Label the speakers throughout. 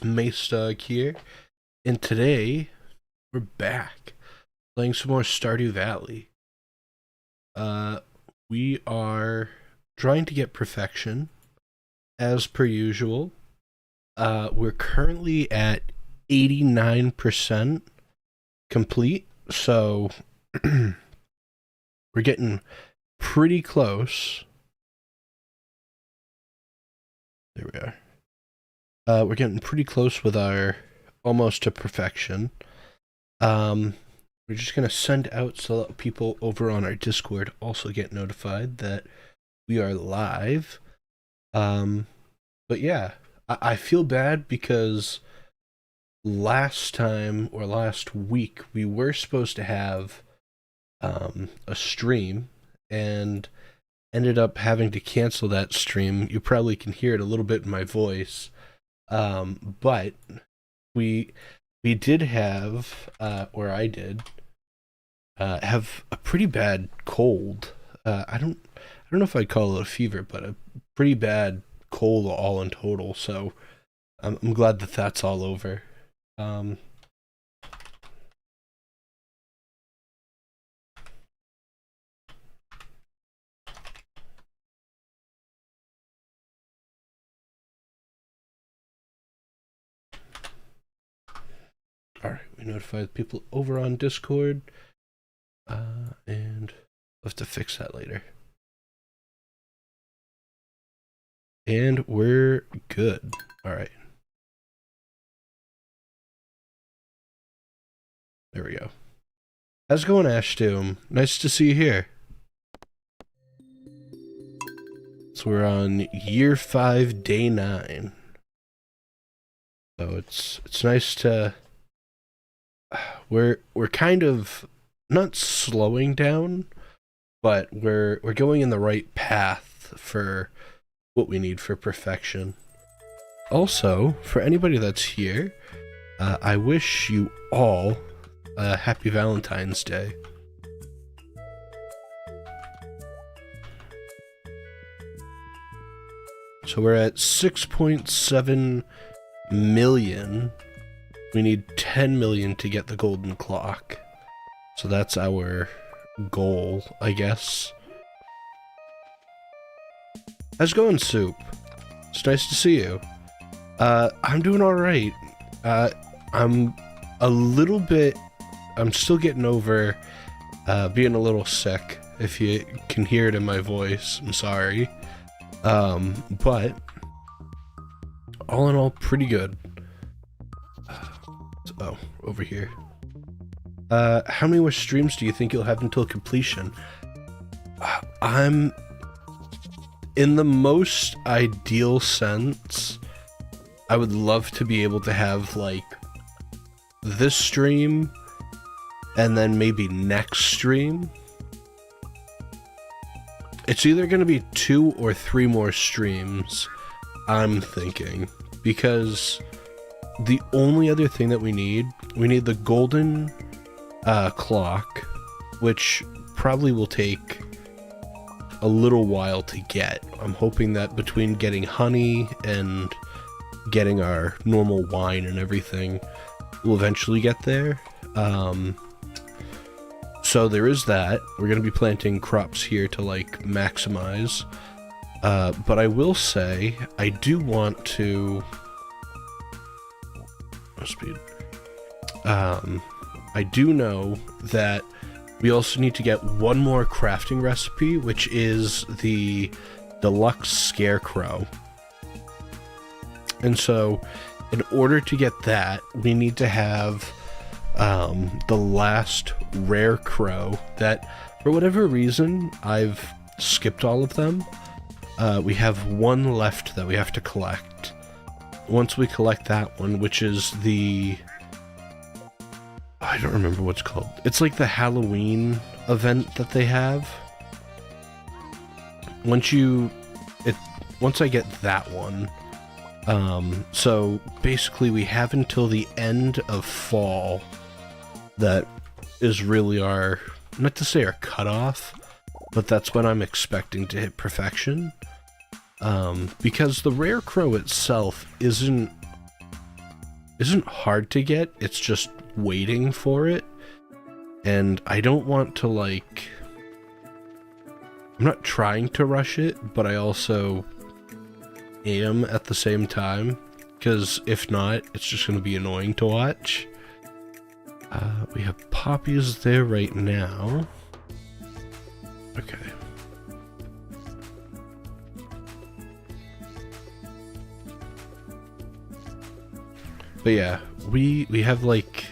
Speaker 1: Maestug here, and today we're back playing some more Stardew Valley. We are trying to get perfection, as per usual. We're currently at 89% complete, so we're getting pretty close. There we are. We're getting pretty close with our almost to perfection. We're just going to send out so that people over on our Discord also get notified that we are live. But yeah, I feel bad because last time or last week we were supposed to have a stream and ended up having to cancel that stream. You probably can hear it a little bit in my voice. But we did have, or I did, have a pretty bad cold. I don't know if I'd call it a fever, but a pretty bad cold all in total. So I'm glad that that's all over. Alright, we notified people over on Discord, and we'll have to fix that later. And we're good. Alright. There we go. How's it going, Ashdoom? Nice to see you here. So we're on year 5, day 9. So it's nice to... We're kind of not slowing down, but we're going in the right path for what we need for perfection. Also, for anybody that's here, I wish you all a happy Valentine's Day. So we're at 6.7 million. We need 10 million to get the golden clock. So that's our goal, I guess. How's it going, Soup? It's nice to see you. I'm doing alright. I'm still getting over being a little sick. If you can hear it in my voice, I'm sorry. But all in all, pretty good. Oh, over here. How many more streams do you think you'll have until completion? I'm... In the most ideal sense, I would love to be able to have, like, this stream, and then maybe next stream. It's either going to be 2 or 3 more streams, I'm thinking, because... The only other thing that we need the golden clock, which probably will take a little while to get. I'm hoping that between getting honey and getting our normal wine and everything, we'll eventually get there. So there is that. We're going to be planting crops here to, like, maximize. But I will say, I do want to... Speed. I do know that we also need to get one more crafting recipe, which is the deluxe scarecrow. And so, in order to get that, we need to have the last rare crow that, for whatever reason, I've skipped all of them. We have one left that we have to collect. Once we collect that one, which is the... I don't remember what's called. It's like the Halloween event that they have. Once I get that one, so basically we have until the end of fall that is really our, not to say our cutoff, but that's when I'm expecting to hit perfection. Because the rare crow itself isn't isn't hard to get, it's just waiting for it. And I don't want to, like... I'm not trying to rush it, but I also am at the same time. Because if not, it's just going to be annoying to watch. We have poppies there right now. Okay. But yeah, we have like,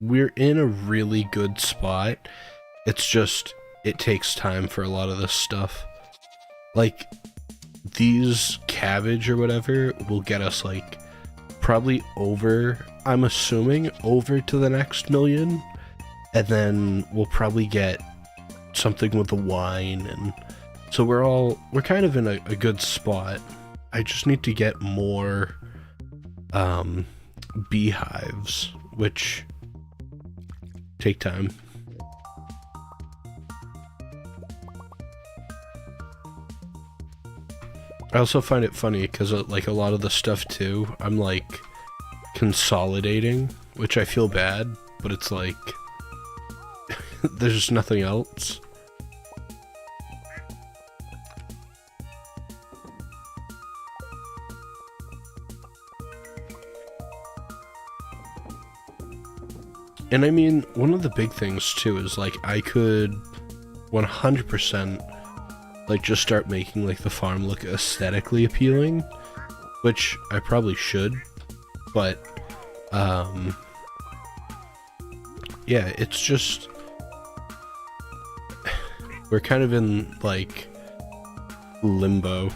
Speaker 1: we're in a really good spot. It's just, it takes time for a lot of this stuff. Like, these cabbage or whatever will get us like, probably over, I'm assuming, over to the next million. And then we'll probably get something with the wine, and so we're kind of in a good spot. I just need to get more beehives, which take time. I also find it funny because like a lot of the stuff too, I'm like consolidating, which I feel bad, but it's like there's just nothing else. And I mean, one of the big things too is like I could 100% like just start making like the farm look aesthetically appealing, which I probably should, but yeah, it's just we're kind of in like limbo.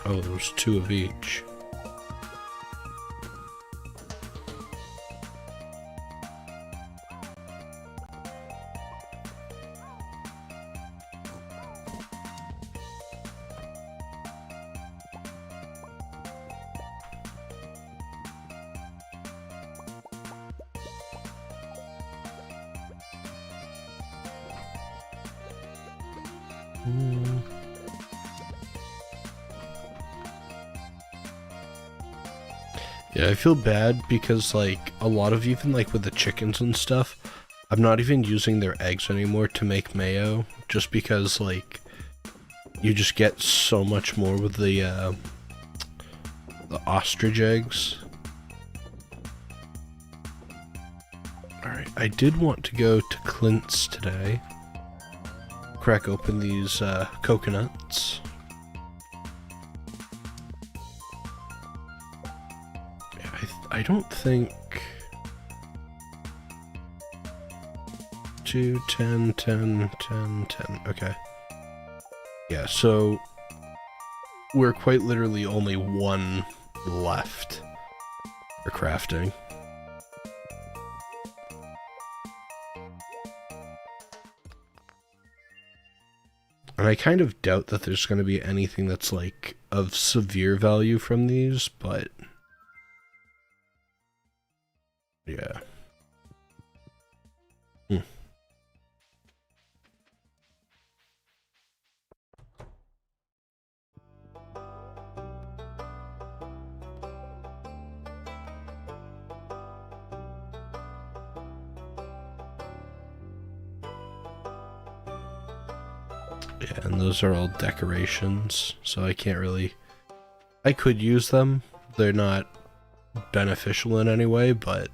Speaker 1: Oh, there's 2 of each. Yeah, I feel bad because like a lot of, even like with the chickens and stuff, I'm not even using their eggs anymore to make mayo, just because like you just get so much more with the ostrich eggs. Alright, I did want to go to Clint's today. Crack open these coconuts. I don't think 2, 10, 10, 10, 10. Okay. Yeah, so we're quite literally only 1 left for crafting. And I kind of doubt that there's going to be anything that's like of severe value from these, but yeah. Yeah, and those are all decorations, so I can't really... I could use them. They're not beneficial in any way, but...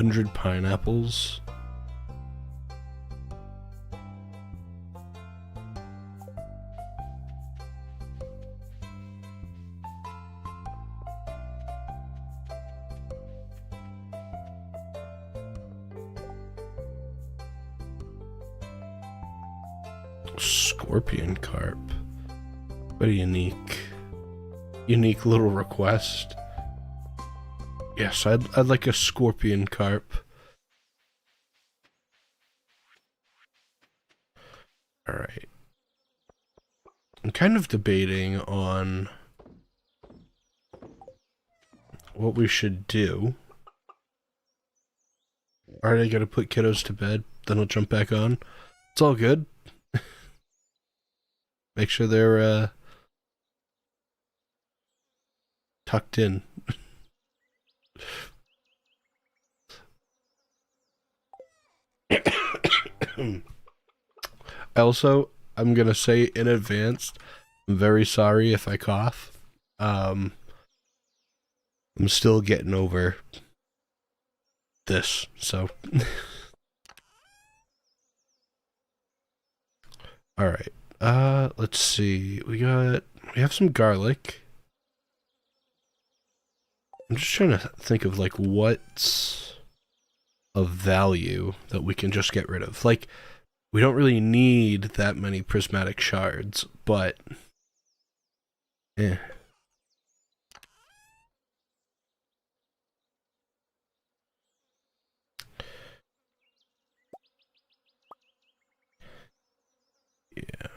Speaker 1: 100 pineapples? Scorpion carp. What a unique little request. Yes, I'd like a scorpion carp. Alright. I'm kind of debating on what we should do. Alright, I gotta put kiddos to bed, then I'll jump back on. It's all good. Make sure they're tucked in. Also, I'm gonna say in advance, I'm very sorry if I cough. I'm still getting over this, so. Alright, let's see. We have some garlic. I'm just trying to think of, like, what's of value that we can just get rid of. Like, we don't really need that many prismatic shards, but... eh. Yeah.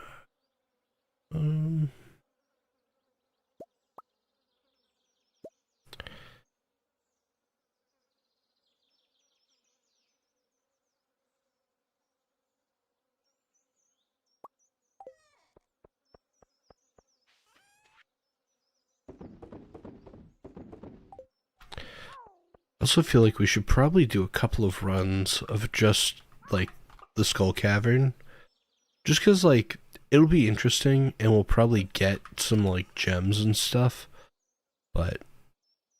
Speaker 1: I also feel like we should probably do a couple of runs of just, like, the Skull Cavern. Just because, like, it'll be interesting, and we'll probably get some, like, gems and stuff. But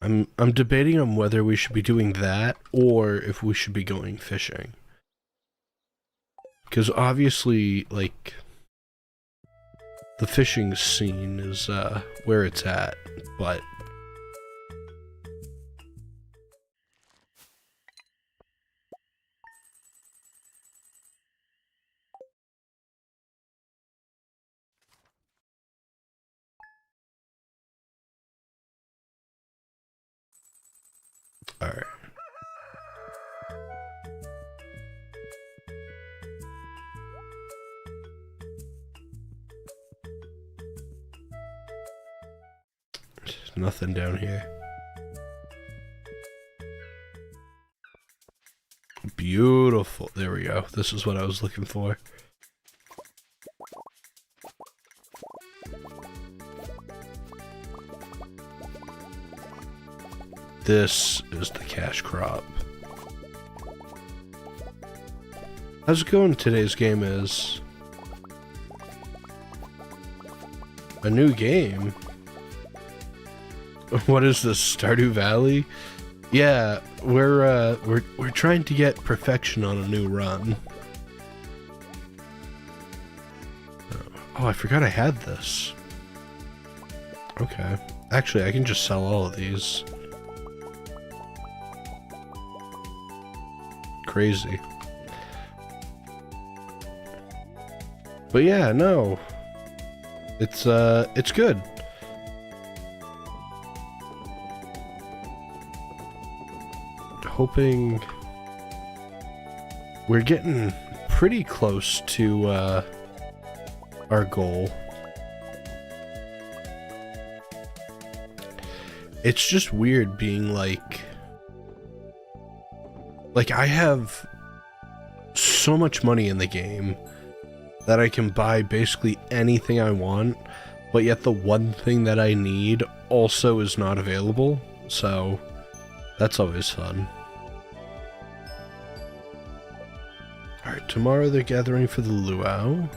Speaker 1: I'm debating on whether we should be doing that, or if we should be going fishing. Because obviously, like, the fishing scene is, where it's at, but... Alright. There's nothing down here. Beautiful. There we go. This is what I was looking for. This is the cash crop. How's it going? Today's game is a new game. What is this, Stardew Valley? Yeah, we're trying to get perfection on a new run. Oh, I forgot I had this. Okay. Actually, I can just sell all of these. Crazy. But yeah, no. It's good. Hoping we're getting pretty close to our goal. It's just weird being like I have so much money in the game that I can buy basically anything I want, but yet the one thing that I need also is not available, so that's always fun. Alright, tomorrow they're gathering for the luau.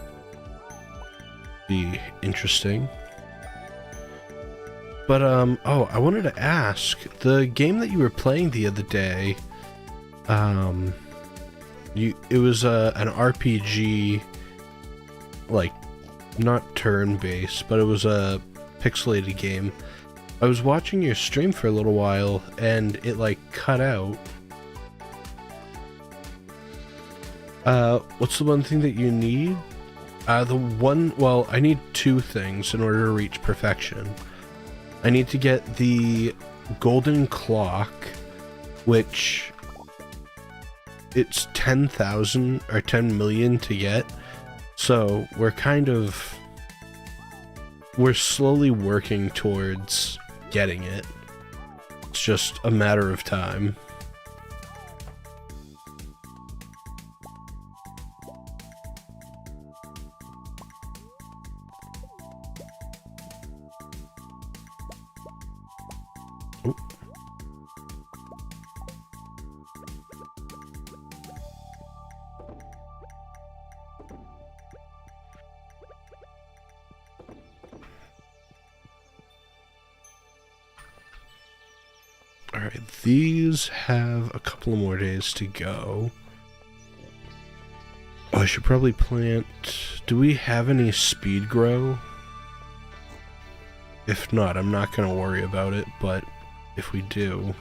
Speaker 1: Be interesting. But, oh, I wanted to ask, the game that you were playing the other day, it was an RPG, like, not turn-based, but it was a pixelated game. I was watching your stream for a little while, and it, like, cut out. What's the one thing that you need? Well, I need two things in order to reach perfection. I need to get the golden clock, which it's 10,000 or 10 million to get. So we're kind of we're slowly working towards getting it. It's just a matter of time. Alright, these have a couple of more days to go. Oh, I should probably plant... Do we have any speed grow? If not, I'm not going to worry about it, but if we do,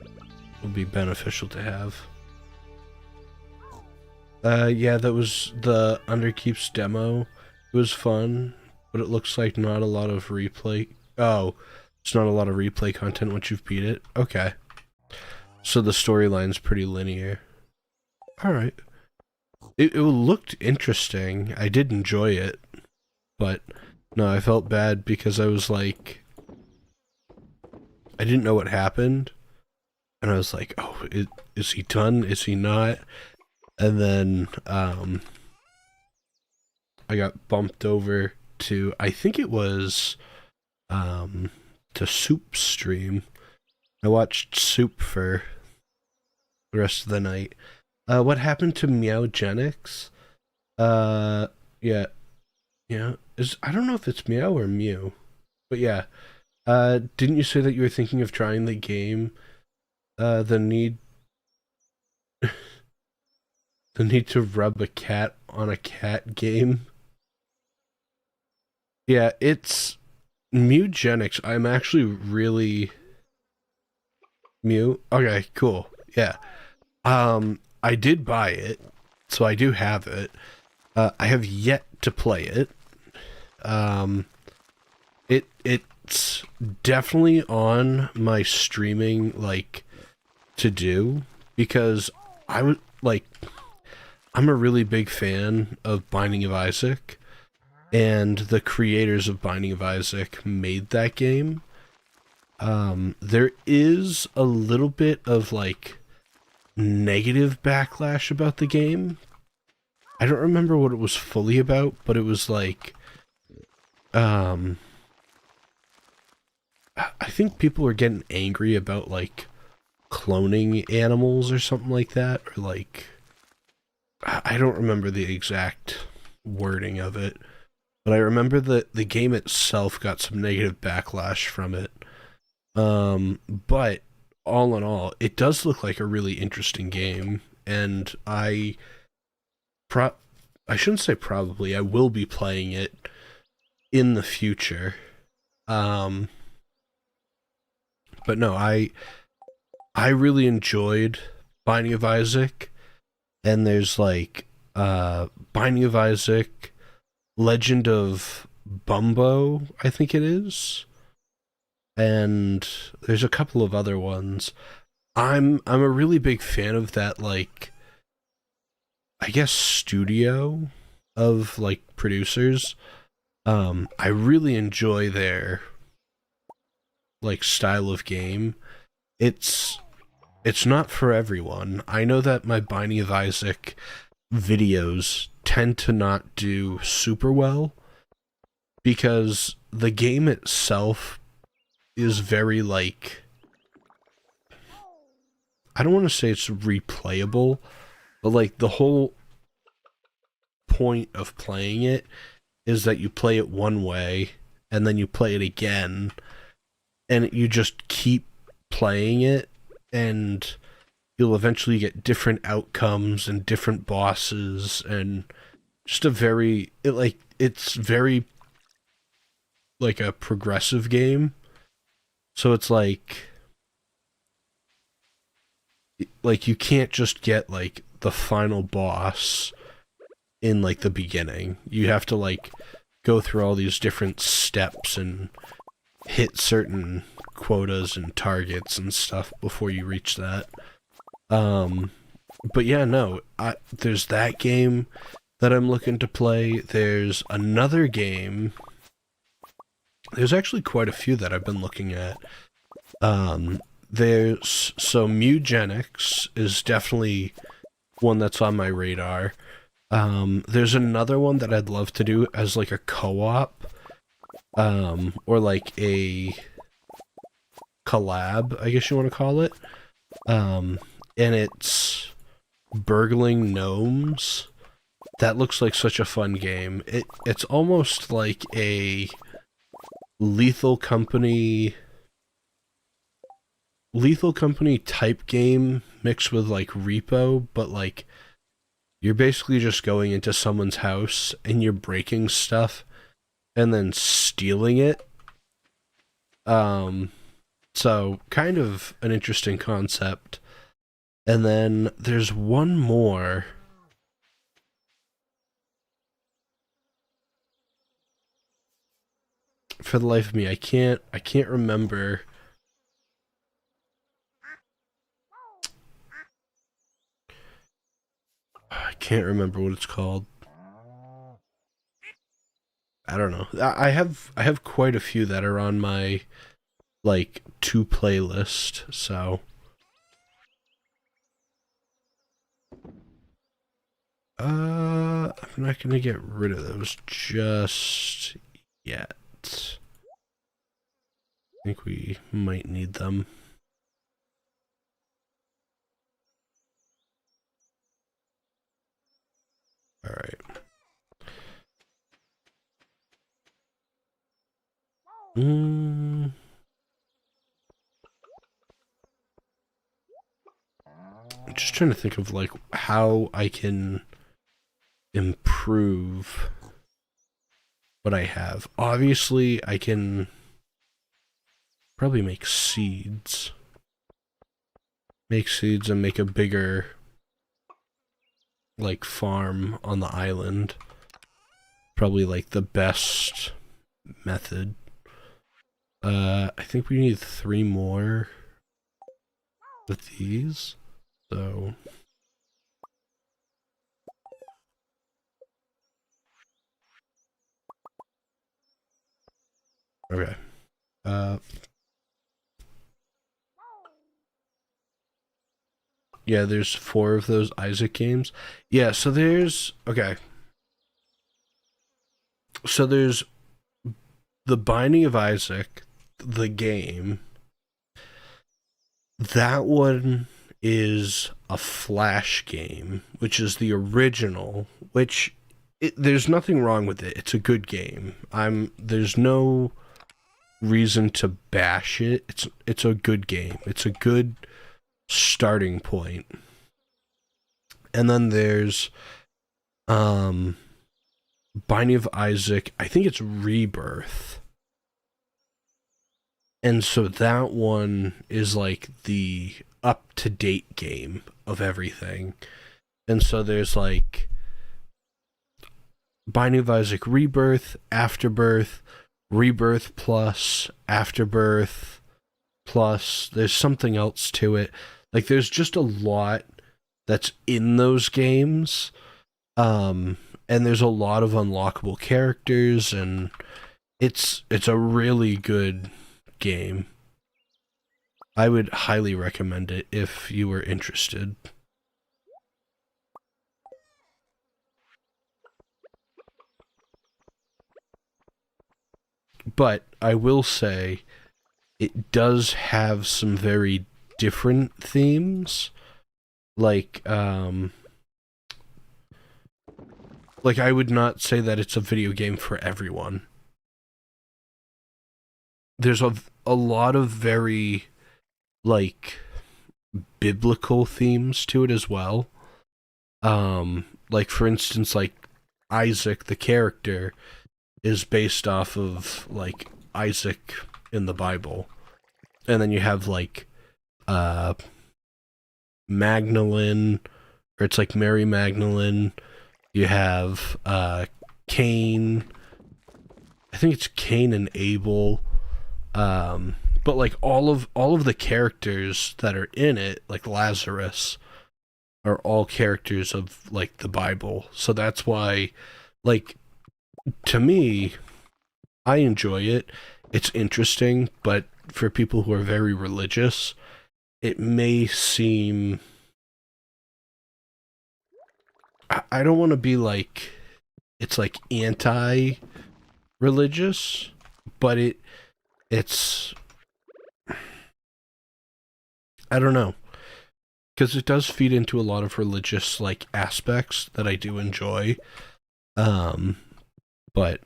Speaker 1: it would be beneficial to have. Yeah, that was the Underkeeps demo. It was fun, but it looks like not a lot of replay... Oh, it's not a lot of replay content once you've beat it? Okay. So the storyline's pretty linear. Alright. It looked interesting. I did enjoy it. But, no, I felt bad because I was like... I didn't know what happened. And I was like, oh, is he done? Is he not? And then, I got bumped over to... I think it was... to Soup's stream. I watched Soup for the rest of the night. What happened to Meowgenics? Yeah. Yeah. I don't know if it's Meow or Mew. But yeah. Didn't you say that you were thinking of trying the game? The need... the need to rub a cat on a cat game? Yeah, it's... Meowgenics, I'm actually really... Mew? Okay, cool. Yeah. I did buy it, so I do have it. I have yet to play it. It's definitely on my streaming, like, to-do, because I'm a really big fan of Binding of Isaac. And the creators of Binding of Isaac made that game. There is a little bit of, like, negative backlash about the game. I don't remember what it was fully about, but it was, like, I think people were getting angry about, like, cloning animals or something like that, or, like, I don't remember the exact wording of it. But I remember that the game itself got some negative backlash from it. But all in all, it does look like a really interesting game, and I shouldn't say probably, I will be playing it in the future. But no, I really enjoyed Binding of Isaac, and there's like Binding of Isaac, Legend of Bumbo, I think it is. And there's a couple of other ones. I'm a really big fan of that, like, I guess studio of, like, producers. I really enjoy their, like, style of game. It's not for everyone. I know that my Binding of Isaac videos tend to not do super well because the game itself is very, like, I don't want to say it's replayable, but, like, the whole point of playing it is that you play it one way and then you play it again and you just keep playing it, and you'll eventually get different outcomes and different bosses, and just a very, it's very, like, a progressive game. So it's like you can't just get, like, the final boss in, like, the beginning. You have to, like, go through all these different steps and hit certain quotas and targets and stuff before you reach that. But yeah, no, there's that game that I'm looking to play. There's another game There's actually quite a few that I've been looking at. There's so Mugenics is definitely one that's on my radar. There's another one that I'd love to do as like a co-op, or like a collab, I guess you want to call it. And it's burgling gnomes. That looks like such a fun game. It's almost like a Lethal Company type game mixed with like Repo, but like you're basically just going into someone's house and you're breaking stuff and then stealing it. So kind of an interesting concept. And then there's one more. For the life of me, I can't remember. I can't remember what it's called. I don't know. I have quite a few that are on my like to playlist, so I'm not gonna get rid of those just yet. I think we might need them. All right. I'm just trying to think of like how I can improve what I have. Obviously, I can probably make seeds. Make seeds and make a bigger like farm on the island. Probably like the best method. I think we need 3 more with these. So okay. Yeah, there's 4 of those Isaac games. Yeah, so there's okay. So there's The Binding of Isaac, the game. That one is a Flash game, which is the original, which there's nothing wrong with it. It's a good game. There's no reason to bash it. It's a good game. It's a good starting point. And then there's Binding of Isaac, I think it's Rebirth. And so that one is like the up-to-date game of everything. And so there's like Binding of Isaac Rebirth, Afterbirth, Rebirth Plus, Afterbirth Plus. There's something else to it. Like there's just a lot that's in those games. And there's a lot of unlockable characters, and it's a really good game. I would highly recommend it if you were interested. But I will say it does have some very different themes. Like I would not say that it's a video game for everyone. There's a lot of very like biblical themes to it as well. Like for instance, like Isaac, the character, is based off of like Isaac in the Bible. And then you have like Magdalene, or it's like Mary Magdalene. You have Cain. I think it's Cain and Abel. But like all of the characters that are in it, like Lazarus, are all characters of like the Bible. So that's why, like, to me, I enjoy it. it's interesting, but for people who are very religious, it may seem. I don't want to be like it's like anti-religious, but it's I don't know, because it does feed into a lot of religious like aspects that I do enjoy. Um, but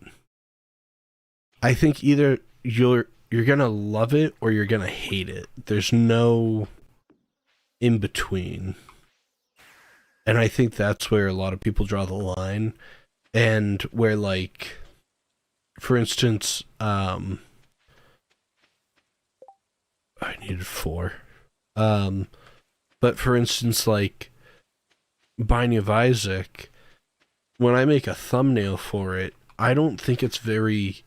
Speaker 1: I think either you're gonna love it or you're gonna hate it. There's no in between. And I think that's where a lot of people draw the line. And where like for instance, I needed four. Um but for instance like Binding of Isaac, when I make a thumbnail for it, I don't think it's very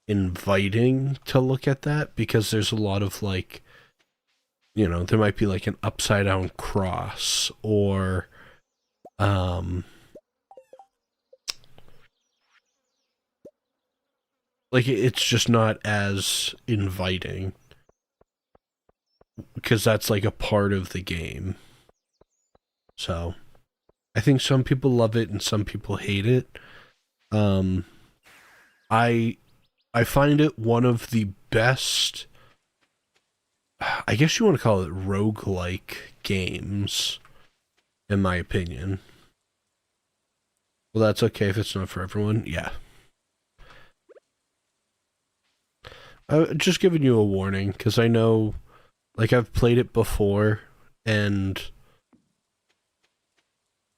Speaker 1: inviting to look at that because there's a lot of like, there might be like an upside down cross or um like it's just not as inviting because that's like a part of the game. So, I think some people love it and some people hate it. Um I I find it one of the best, I guess you want to call it roguelike games, in my opinion. Well, that's okay if it's not for everyone. Yeah. Just giving you a warning, because I know, like, I've played it before, and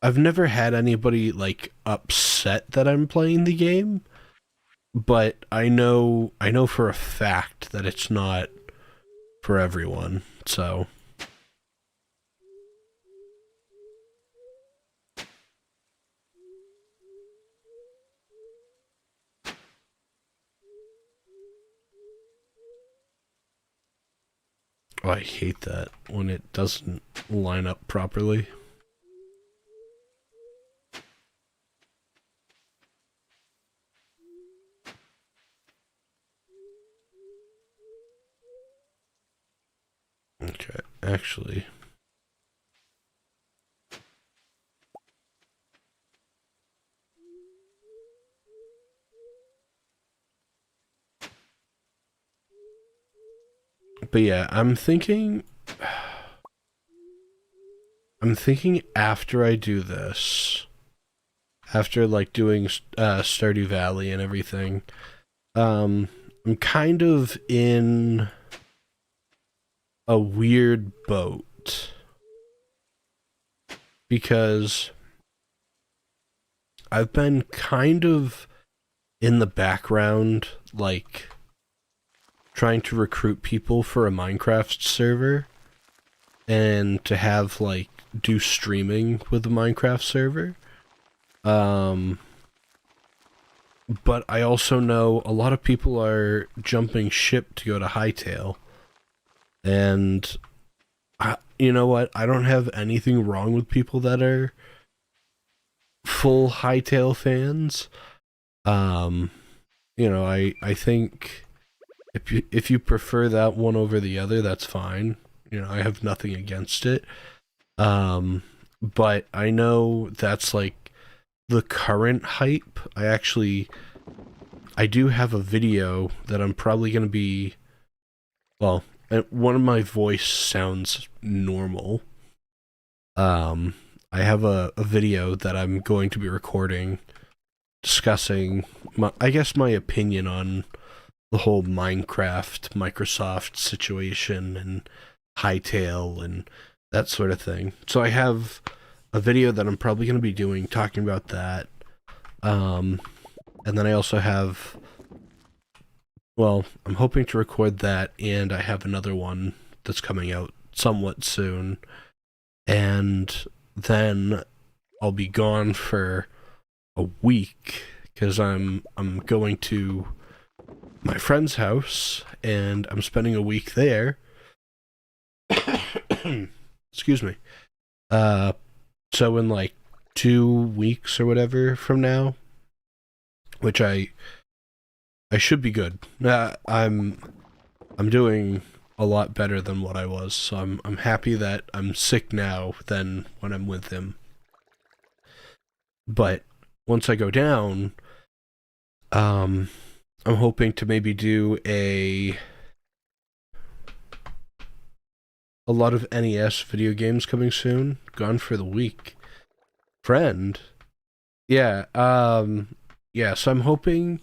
Speaker 1: I've never had anybody, like, upset that I'm playing the game, but I know for a fact that it's not for everyone, so. Oh, I hate that when it doesn't line up properly. Okay, actually. But yeah, I'm thinking after I do this, after like doing Stardew Valley and everything, I'm kind of in a weird boat because I've been kind of in the background, like trying to recruit people for a Minecraft server and to have like do streaming with the Minecraft server. Um, but I also know a lot of people are jumping ship to go to Hightail, and you know what? I don't have anything wrong with people that are full Hightail fans. Um, I think if you prefer that one over the other, that's fine. I have nothing against it. But I know that's like the current hype. I do have a video that I'm probably going to be, well, one of my voice sounds normal. I have a video that I'm going to be recording discussing I guess my opinion on the whole Minecraft Microsoft situation and Hightail and that sort of thing. So I have a video that I'm probably going to be doing talking about that. And then I also have, well, I'm hoping to record that, and I have another one that's coming out somewhat soon. And then I'll be gone for a week because I'm going to my friend's house and I'm spending a week there. Excuse me. So in like 2 weeks or whatever from now, which I should be good. I'm doing a lot better than what I was, so I'm happy that I'm sick now than when I'm with him. But once I go down, I'm hoping to maybe do a lot of NES video games coming soon. Gone for the week. Friend. Yeah, yeah, so I'm hoping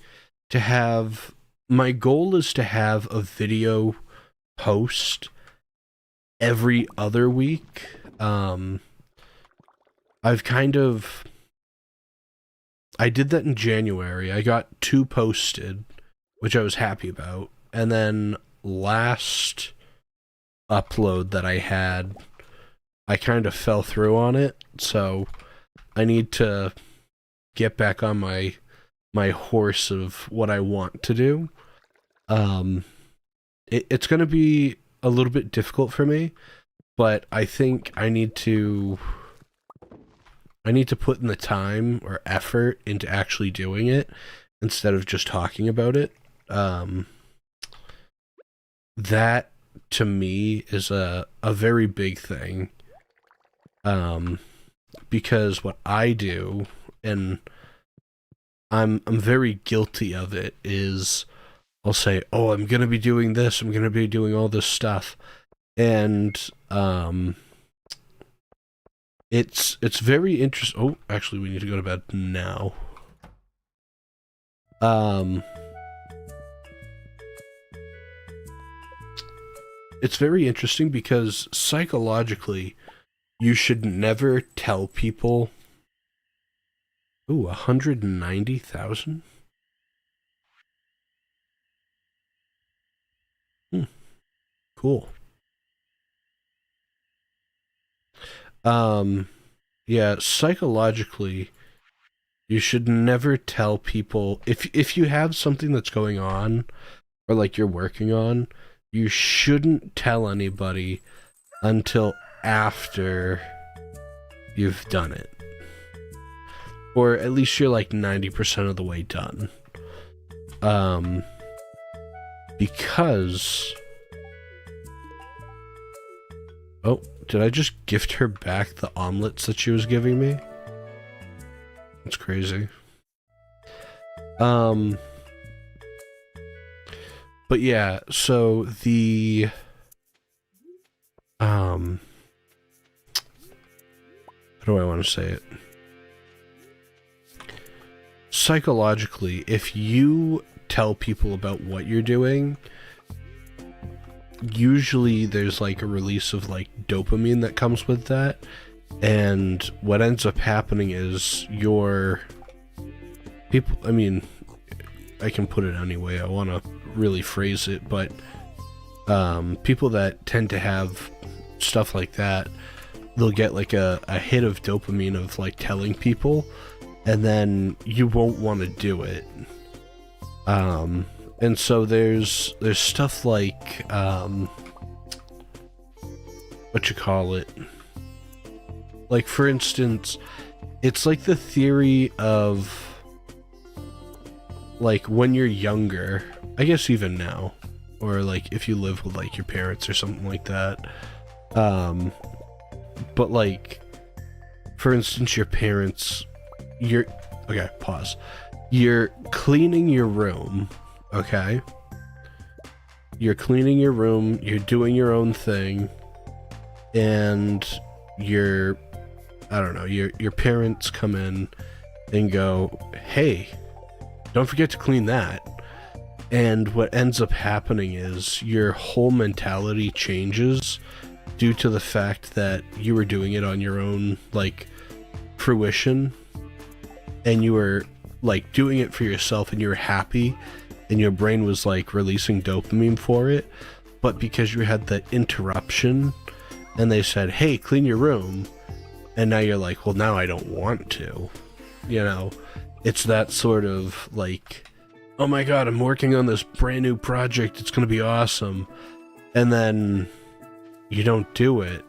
Speaker 1: to have, my goal is to have a video post every other week. I've kind of, I did that in January. I got 2 posted, which I was happy about. And then last upload that I had, I kind of fell through on it. So I need to get back on my horse of what I want to do. It's going to be a little bit difficult for me, but I think I need to put in the time or effort into actually doing it instead of just talking about it. That to me is a very big thing. Because what I do, and I'm very guilty of it, is I'll say, oh, I'm going to be doing this, I'm going to be doing all this stuff. And it's very interesting. Oh, actually, we need to go to bed now. It's very interesting because psychologically, you should never tell people. Ooh, 190,000? Cool. Yeah, psychologically, you should never tell people, if you have something that's going on, or like you're working on, you shouldn't tell anybody until after you've done it. Or at least you're like 90% of the way done. Because... Oh, did I just gift her back the omelets that she was giving me? That's crazy. But yeah, so the... How do I want to say it? Psychologically, if you tell people about what you're doing, usually there's like a release of like dopamine that comes with that, and what ends up happening is your people, I mean, I can put it any way I want to really phrase it, but people that tend to have stuff like that, they'll get like a hit of dopamine of like telling people, and then you won't want to do it. And so there's stuff like, what you call it? Like, for instance, it's like the theory of, like, when you're younger, I guess even now, or like if you live with like your parents or something like that. But like, for instance, your parents, okay, pause. You're cleaning your room, okay? You're cleaning your room, you're doing your own thing, and I don't know, your parents come in and go, hey, don't forget to clean that. And what ends up happening is your whole mentality changes due to the fact that you were doing it on your own, like, fruition, and you were like doing it for yourself, and you were happy, and your brain was like releasing dopamine for it. But because you had the interruption and they said, hey, clean your room, and now you're like, well, now I don't want to, you know, it's that sort of like, oh my god, I'm working on this brand new project, it's gonna be awesome, and then you don't do it,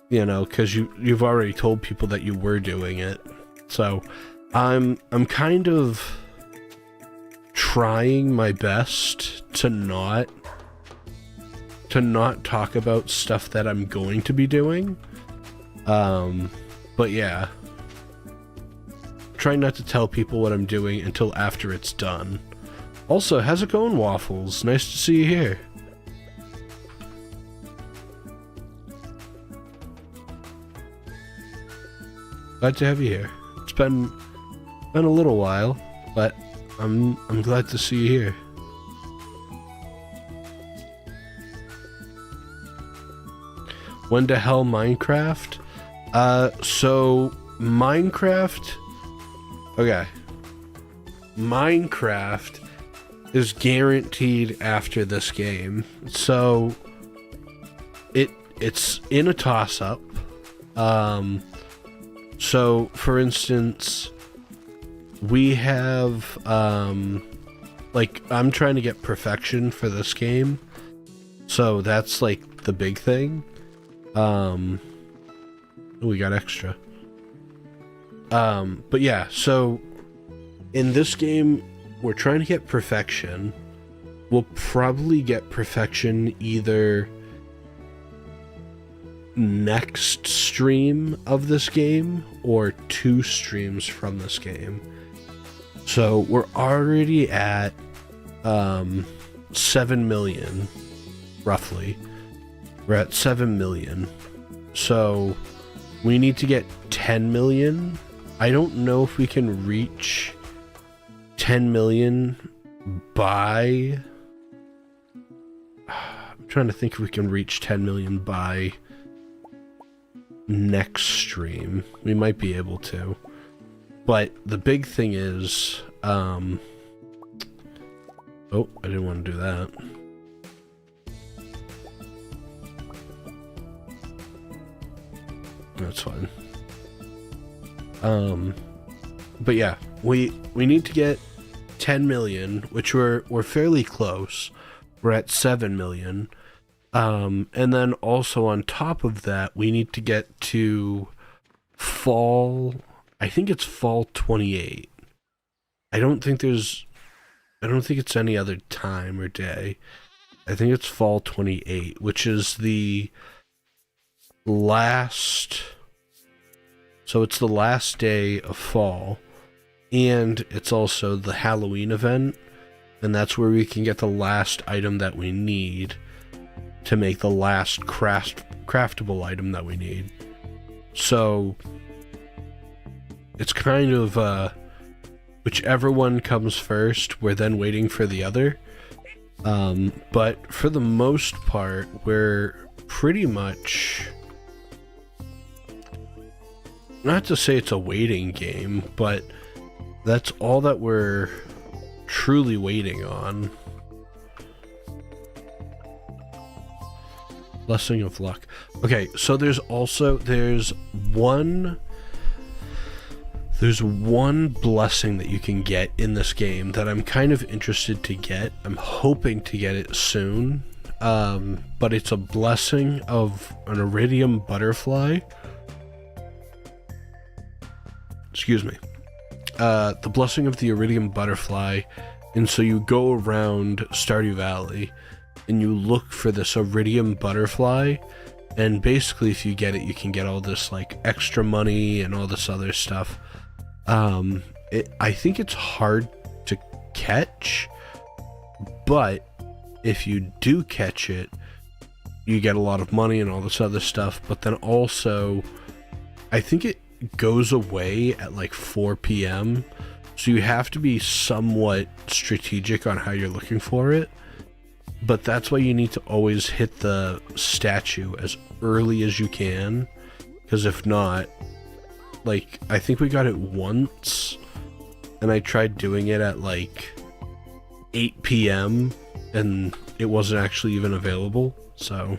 Speaker 1: you know, because you've already told people that you were doing it. So I'm kind of trying my best to not talk about stuff that I'm going to be doing. But yeah, trying not to tell people what I'm doing until after it's done. Also, how's it going, Waffles? Nice to see you here. Glad to have you here. It's been a little while, but I'm glad to see you here. When the hell Minecraft? So Minecraft. Okay. Minecraft is guaranteed after this game. So it's in a toss-up. So for instance, we have like, I'm trying to get perfection for this game. So that's like the big thing. We got extra. But yeah, so in this game, we're trying to get perfection. We'll probably get perfection either next stream of this game or 2 streams from this game. So we're already at 7 million, roughly. We're at 7 million. So we need to get 10 million. I don't know if we can reach 10 million by... I'm trying to think if we can reach 10 million by next stream. We might be able to. But the big thing is... Oh, I didn't want to do that. That's fine. But yeah, we need to get 10 million, which we're fairly close. We're at 7 million. And then also on top of that, we need to get to fall, I think it's fall 28. I don't think it's any other time or day. I think it's fall 28, which is the last... So it's the last day of fall, and it's also the Halloween event, and that's where we can get the last item that we need to make the last craftable item that we need. So it's kind of whichever one comes first, we're then waiting for the other. But for the most part, we're pretty much... Not to say it's a waiting game, but that's all that we're truly waiting on. Blessing of luck. Okay, so there's one blessing that you can get in this game that I'm kind of interested to get. I'm hoping to get it soon. But it's a blessing of an iridium butterfly. Excuse me. The blessing of the iridium butterfly. And so you go around Stardew Valley and you look for this iridium butterfly, and basically if you get it, you can get all this like extra money and all this other stuff. I think it's hard to catch, but if you do catch it, you get a lot of money and all this other stuff. But then also, I think it goes away at like 4 p.m. So you have to be somewhat strategic on how you're looking for it. But that's why you need to always hit the statue as early as you can. Because if not, like, I think we got it once, and I tried doing it at like 8 p.m. and it wasn't actually even available, so...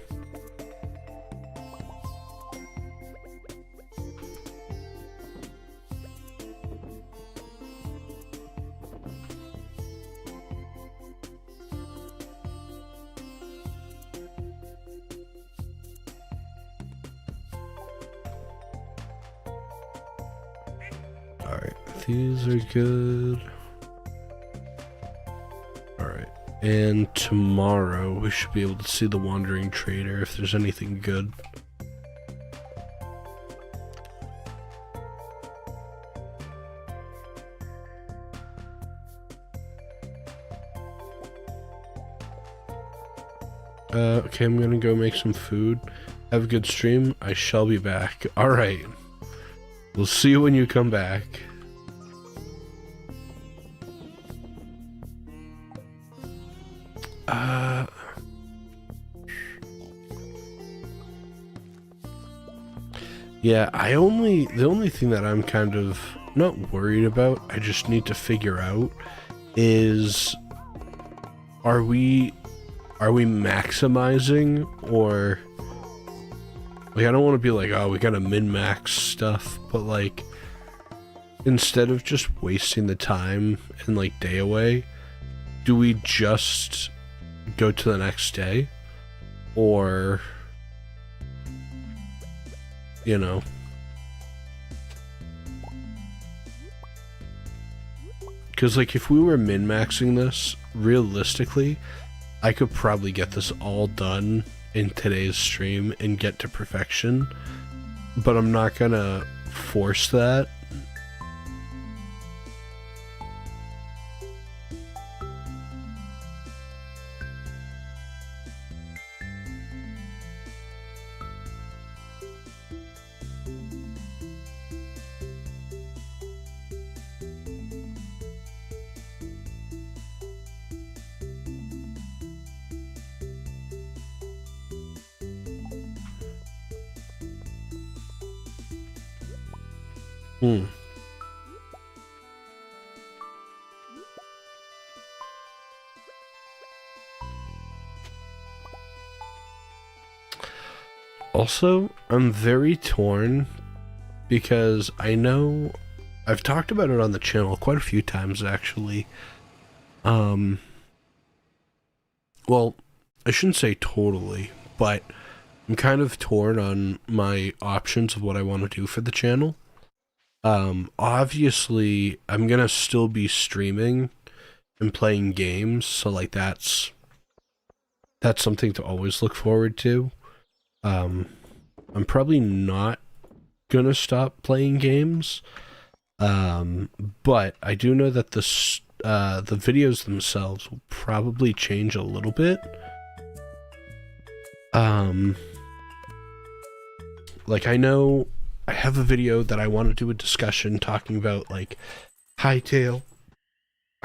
Speaker 1: Alright, these are good. Alright. And tomorrow we should be able to see the Wandering Trader if there's anything good. Okay, I'm gonna go make some food. Have a good stream. I shall be back. Alright. We'll see you when you come back. Yeah, the only thing that I'm kind of not worried about, I just need to figure out is, are we maximizing, or like, I don't want to be like, oh, we gotta min-max stuff, but like, instead of just wasting the time and like day away, do we just go to the next day? Or, you know, because like if we were min-maxing this, realistically, I could probably get this all done in today's stream and get to perfection, but I'm not gonna force that. Also, I'm very torn because I know I've talked about it on the channel quite a few times actually. Well, I shouldn't say totally, but I'm kind of torn on my options of what I want to do for the channel. Obviously, I'm gonna still be streaming and playing games, so like that's something to always look forward to. I'm probably not gonna stop playing games, but I do know that the videos themselves will probably change a little bit. Like I know I have a video that I want to do a discussion talking about like Hightail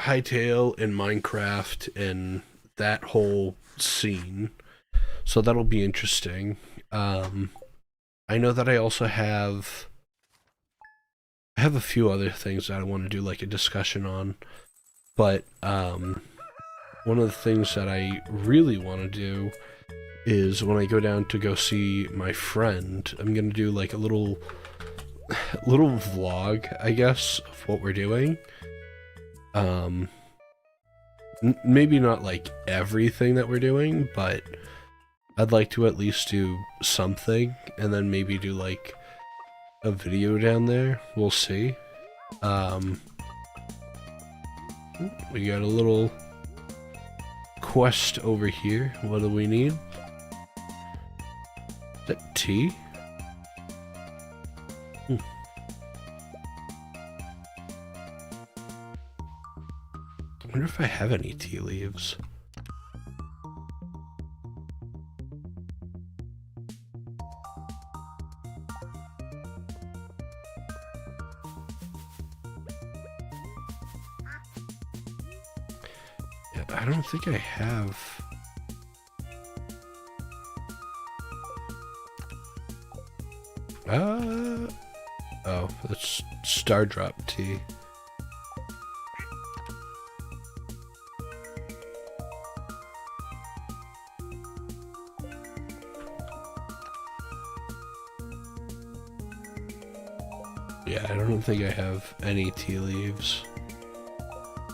Speaker 1: in Minecraft and that whole scene, so that'll be interesting. I know that I also have a few other things that I want to do like a discussion on, but one of the things that I really want to do is when I go down to go see my friend, I'm gonna do like a little vlog, I guess, of what we're doing. Maybe not like everything that we're doing, but I'd like to at least do something, and then maybe do like a video down there. We'll see. We got a little quest over here. What do we need? Is that tea? I wonder if I have any tea leaves. Yeah, I don't think I have. Oh, that's Stardrop tea. Yeah, I don't think I have any tea leaves.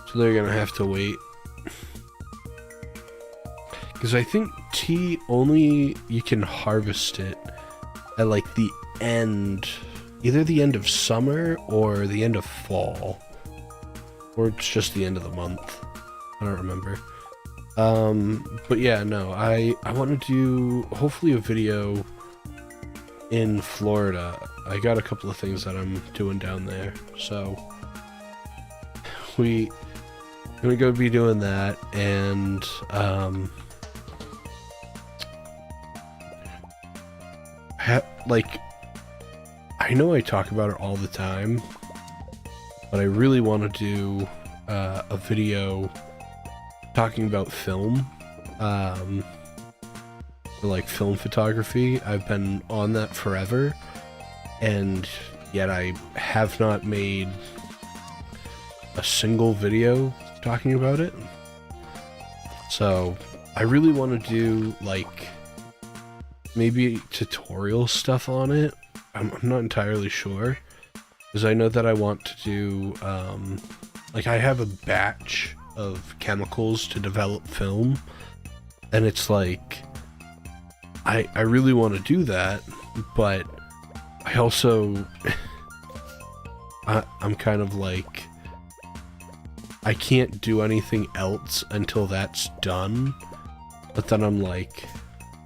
Speaker 1: So they're gonna have to wait. Because I think tea only, you can harvest it at like the end, either the end of summer or the end of fall. Or it's just the end of the month. I don't remember. But yeah, no, I want to do hopefully a video in Florida. I got a couple of things that I'm doing down there, so we're gonna go be doing that, and like, I know I talk about it all the time, but I really want to do a video talking about film, like film photography. I've been on that forever, and yet I have not made a single video talking about it. So I really want to do like maybe tutorial stuff on it. I'm not entirely sure, because I know that I want to do like, I have a batch of chemicals to develop film, and it's like I really want to do that, but I also I'm kind of like, I can't do anything else until that's done, but then I'm like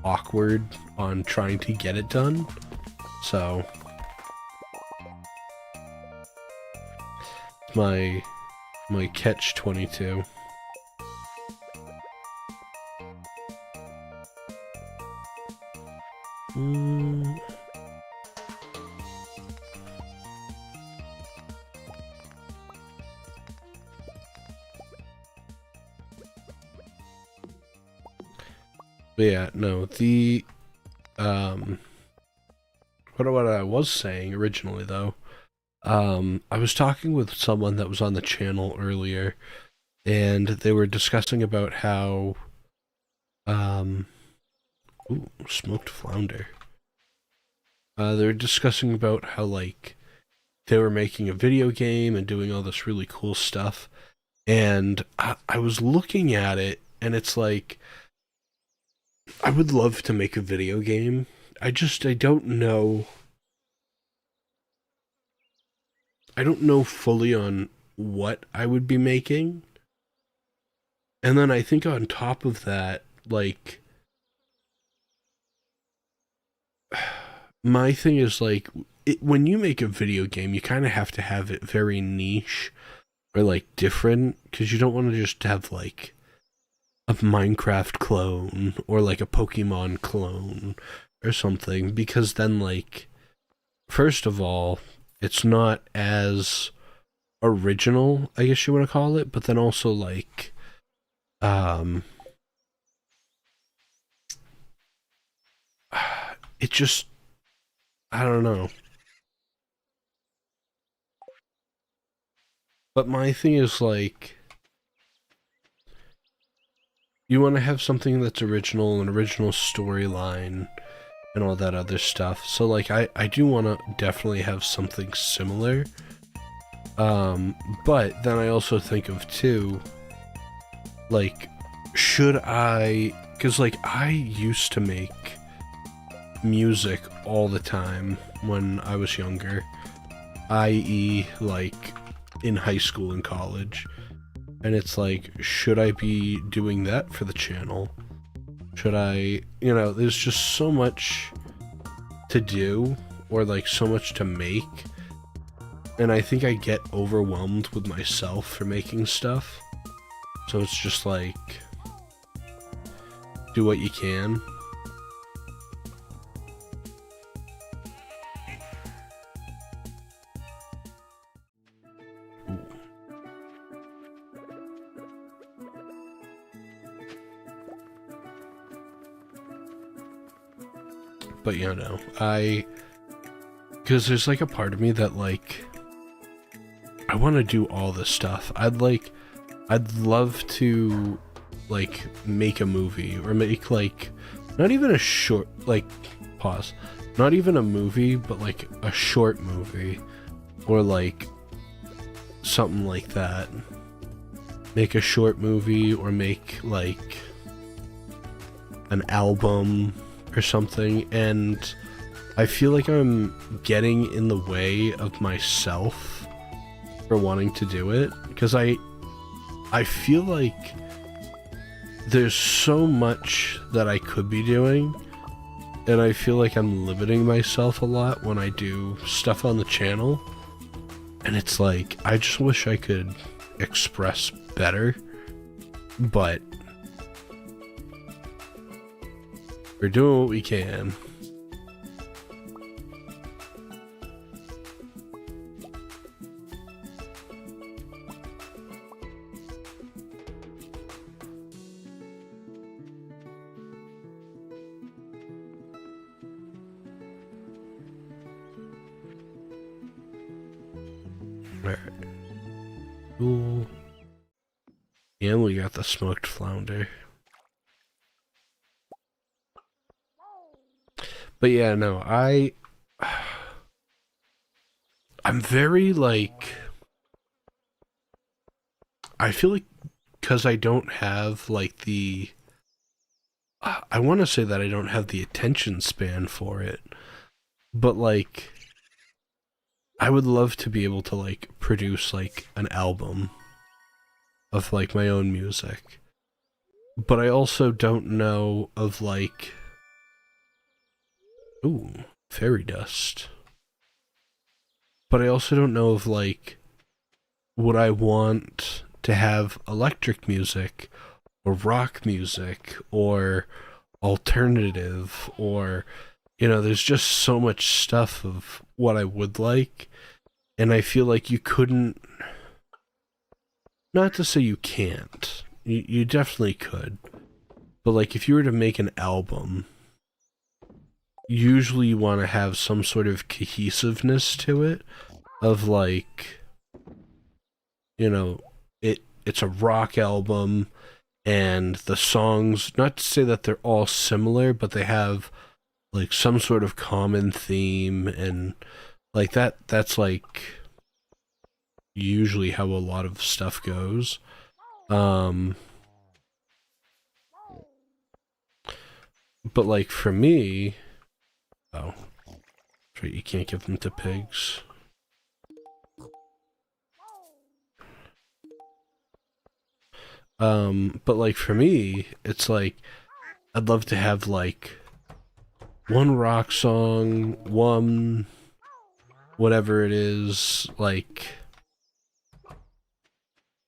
Speaker 1: awkward on trying to get it done. So my catch-22. But yeah, no, the what I was saying originally, though, I was talking with someone that was on the channel earlier, and they were discussing about how ooh, smoked flounder. They were discussing about how, like, they were making a video game and doing all this really cool stuff, and I was looking at it, and it's like, I would love to make a video game. I don't know. I don't know fully on what I would be making. And then I think on top of that, like, my thing is, like, when you make a video game, you kind of have to have it very niche or, like, different, because you don't want to just have, like, a Minecraft clone or, like, a Pokemon clone or something, because then, like, first of all, it's not as original, I guess you want to call it, but then also, like, it just, I don't know. But my thing is, like, you want to have something that's original, an original storyline, and all that other stuff. So, like, I do want to definitely have something similar. But then I also think of, too, like, should I, because, like, I used to make music all the time when I was younger, i.e., like, in high school and college. And it's like, should I be doing that for the channel? Should I, you know, there's just so much to do, or like so much to make, and I think I get overwhelmed with myself for making stuff. So it's just like, do what you can. But, you know, because there's, like, a part of me that, like, I want to do all this stuff. I'd love to, like, make a movie, or make, like, not even a short, like, pause, not even a movie, but, like, a short movie, or, like, something like that. Make a short movie, or make, like, an album or something, and I feel like I'm getting in the way of myself for wanting to do it, because I feel like there's so much that I could be doing, and I feel like I'm limiting myself a lot when I do stuff on the channel. And it's like, I just wish I could express better, but we're doing what we can. Alright. Cool. And we got the smoked flounder. But yeah, no, I'm very, like, I feel like because I don't have, like, I want to say that I don't have the attention span for it, but, like, I would love to be able to, like, produce, like, an album of, like, my own music. But I also don't know of, like... Ooh, fairy dust. But I also don't know of, like, would I want to have electric music, or rock music, or alternative, or... You know, there's just so much stuff of what I would like, and I feel like you couldn't... Not to say you can't. You definitely could. But, like, if you were to make an album, usually you want to have some sort of cohesiveness to it, of, like, you know, it's a rock album, and the songs, not to say that they're all similar, but they have... like some sort of common theme, and like that's like usually how a lot of stuff goes. But like for me, oh, right, you can't give them to pigs. But like for me, it's like I'd love to have like one rock song, one whatever it is, like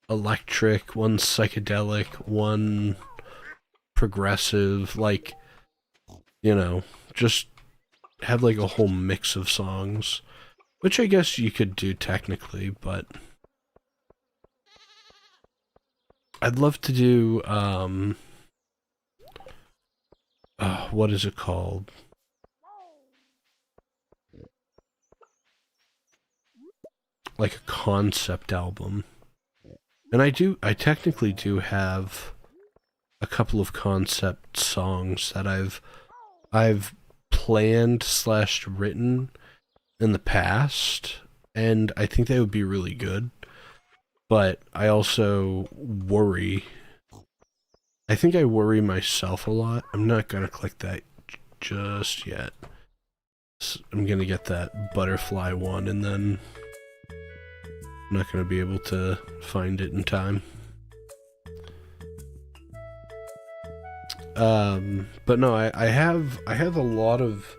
Speaker 1: electric, one psychedelic, one progressive, like, you know, just have like a whole mix of songs, which I guess you could do technically, but I'd love to do, what is it called? Like a concept album. And I technically do have a couple of concept songs that I've planned / written in the past, and I think they would be really good. But I also worry. I think I worry myself a lot. I'm not gonna click that just yet. I'm gonna get that butterfly one, and then I'm not gonna be able to find it in time. But no, I have a lot of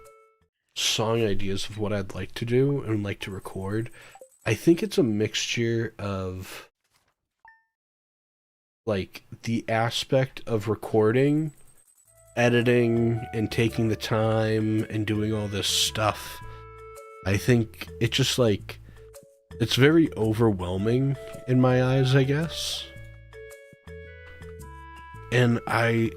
Speaker 1: song ideas of what I'd like to do and like to record. I think it's a mixture of like the aspect of recording, editing, and taking the time and doing all this stuff. I think it just like it's very overwhelming in my eyes, I guess. And I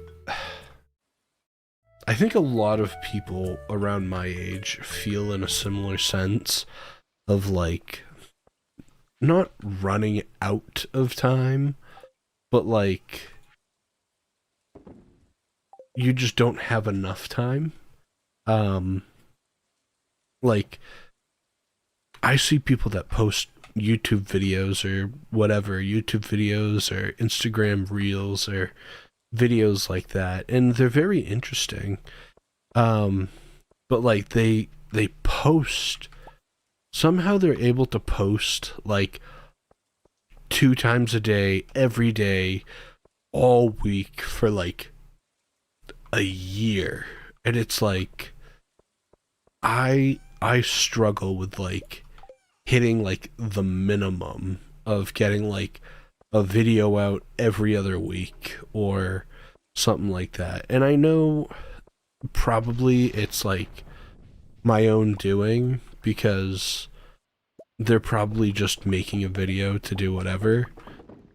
Speaker 1: think a lot of people around my age feel in a similar sense of like not running out of time, but like you just don't have enough time. Like I see people that post YouTube videos or whatever, YouTube videos or Instagram reels or videos like that, and they're very interesting. But like they post, somehow they're able to post like 2 times a day, every day, all week for like a year. And it's like I struggle with like hitting like the minimum of getting like a video out every other week or something like that. And I know probably it's like my own doing because they're probably just making a video to do whatever.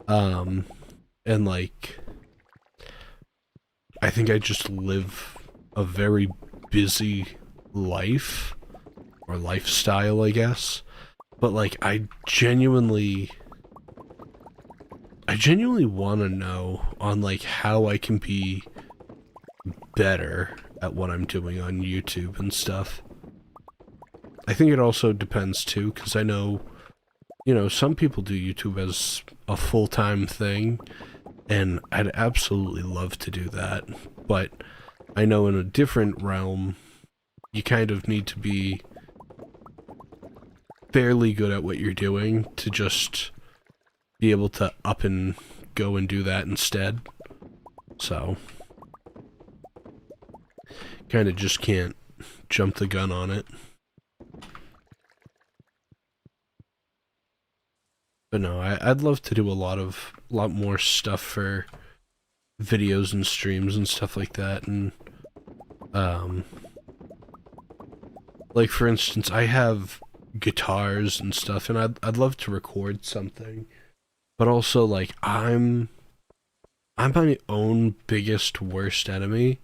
Speaker 1: Um and like I think I just live a very busy life or lifestyle, I guess. But like I genuinely want to know on like how I can be better at what I'm doing on YouTube and stuff. I think it also depends too, because I know, some people do YouTube as a full-time thing, and I'd absolutely love to do that. But I know in a different realm, you kind of need to be fairly good at what you're doing to just be able to up and go and do that instead. So, kind of just can't jump the gun on it. But no, I'd love to do a lot more stuff for videos and streams and stuff like that. And um, like for instance, I have guitars and stuff, and I'd love to record something. But also, like I'm my own biggest worst enemy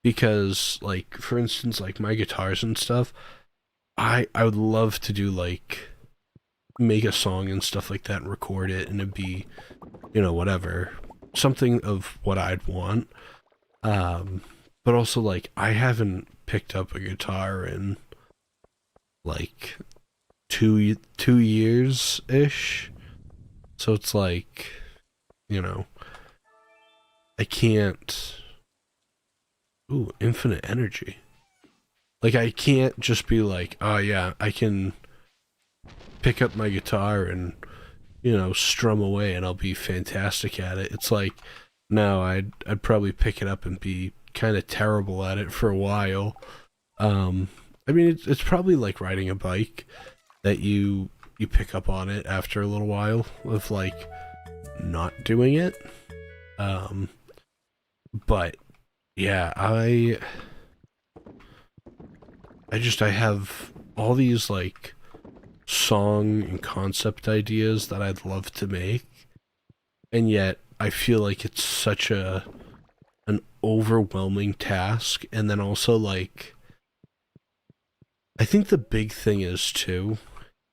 Speaker 1: because, like, for instance, like my guitars and stuff, I would love to do like make a song and stuff like that and record it, and it'd be, whatever, something of what I'd want. Um, but also like I haven't picked up a guitar in like two years ish, so it's like, you know, I can't. Ooh, infinite energy. Like I can't just be like, oh yeah, I can pick up my guitar and strum away and I'll be fantastic at it. It's like, no, I'd probably pick it up and be kind of terrible at it for a while. I mean, it's probably like riding a bike that you pick up on it after a little while of like not doing it. Um, but yeah, I have all these like song and concept ideas that I'd love to make, and yet I feel like it's such an overwhelming task. And then also like I think the big thing is too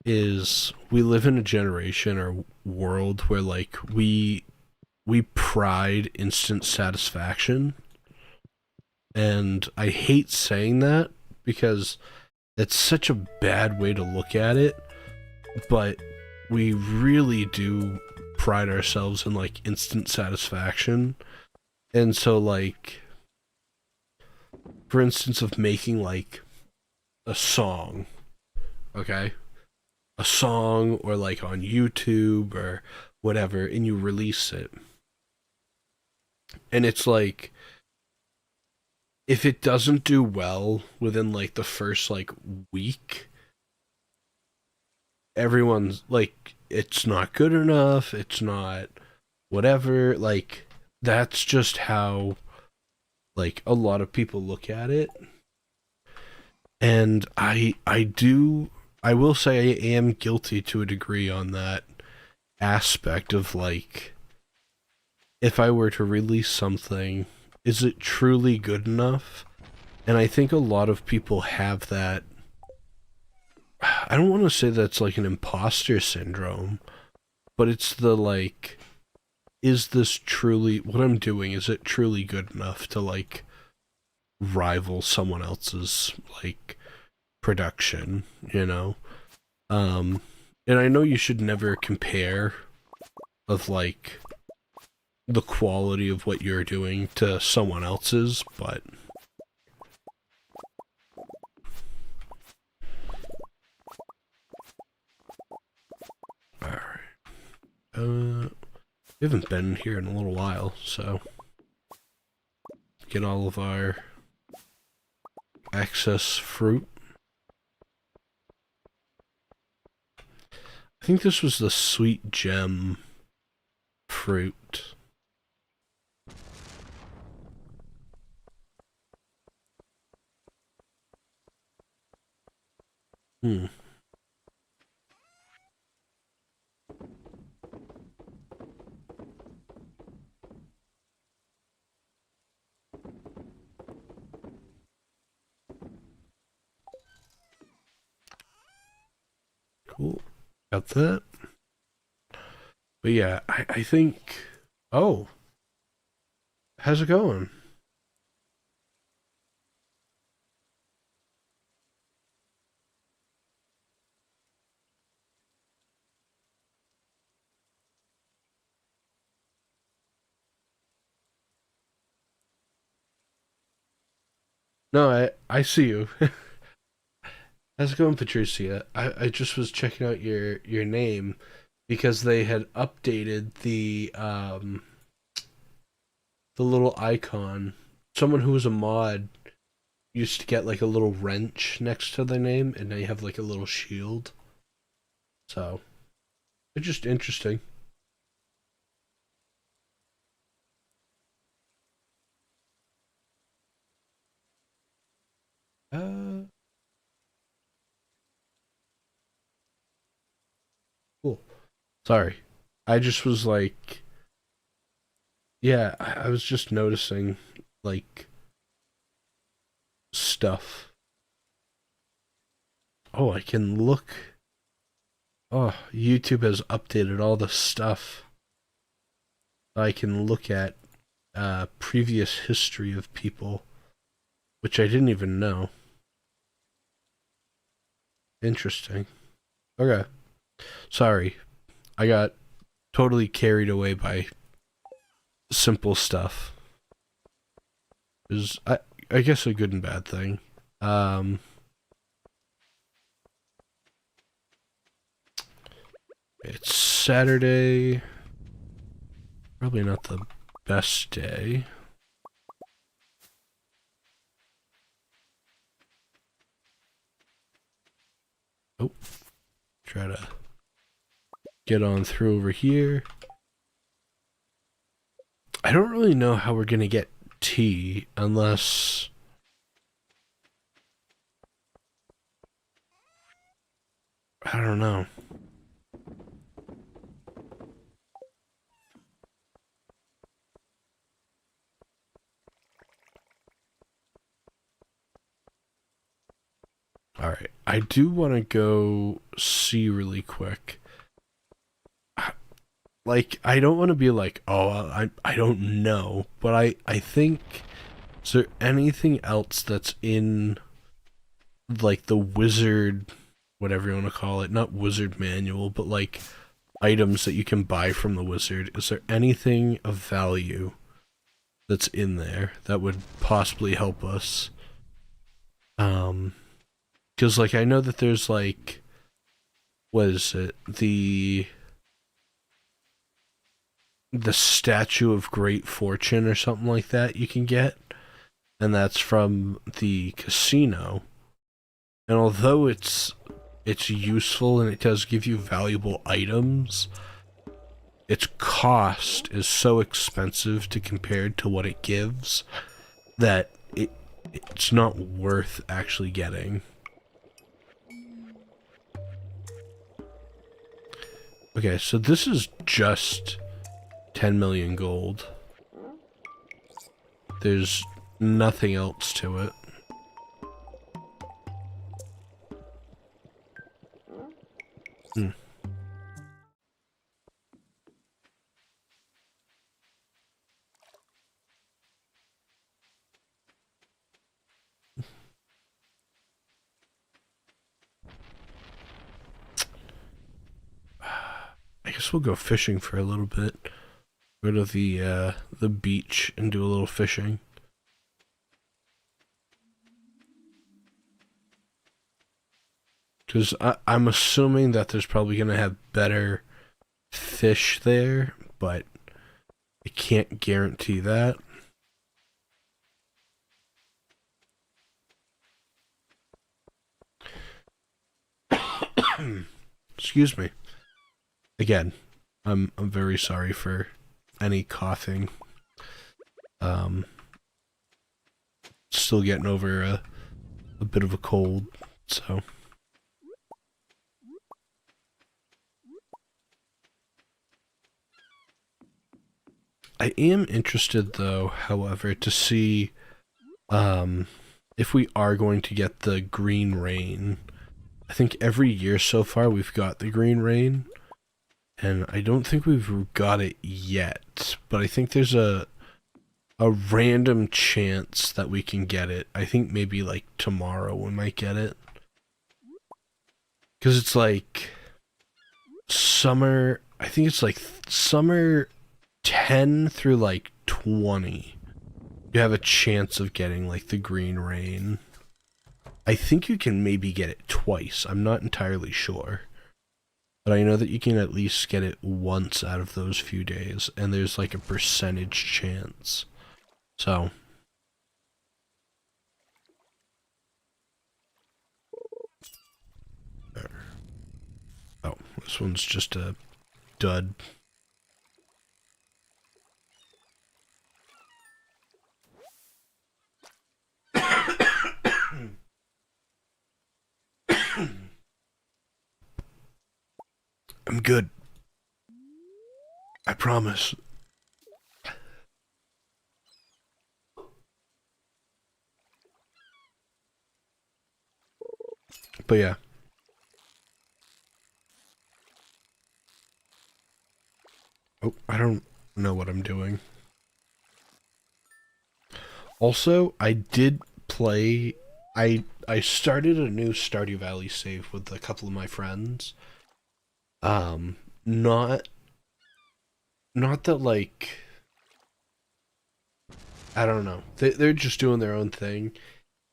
Speaker 1: is we live in a generation or world where like we pride instant satisfaction, and I hate saying that because it's such a bad way to look at it, but we really do pride ourselves in like instant satisfaction. And so like for instance of making like a song, okay? A song or like on YouTube or whatever, and you release it. And it's like if it doesn't do well within like the first like week, everyone's like it's not good enough, it's not whatever, like that's just how like a lot of people look at it. And I will say I am guilty to a degree on that aspect of like if I were to release something, is it truly good enough? And I think a lot of people have that. I don't want to say that's like an imposter syndrome, but it's the like, is this truly what I'm doing? Is it truly good enough to like rival someone else's like production, you know? Um, and I know you should never compare of like the quality of what you're doing to someone else's, but all right. We haven't been here in a little while, so get all of our excess fruit. I think this was the sweet gem fruit. Hmm. Cool. Got that. But yeah, I think... Oh. How's it going? No, I see you. How's it going, Patricia? I just was checking out your name because they had updated the little icon. Someone who was a mod used to get like a little wrench next to their name, and now you have like a little shield. So it's just interesting. Uh, cool. Sorry, I just was like, yeah, I was just noticing like stuff. Oh, I can look. Oh, YouTube has updated all the stuff. I can look at previous history of people, which I didn't even know. Interesting. Okay. Sorry. I got totally carried away by simple stuff. Is I guess a good and bad thing. Um it's Saturday. Probably not the best day. Oh, try to get on through over here. I don't really know how we're gonna get tea unless I don't know. Alright, I do want to go see really quick. Like, I don't want to be like, oh, I don't know, but I think, is there anything else that's in, like, the wizard, whatever you want to call it, not wizard manual, but like, items that you can buy from the wizard? Is there anything of value that's in there that would possibly help us? Because, like, I know that there's, like, what is it? The statue of great fortune or something like that you can get, and that's from the casino. And although it's useful and it does give you valuable items, its cost is so expensive to compared to what it gives that it's not worth actually getting. Okay, so this is just 10 million gold. There's nothing else to it. Hmm. I guess we'll go fishing for a little bit. Go to the beach and do a little fishing. Because I'm assuming that there's probably gonna have better fish there, but I can't guarantee that. Excuse me. Again, I'm very sorry for any coughing. Still getting over a bit of a cold, so. I am interested, though, however, to see if we are going to get the green rain. I think every year so far we've got the green rain, and I don't think we've got it yet, but I think there's a random chance that we can get it. I think maybe like tomorrow we might get it. Because it's like summer, I think it's like summer 10 through like 20. You have a chance of getting like the green rain. I think you can maybe get it twice. I'm not entirely sure. But I know that you can at least get it once out of those few days, and there's like a percentage chance. So. Oh, this one's just a dud. I'm good. I promise. But yeah. Oh, I don't know what I'm doing. Also, I did play. I started a new Stardew Valley save with a couple of my friends. Not that like I don't know. They're just doing their own thing,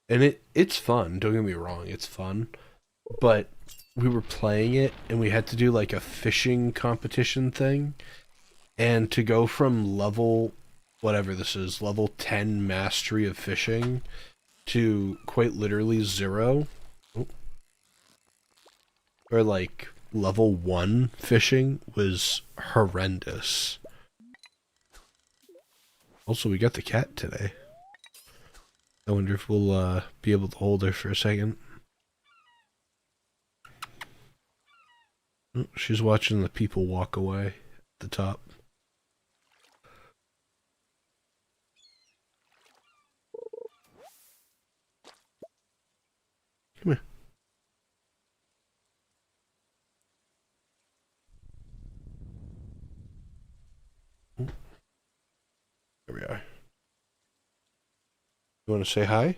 Speaker 1: and it's fun. Don't get me wrong, it's fun. But we were playing it, and we had to do like a fishing competition thing, and to go from level whatever this is, level 10 mastery of fishing to quite literally 0, or like level 1 fishing was horrendous. Also, we got the cat today. I wonder if we'll be able to hold her for a second. Oh, she's watching the people walk away at the top. Come here. Oh, there we are. You want to say hi?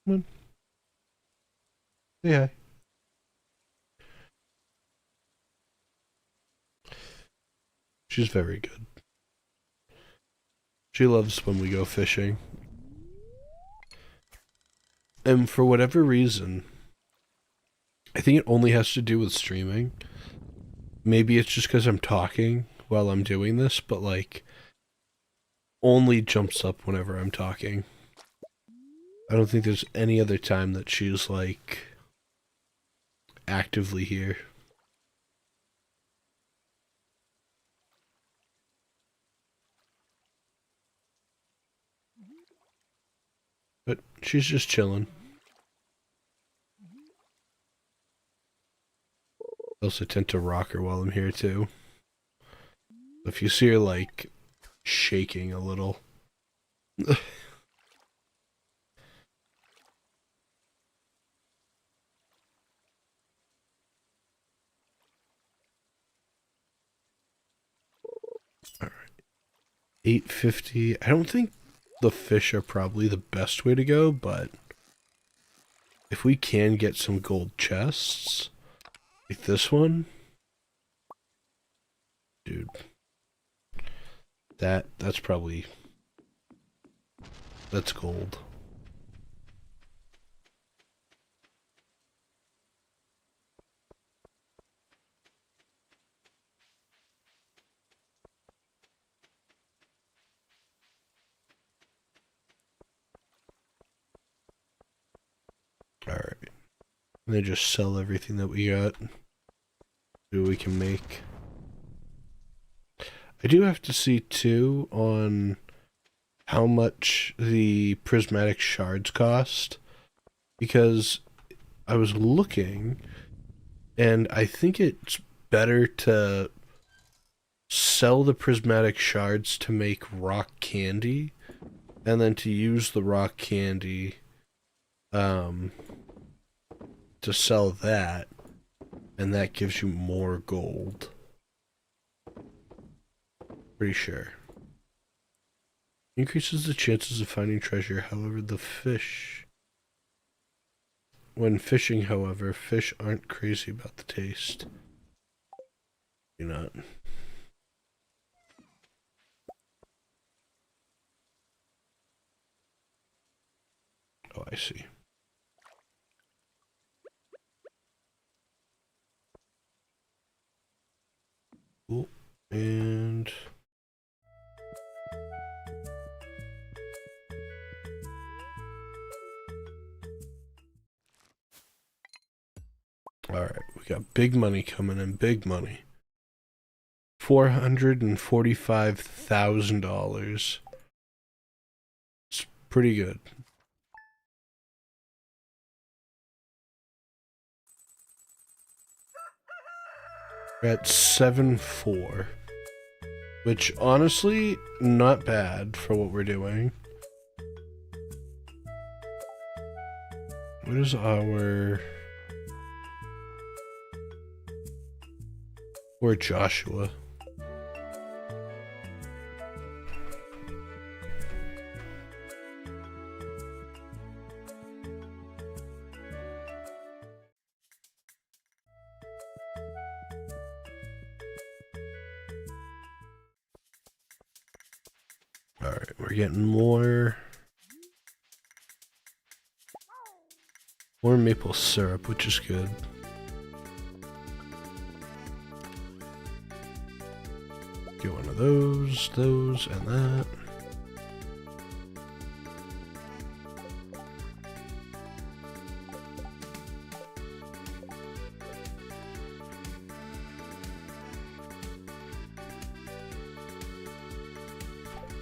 Speaker 1: Come on. Say hi. She's very good. She loves when we go fishing. And for whatever reason, I think it only has to do with streaming. Maybe it's just because I'm talking while I'm doing this, but like, only jumps up whenever I'm talking. I don't think there's any other time that she's like actively here. But she's just chilling. I also tend to rock her while I'm here too. If you see her like shaking a little. Alright. 850. I don't think the fish are probably the best way to go, but if we can get some gold chests, like this one, dude, that's probably, that's gold. And then just sell everything that we got. See what we can make. I do have to see too on how much the prismatic shards cost, because I was looking and I think it's better to sell the prismatic shards to make rock candy and then to use the rock candy to sell that, and that gives you more gold. Pretty sure. Increases the chances of finding treasure, however, when fishing, however, fish aren't crazy about the taste. You're not. Oh, I see. Cool. And all right, we got big money coming in, big money. $445,000. It's pretty good. We're at 7.4, which honestly, not bad for what we're doing. What is our... We're Joshua. Alright, we're getting more maple syrup, which is good. Get one of those, and that.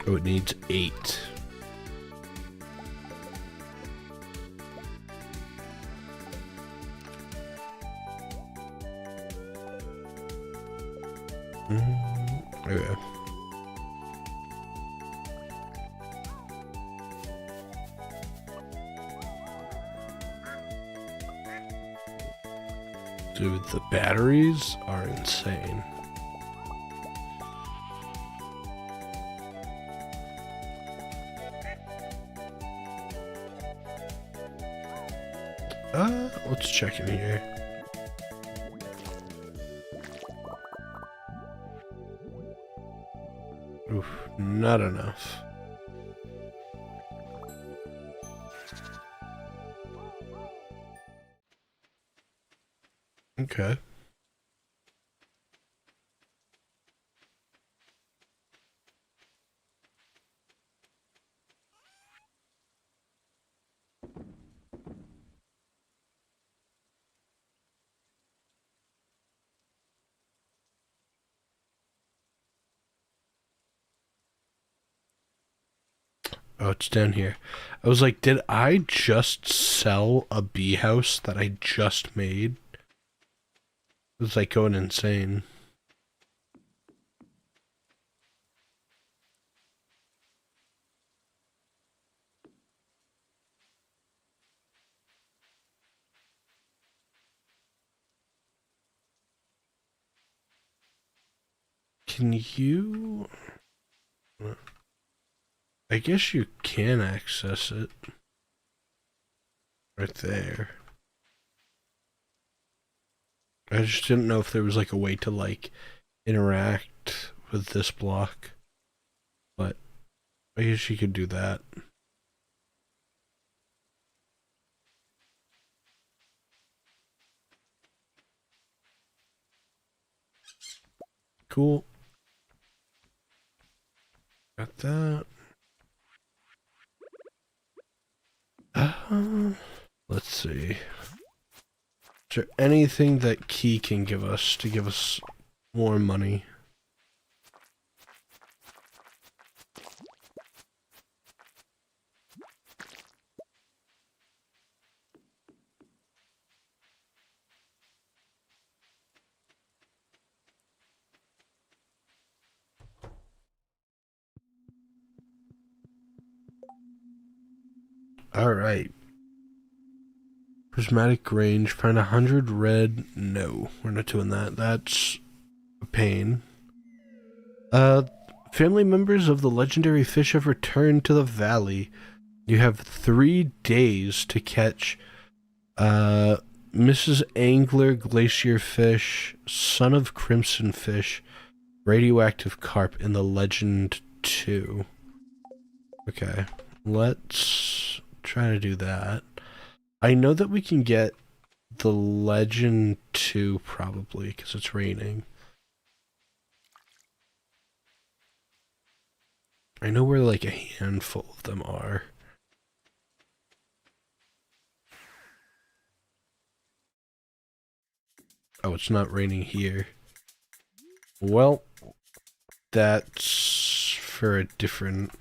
Speaker 1: Oh, it needs 8. Okay. Dude, the batteries are insane. Let's check in here. Oof, not enough. Okay. Oh, it's down here. I was like, did I just sell a bee house that I just made? It was like going insane. Can you... I guess you can access it. Right there. I just didn't know if there was like a way to like interact with this block. But I guess you could do that. Cool. Got that. Let's see. Is there anything that Key can give us to give us more money? Alright. Prismatic range. Find 100 red. No, we're not doing that. That's a pain. Family members of the legendary fish have returned to the valley. You have 3 days to catch Mrs. Angler Glacier Fish, Son of Crimson Fish, Radioactive Carp in the Legend 2. Okay, let's try to do that. I know that we can get the Legend 2 probably because it's raining. I know where like a handful of them are. Oh, it's not raining here. Well, that's for a different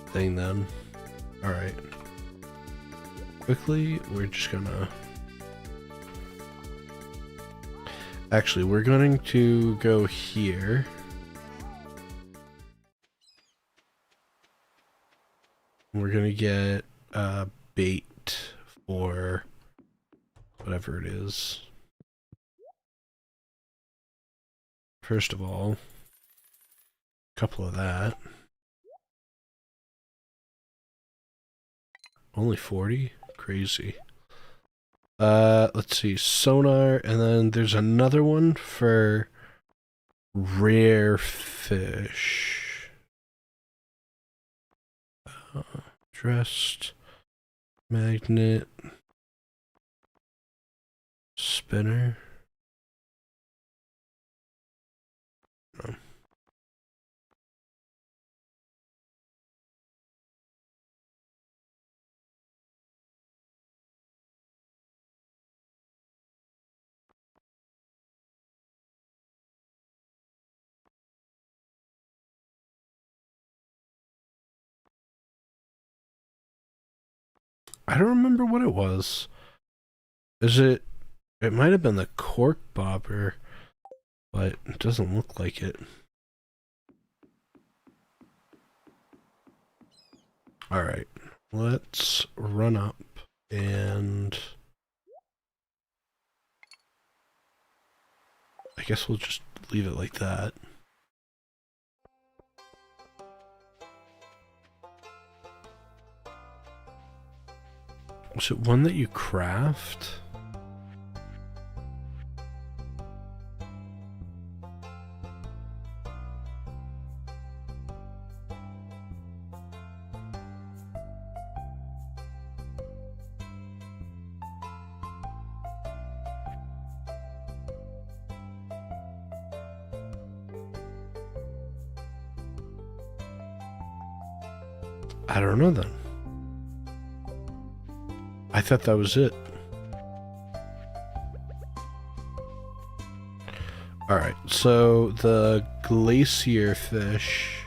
Speaker 1: thing then. Alright. Quickly, we're just gonna... Actually, we're going to go here. We're gonna get bait for whatever it is. First of all, a couple of that. Only 40? Crazy. Let's see, sonar, and then there's another one for rare fish. Dressed, magnet, spinner. No. I don't remember what it was. Is it... It might have been the cork bobber, but it doesn't look like it. Alright, let's run up and... I guess we'll just leave it like that. Was it one that you craft? I don't know then. I thought that was it. Alright, so the glacier fish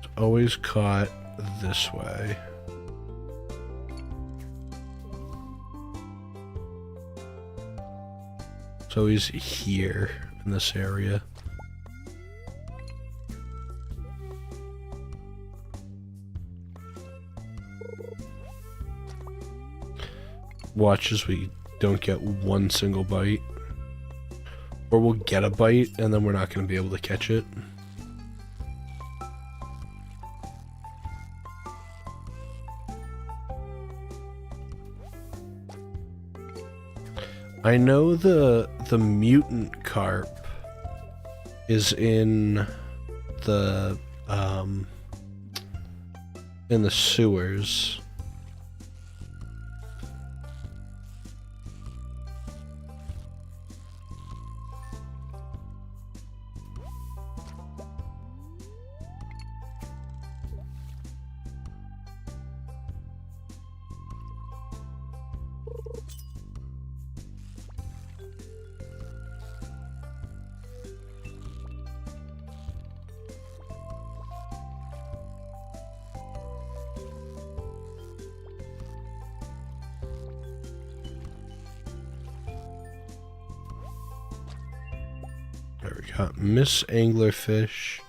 Speaker 1: is always caught this way. So he's here in this area. Watch as we don't get one single bite. Or we'll get a bite and then we're not going to be able to catch it. I know the mutant carp is in the sewers. we got Miss Anglerfish.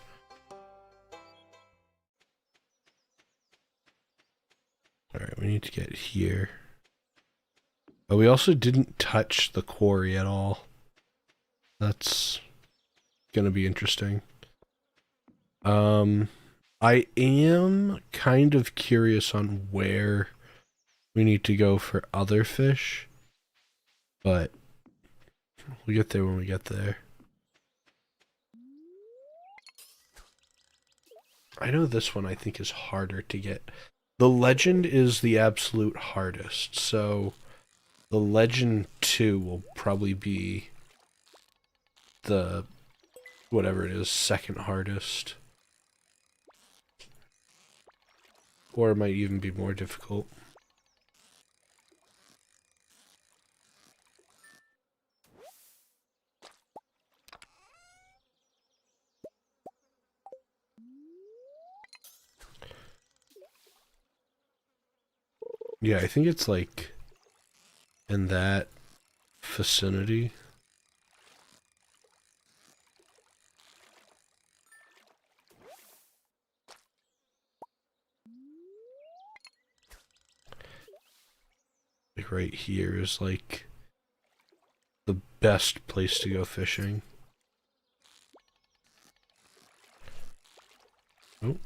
Speaker 1: Alright, we need to get here. But we also didn't touch the quarry at all. That's gonna be interesting. I am kind of curious on where we need to go for other fish, but we'll get there when we get there. I know this one I think is harder to get. The legend is the absolute hardest, so the legend 2 will probably be the, whatever it is, second hardest. Or it might even be more difficult. Yeah, I think it's like in that vicinity. Like right here is like the best place to go fishing. Oh.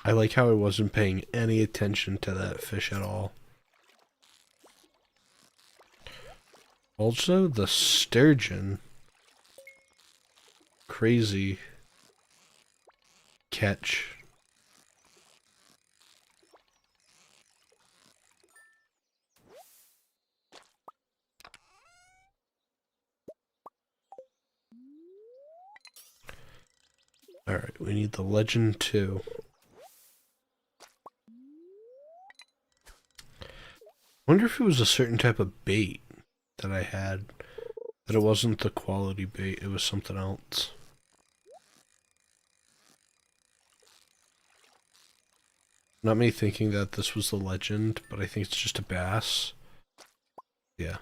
Speaker 1: I like how I wasn't paying any attention to that fish at all. Also, the sturgeon. Crazy catch. Alright, we need the legend 2. Wonder if it was a certain type of bait that I had. That it wasn't the quality bait, it was something else. Not me thinking that this was the legend, but I think it's just a bass. Yeah.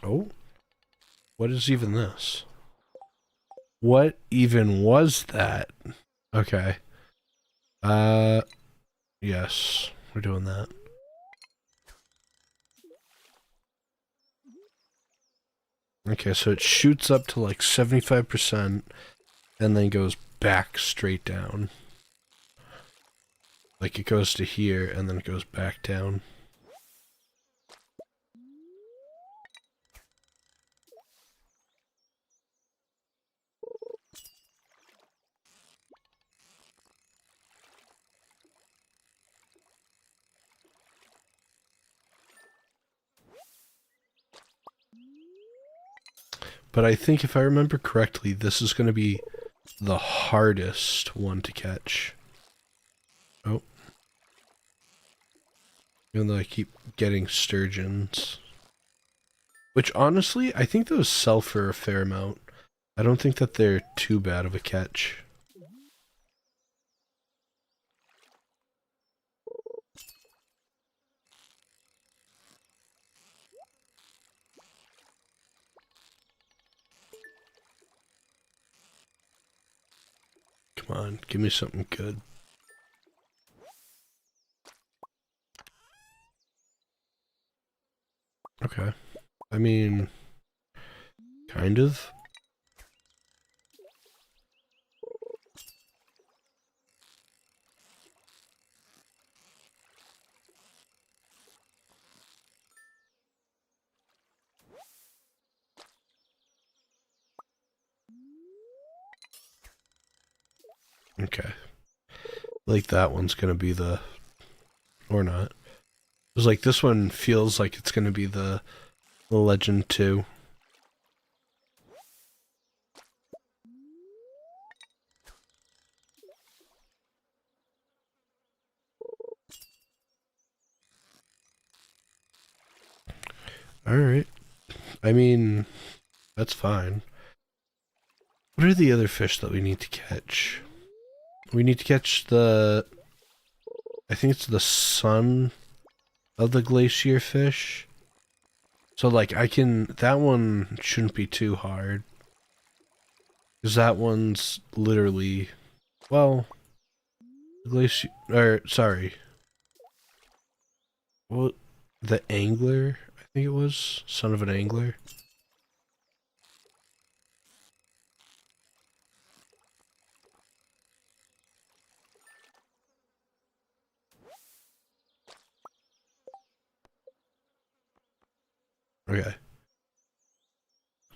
Speaker 1: Oh? What is even this? What even was that? Okay. Yes. We're doing that. Okay, so it shoots up to like 75% and then goes back straight down. Like it goes to here and then it goes back down. But I think if I remember correctly, this is going to be the hardest one to catch. Oh. Even though I keep getting sturgeons. Which honestly, I think those sell for a fair amount. I don't think that they're too bad of a catch. Come on, give me something good. Okay. I mean, kind of. Okay. Like that one's gonna be the, or not. It was like this one feels like it's gonna be the Legend 2. Alright. I mean, that's fine. What are the other fish that we need to catch? We need to catch the, I think it's the son of the glacier fish. So like that one shouldn't be too hard. Because that one's literally, well, glacier, or sorry. What, the angler, I think it was? Son of an angler? Okay.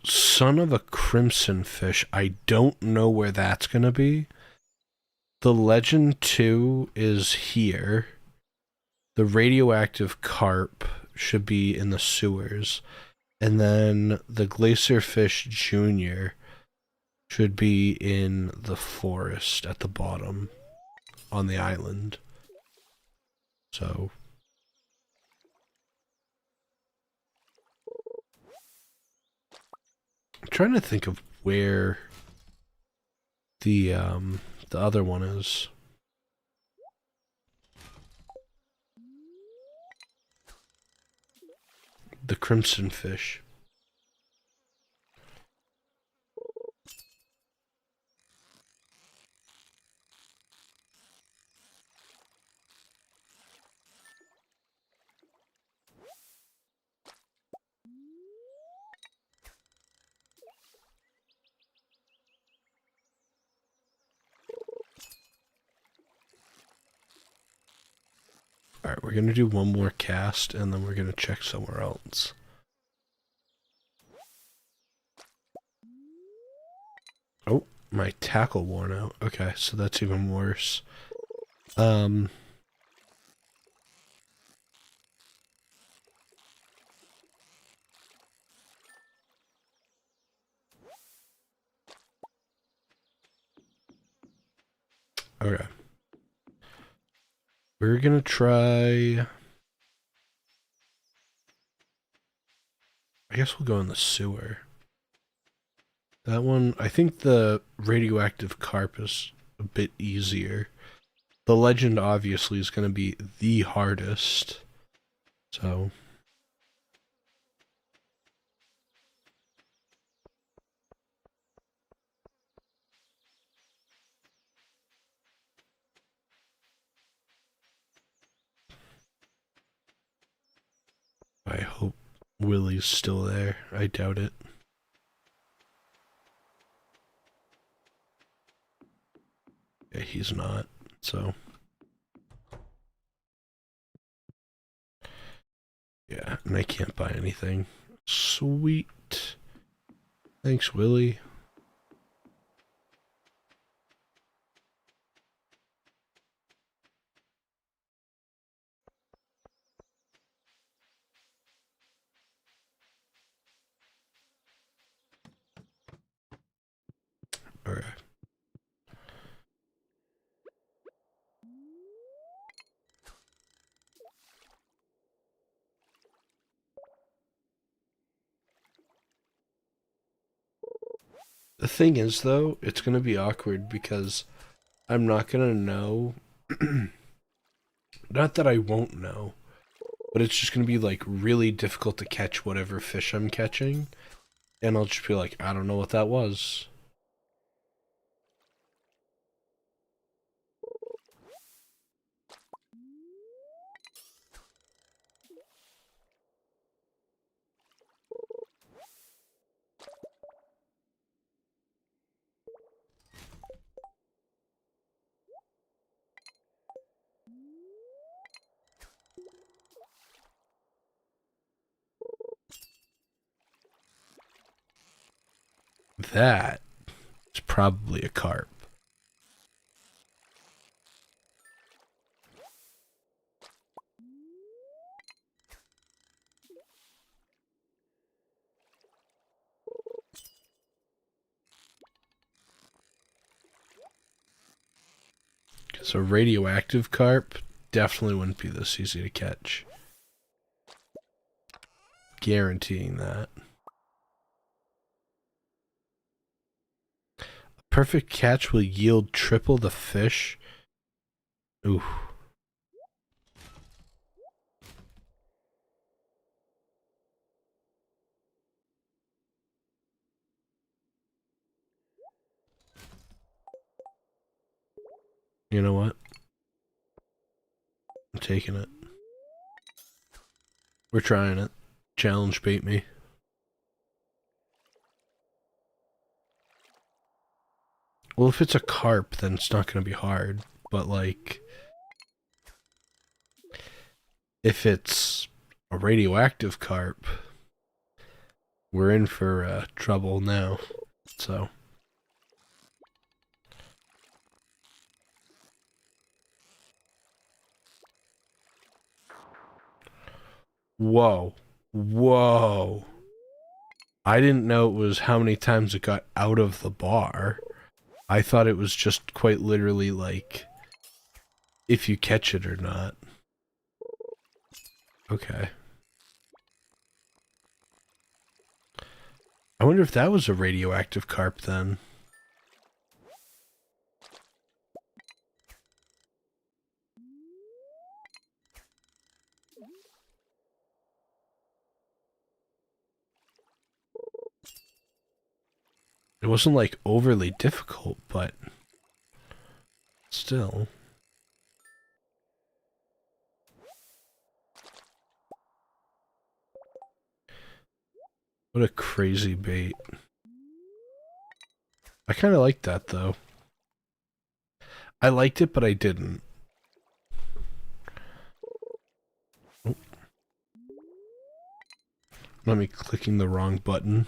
Speaker 1: Son of a crimson fish. I don't know where that's gonna be. The Legend 2 is here. The radioactive carp should be in the sewers. And then the Glacierfish Jr. should be in the forest at the bottom on the island. So I'm trying to think of where the other one is. The crimson fish. Alright, we're gonna do one more cast and then we're gonna check somewhere else. Oh, my tackle worn out. Okay, so that's even worse. Okay. We're gonna try, I guess we'll go in the sewer. That one, I think the radioactive carp is a bit easier. The legend obviously is going to be the hardest. So I hope Willie's still there. I doubt it. Yeah, he's not. So yeah, and I can't buy anything. Sweet. Thanks, Willie. Alright. The thing is, though, it's going to be awkward because I'm not going to know. Not that I won't know, but it's just going to be like really difficult to catch whatever fish I'm catching. And I'll just be like, I don't know what that was. That is probably a carp. So radioactive carp definitely wouldn't be this easy to catch. Guaranteeing that. A perfect catch will yield triple the fish. Ooh. You know what? I'm taking it. We're trying it. Challenge bait me. Well, if it's a carp, then it's not going to be hard. But, like, if it's a radioactive carp, we're in for trouble now. So. Whoa. Whoa. I didn't know it was how many times it got out of the bar. I thought it was just quite literally like if you catch it or not. Okay. I wonder if that was a radioactive carp then. It wasn't like overly difficult, but still. What a crazy bait. I kind of liked that though. I liked it, but I didn't. Oh. Not me clicking the wrong button.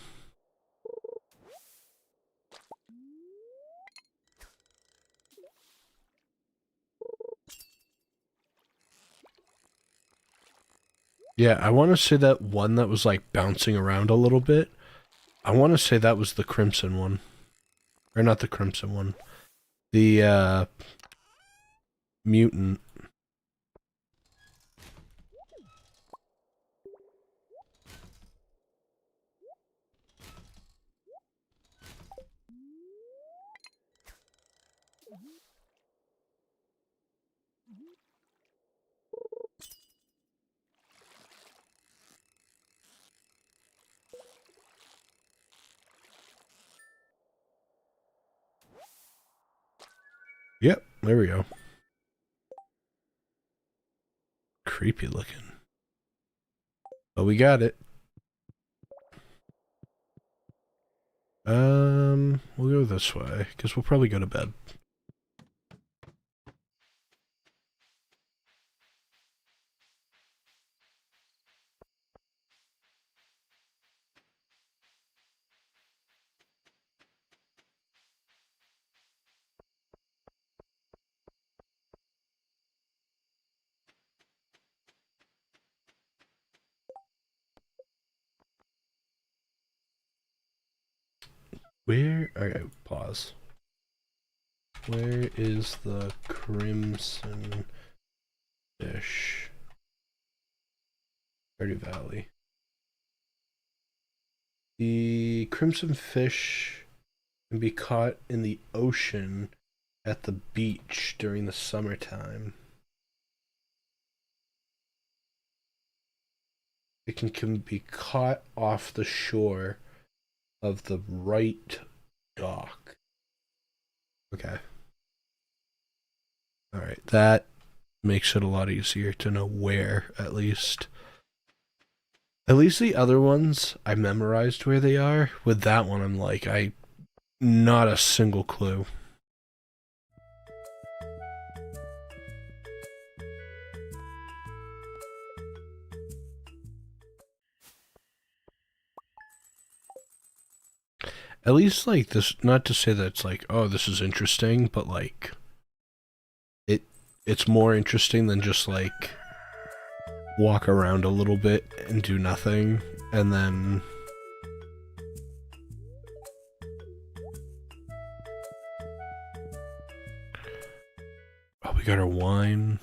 Speaker 1: Yeah, I want to say that one that was like bouncing around a little bit. I want to say that was the crimson one. Or not the crimson one. The mutant. Yep, there we go. Creepy looking. But we got it. We'll go this way, because we'll probably go to bed. Where? Okay, pause. Where is the crimson fish? Stardew Valley. The crimson fish can be caught in the ocean at the beach during the summertime. It can be caught off the shore of the right dock. Okay. Alright, that makes it a lot easier to know where, at least. At least the other ones, I memorized where they are. With that one, I'm like, not a single clue. At least, like, this, not to say that it's like, oh, this is interesting, but, like, it's more interesting than just, like, walk around a little bit and do nothing, and then... Oh, we got our wine.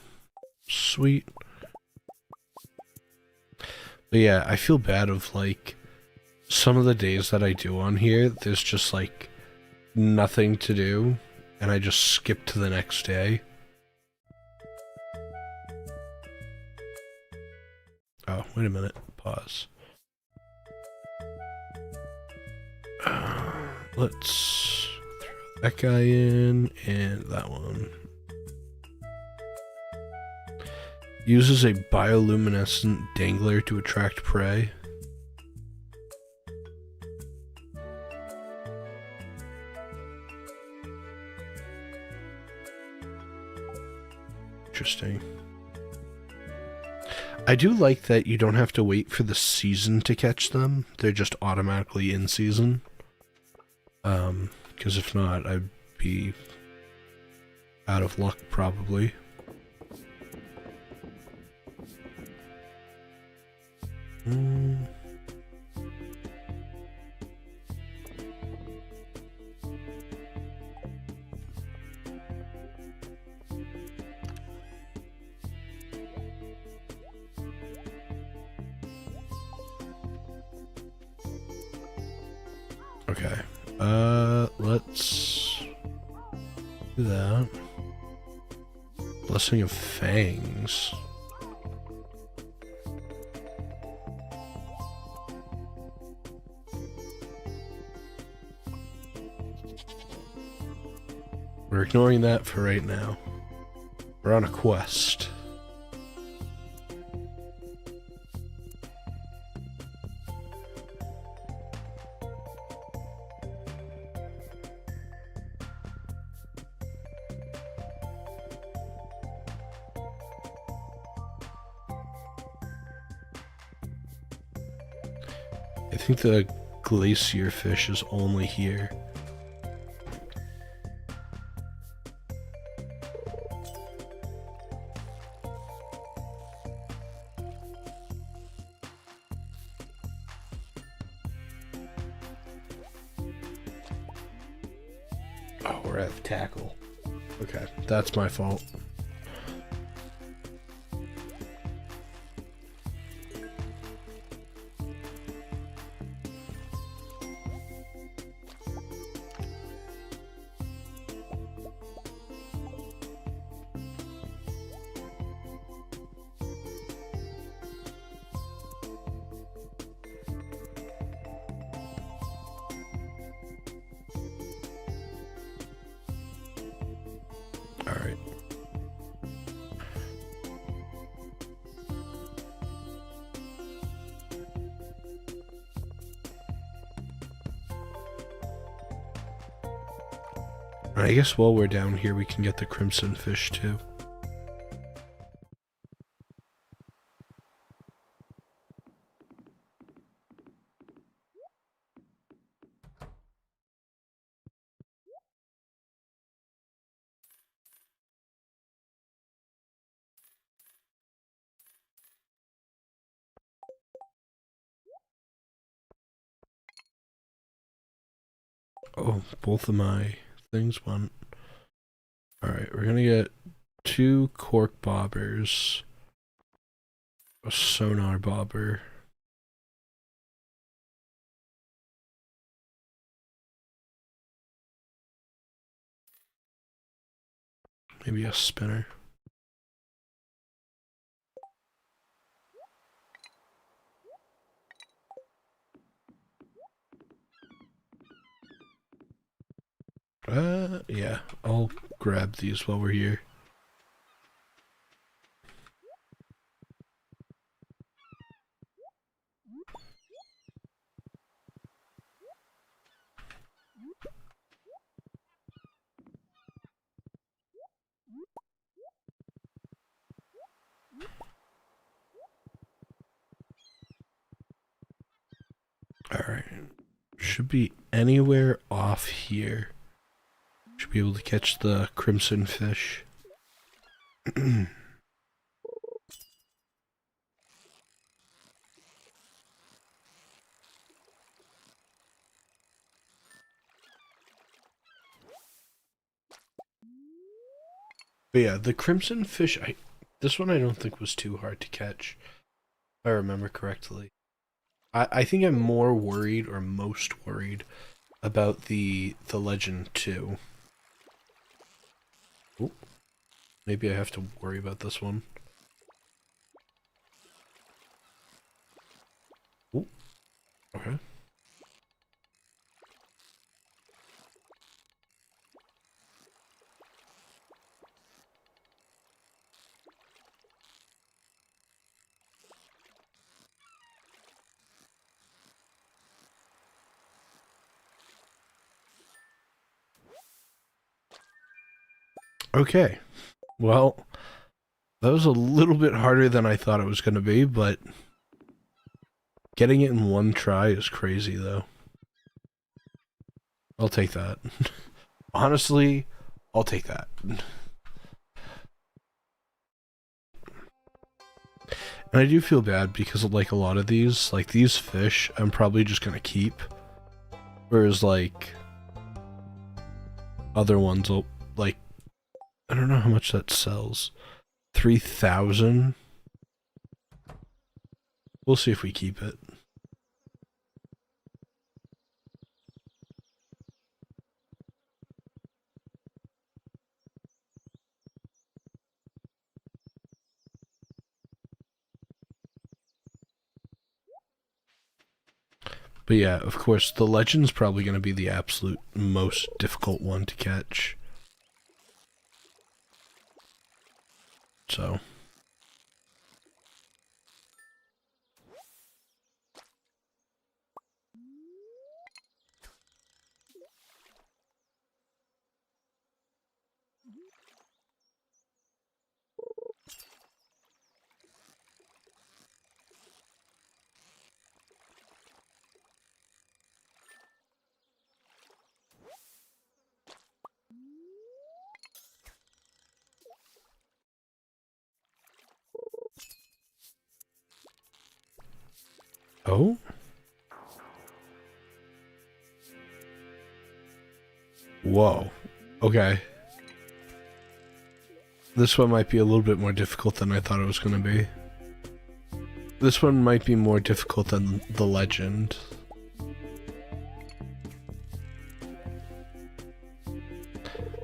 Speaker 1: Sweet. But yeah, I feel bad of, like, some of the days that I do on here, there's just, like, nothing to do, and I just skip to the next day. Oh, wait a minute. Pause. Let's throw that guy in, and that one. Uses a bioluminescent dangler to attract prey. Interesting. I do like that you don't have to wait for the season to catch them. They're just automatically in season. Because if not, I'd be out of luck probably. Okay. Let's do that. Blessing of Fangs. We're ignoring that for right now. We're on a quest. I think the glacier fish is only here. Oh, we're out of tackle. Okay, that's my fault. Alright. I guess while we're down here, we can get the crimson fish too. Oh, both of my things went. Alright, we're gonna get 2 cork bobbers, a sonar bobber, maybe a spinner. Yeah, I'll grab these while we're here. Alright. Should be anywhere off here. Should be able to catch the crimson fish. But yeah, the crimson fish, this one I don't think was too hard to catch, if I remember correctly. I think I'm more worried, or most worried, about the legend 2. Ooh, maybe I have to worry about this one. Ooh, okay. Okay, well, that was a little bit harder than I thought it was going to be, but getting it in one try is crazy, though. I'll take that. Honestly, I'll take that. And I do feel bad because, like, a lot of these, like, these fish, I'm probably just going to keep. Whereas, like, other ones, will, like, I don't know how much that sells. 3,000? We'll see if we keep it. But yeah, of course, the legend's probably going to be the absolute most difficult one to catch. So. Oh? Whoa. Okay. This one might be a little bit more difficult than I thought it was going to be. This one might be more difficult than the legend.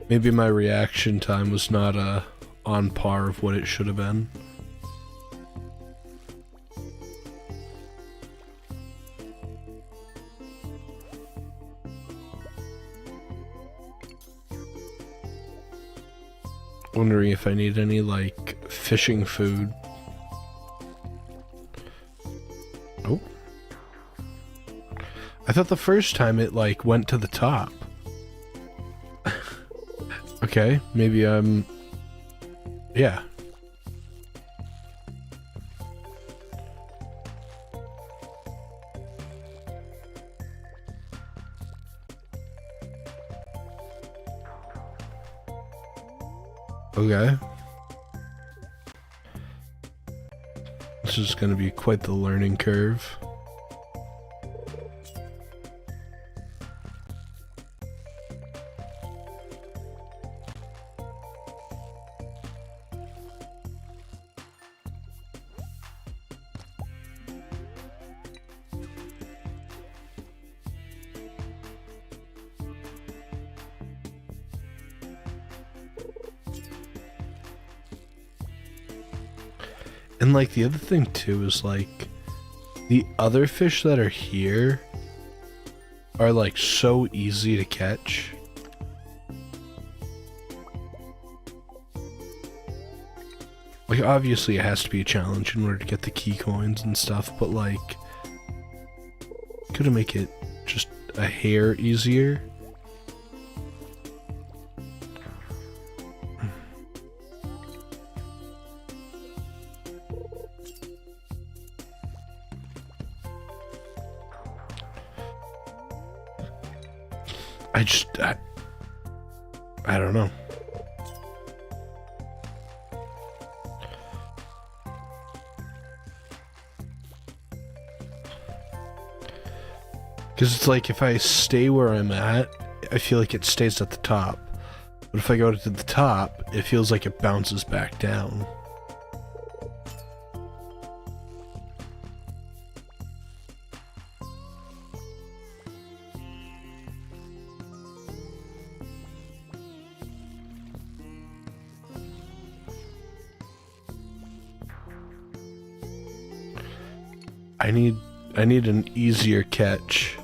Speaker 1: Maybe my reaction time was not on par of what it should have been. Wondering if I need any, like, fishing food. Oh. I thought the first time it, like, went to the top. Okay, maybe I'm... Yeah. Okay. This is going to be quite the learning curve. And, like, the other thing, too, is, like, the other fish that are here are, like, so easy to catch. Like, obviously it has to be a challenge in order to get the key coins and stuff, but, like, could make it just a hair easier. I don't know. Because it's like, if I stay where I'm at, I feel like it stays at the top. But if I go to the top, it feels like it bounces back down. I need an easier catch.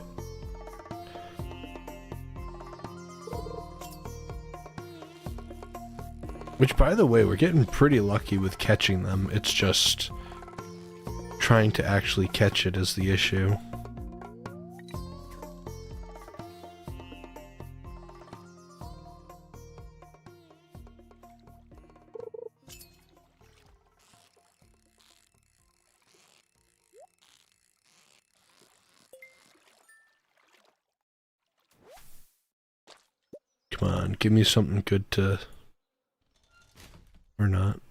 Speaker 1: Which, by the way, we're getting pretty lucky with catching them. It's just trying to actually catch it is the issue. Come on, give me something good to... Or not.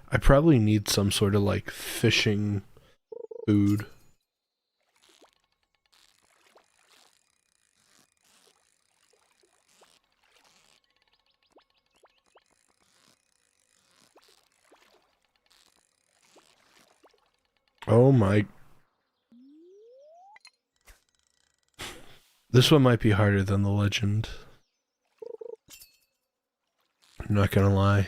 Speaker 1: I probably need some sort of like fishing food. Oh my... This one might be harder than the legend. I'm not gonna lie.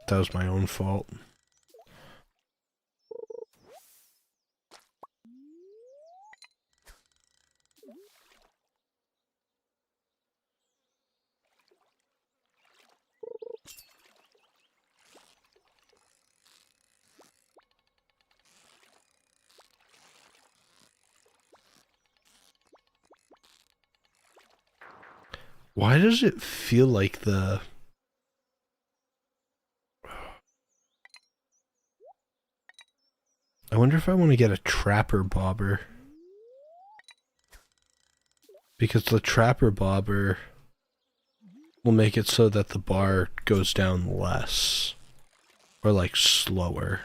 Speaker 1: That was my own fault. Why does it feel like the... I wonder if I want to get a trapper bobber. Because the trapper bobber will make it so that the bar goes down less. Or like slower.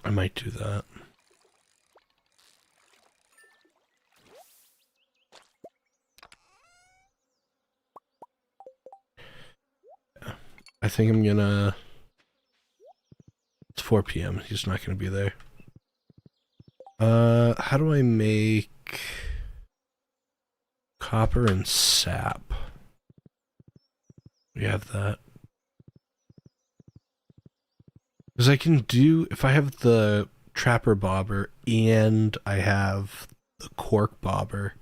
Speaker 1: I might do that. I think I'm gonna... It's 4 p.m. He's not gonna be there. How do I make... copper and sap? We have that. Because I can do... If I have the trapper bobber and I have the cork bobber,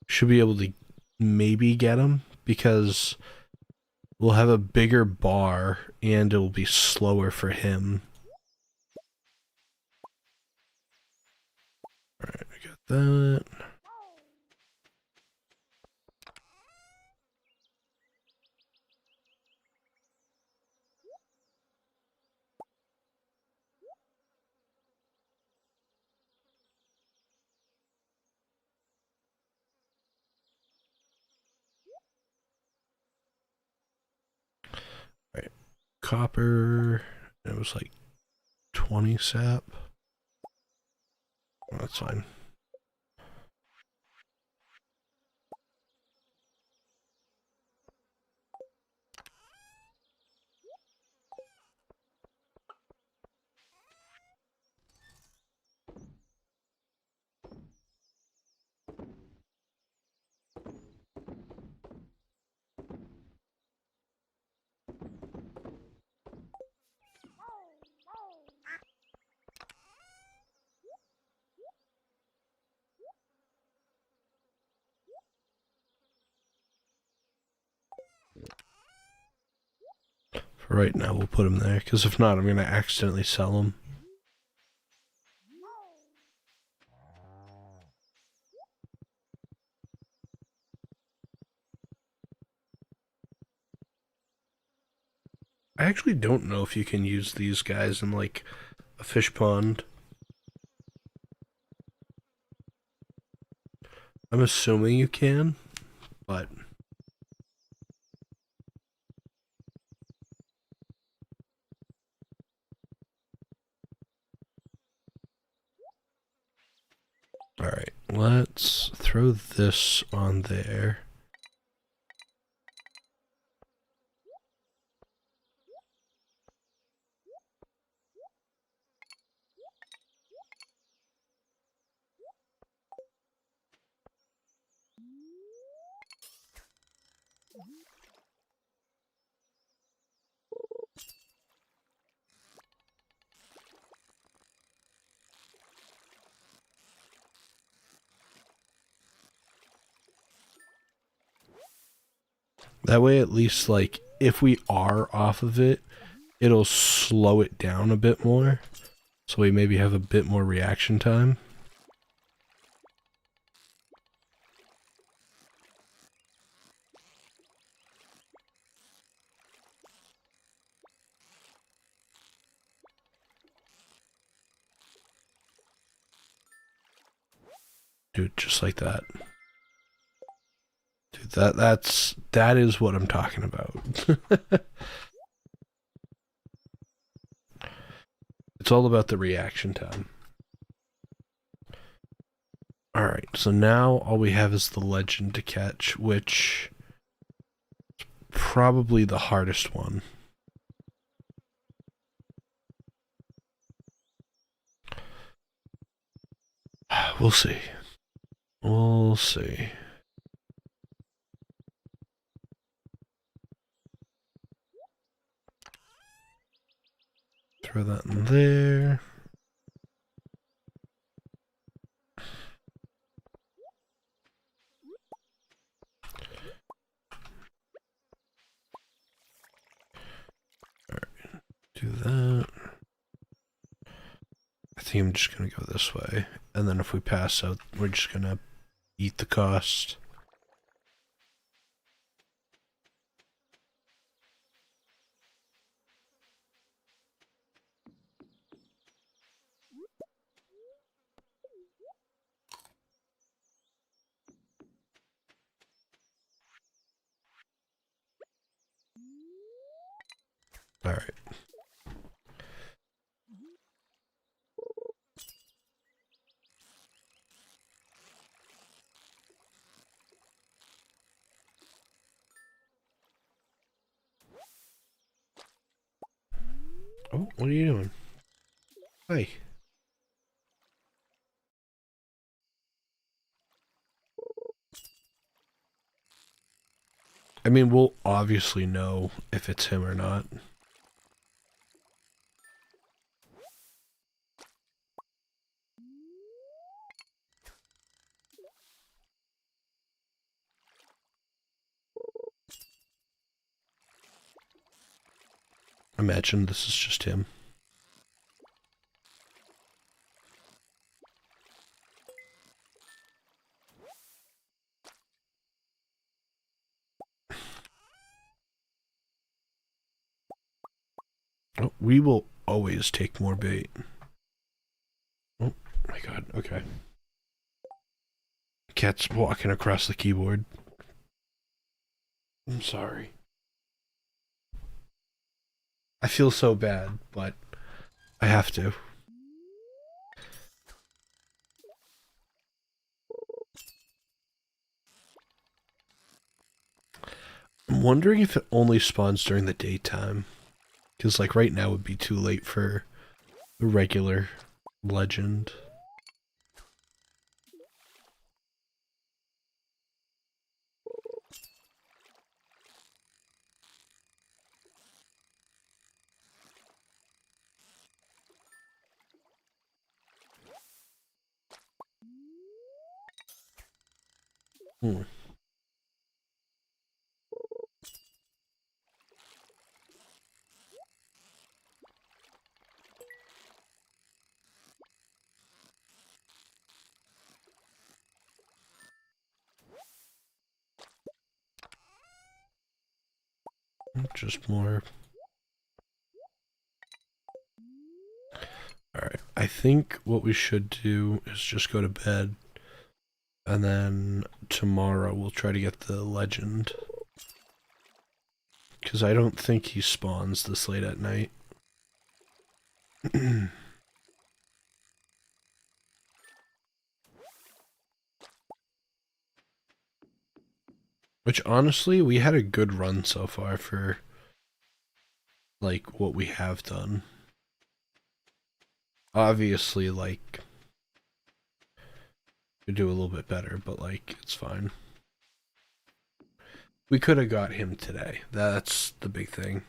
Speaker 1: should be able to maybe get him, because we'll have a bigger bar and it'll be slower for him. Alright, we got that. Alright, copper, it was like 20 sap. Oh, that's fine. For right now, we'll put them there, because if not, I'm going to accidentally sell them. I actually don't know if you can use these guys in, like, a fish pond. I'm assuming you can, but... Alright, let's throw this on there. That way, at least, like, if we are off of it, it'll slow it down a bit more. So we maybe have a bit more reaction time. Dude, just like that. Dude, that is what I'm talking about. It's all about the reaction time. Alright, so now all we have is the legend to catch, which is probably the hardest one. We'll see. We'll see. Throw that in there. Alright, do that. I think I'm just gonna go this way. And then if we pass out, we're just gonna eat the cost. Alright. Oh, what are you doing? Hi. I mean, we'll obviously know if it's him or not. Imagine this is just him. Oh, we will always take more bait. Oh my god, okay. Cat's walking across the keyboard. I'm sorry. I feel so bad, but I have to. I'm wondering if it only spawns during the daytime. Because, like, right now would be too late for the regular legend. Hmm. Just more. Alright, I think what we should do is just go to bed. And then tomorrow we'll try to get the legend. Because I don't think he spawns this late at night. Which honestly, we had a good run so far for like what we have done. Obviously, like we do a little bit better, but like it's fine. We could have got him today. That's the big thing.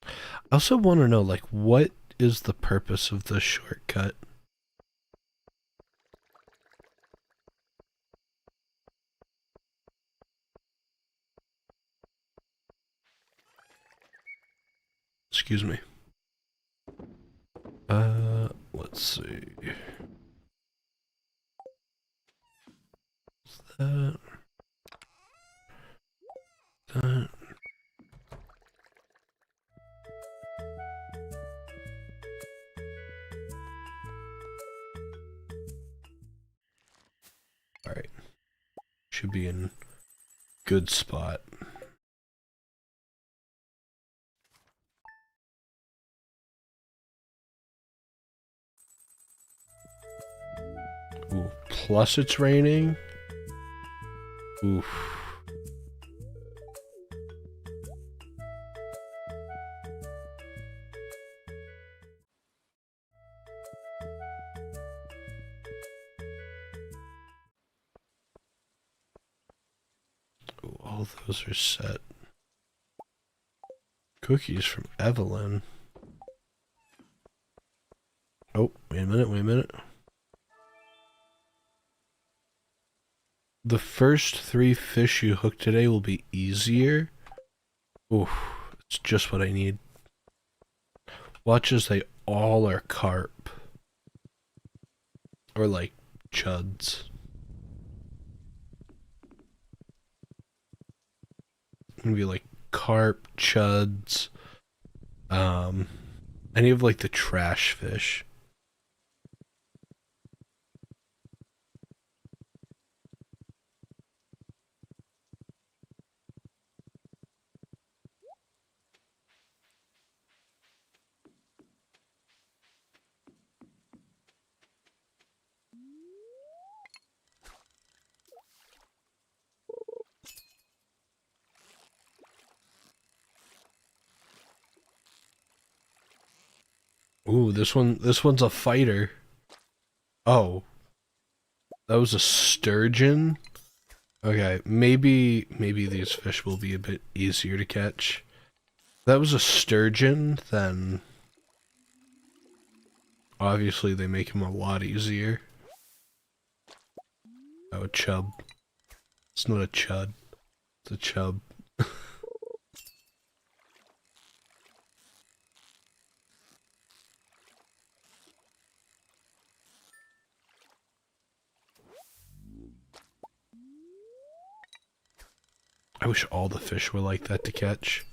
Speaker 1: I also want to know, like, what is the purpose of this shortcut? Excuse me. Let's see. That. That. Alright. Should be in good spot. Ooh, plus it's raining. Oof. Ooh, all those are set. Cookies from Evelyn. Oh, wait a minute. The first 3 fish you hook today will be easier. Oof, it's just what I need. Watch as they all are carp. Or like chuds. Gonna be like carp, chuds, any of like the trash fish. Ooh, this one's a fighter. Oh, that was a sturgeon. Okay, maybe these fish will be a bit easier to catch. If that was a sturgeon, then obviously they make him a lot easier. Oh, a chub. It's not a chud. It's a chub. I wish all the fish were like that to catch.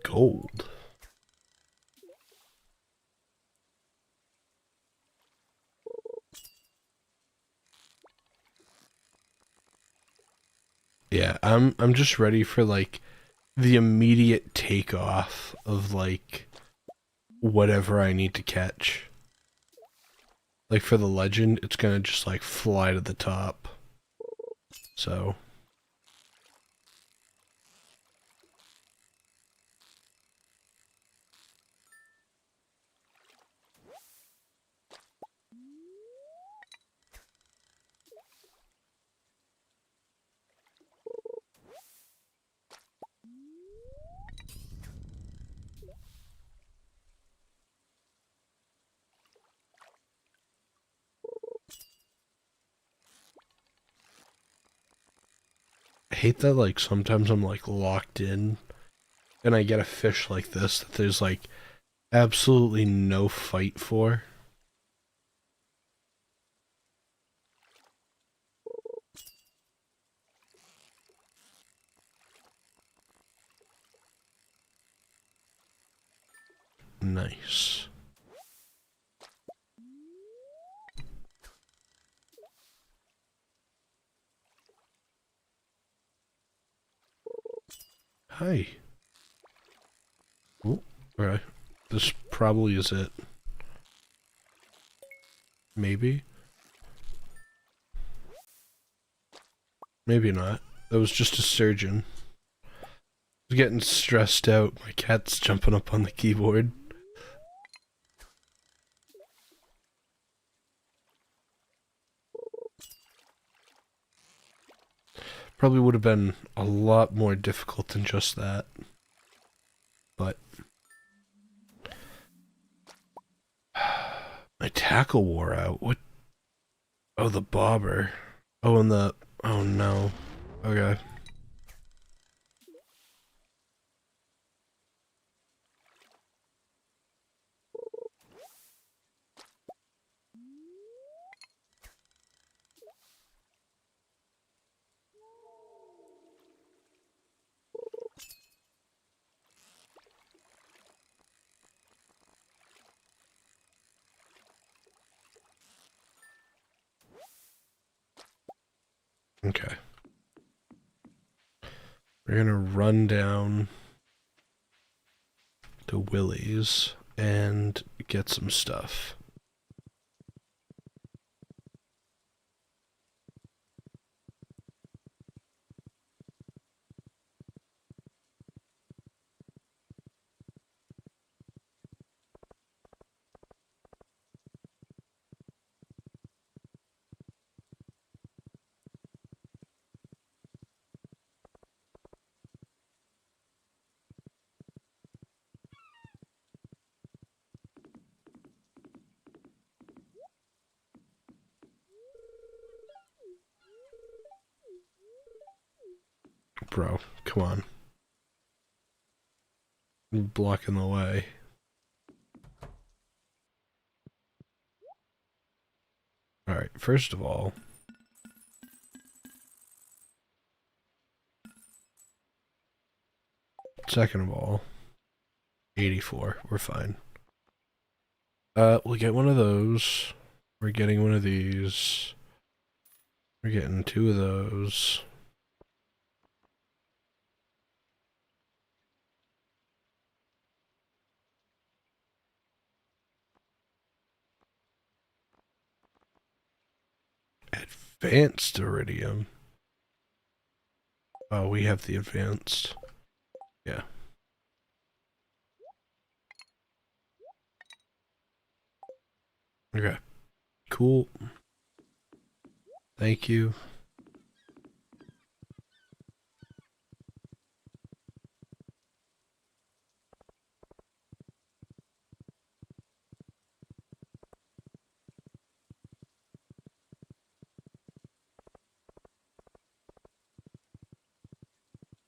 Speaker 1: Gold. Yeah, I'm just ready for like the immediate takeoff of like whatever I need to catch. Like for the legend, it's gonna just like fly to the top. So hate that, like, sometimes I'm, like, locked in and I get a fish like this that there's, like, absolutely no fight for. Nice. Hi. Oh, alright. This probably is it. Maybe? Maybe not. That was just a surgeon. I was getting stressed out. My cat's jumping up on the keyboard. Probably would have been a lot more difficult than just that. But my tackle wore out. What? Oh, the bobber. Oh, and the... Oh, no. Okay. Okay. We're gonna run down to Willie's and get some stuff. Bro, come on. You're blocking the way. Alright, first of all... Second of all... 84. We're fine. We'll get one of those. We're getting one of these. We're getting two of those. Advanced iridium. Oh, we have the advanced. Yeah. Okay. Cool. Thank you.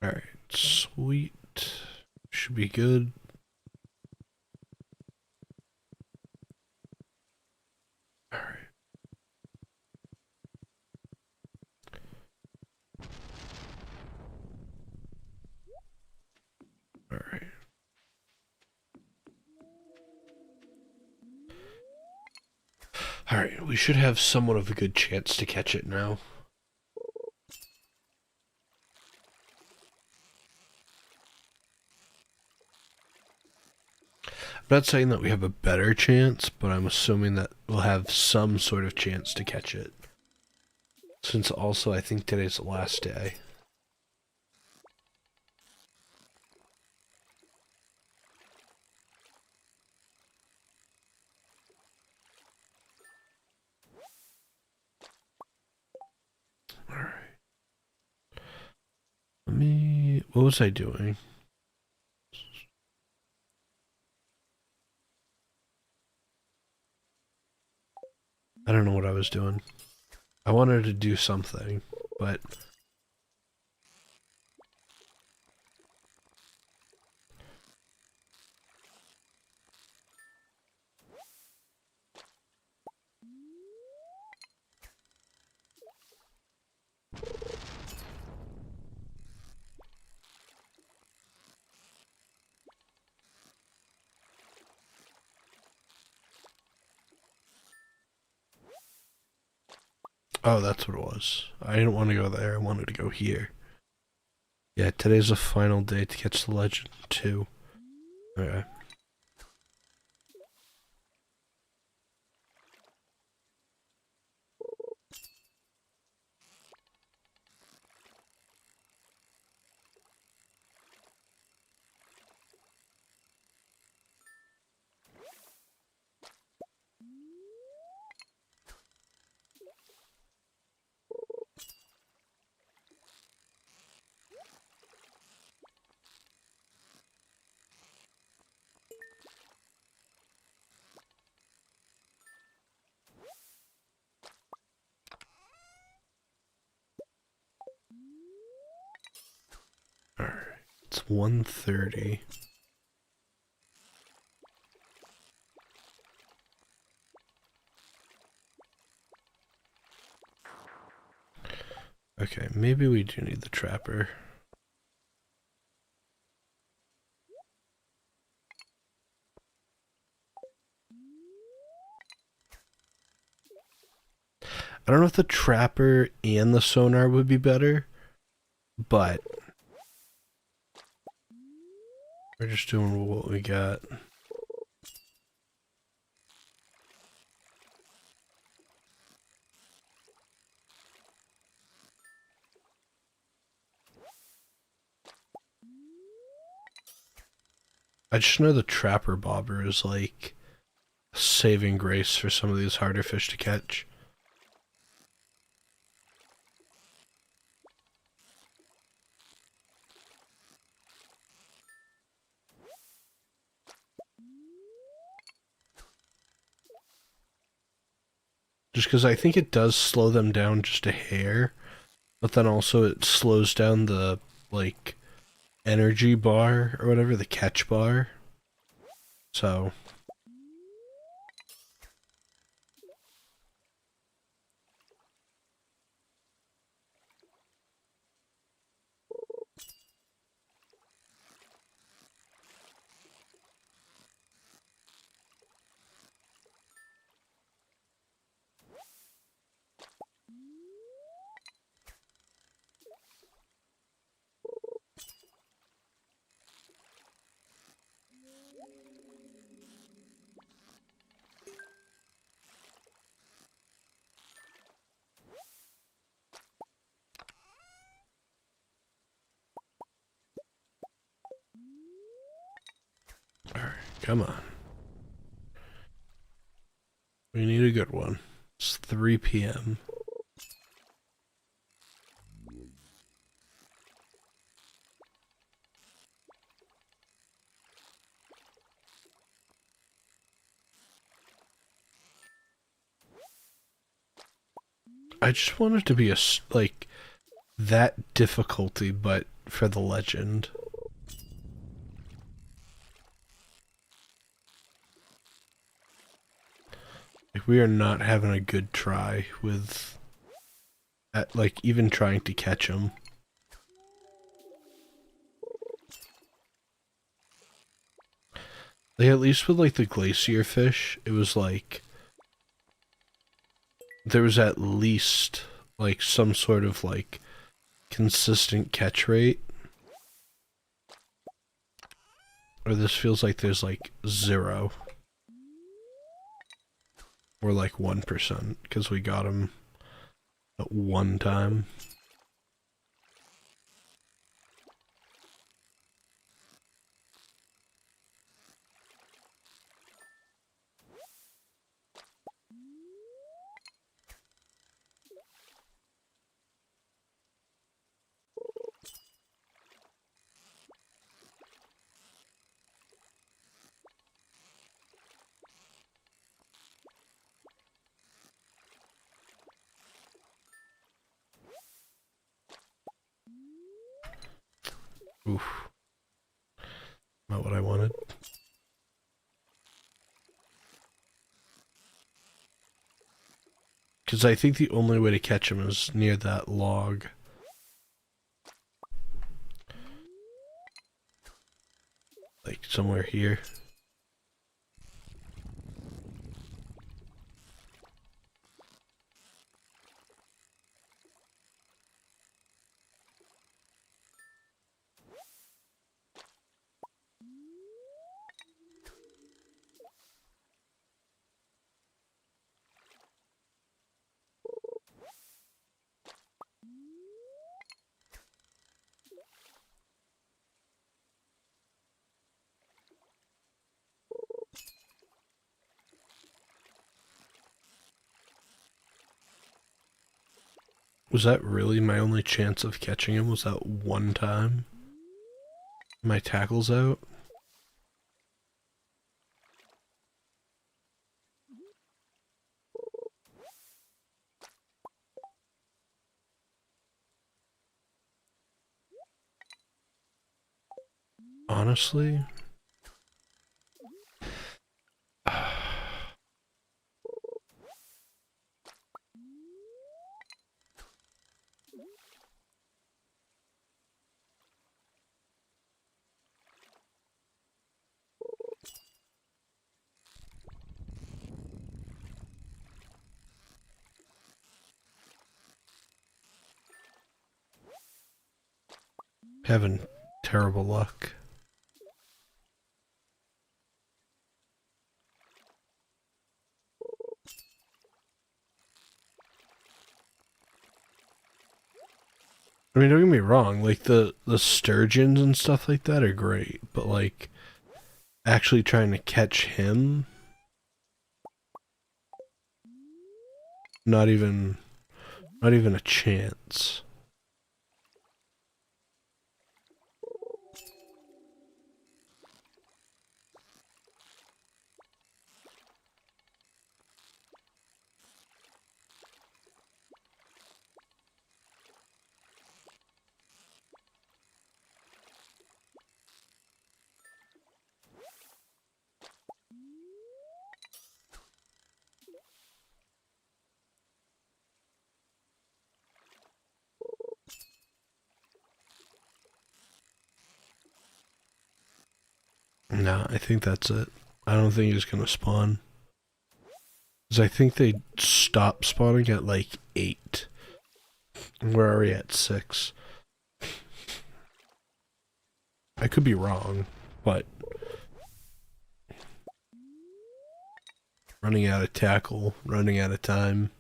Speaker 1: Alright, sweet. Should be good. Alright. Alright. Alright, we should have somewhat of a good chance to catch it now. I'm not saying that we have a better chance, but I'm assuming that we'll have some sort of chance to catch it. Since also I think today's the last day. Alright. What was I doing? I don't know what I was doing. I wanted to do something, but Oh, that's what it was. I didn't want to go there. I wanted to go here. Yeah, today's the final day to catch the legend too. Okay. Alright. It's 1:30. Okay, maybe we do need the trapper. I don't know if the trapper and the sonar would be better, but we're just doing what we got. I just know the trapper bobber is like saving grace for some of these harder fish to catch. Just because I think it does slow them down just a hair, but then also it slows down the, like, energy bar or whatever, the catch bar. So, alright, come on. We need a good one. It's 3 p.m. I just want it to be like, that difficulty, but for the legend. Like, we are not having a good try with, like, even trying to catch them. Like, at least with, like, the glacier fish, it was like, there was at least, like, some sort of, like, consistent catch rate. Or this feels like there's, like, 0. Or, like, 1%, because we got them at one time. Oof. Not what I wanted. Because I think the only way to catch him is near that log. Like, somewhere here. Was that really my only chance of catching him? Was that one time? My tackle's out? Honestly? Having terrible luck. I mean, don't get me wrong, like the sturgeons and stuff like that are great, but like actually trying to catch him, not even a chance. Nah, I think that's it. I don't think he's gonna spawn. Because I think they stop spawning at like 8. We're already at 6. I could be wrong, but running out of tackle, running out of time.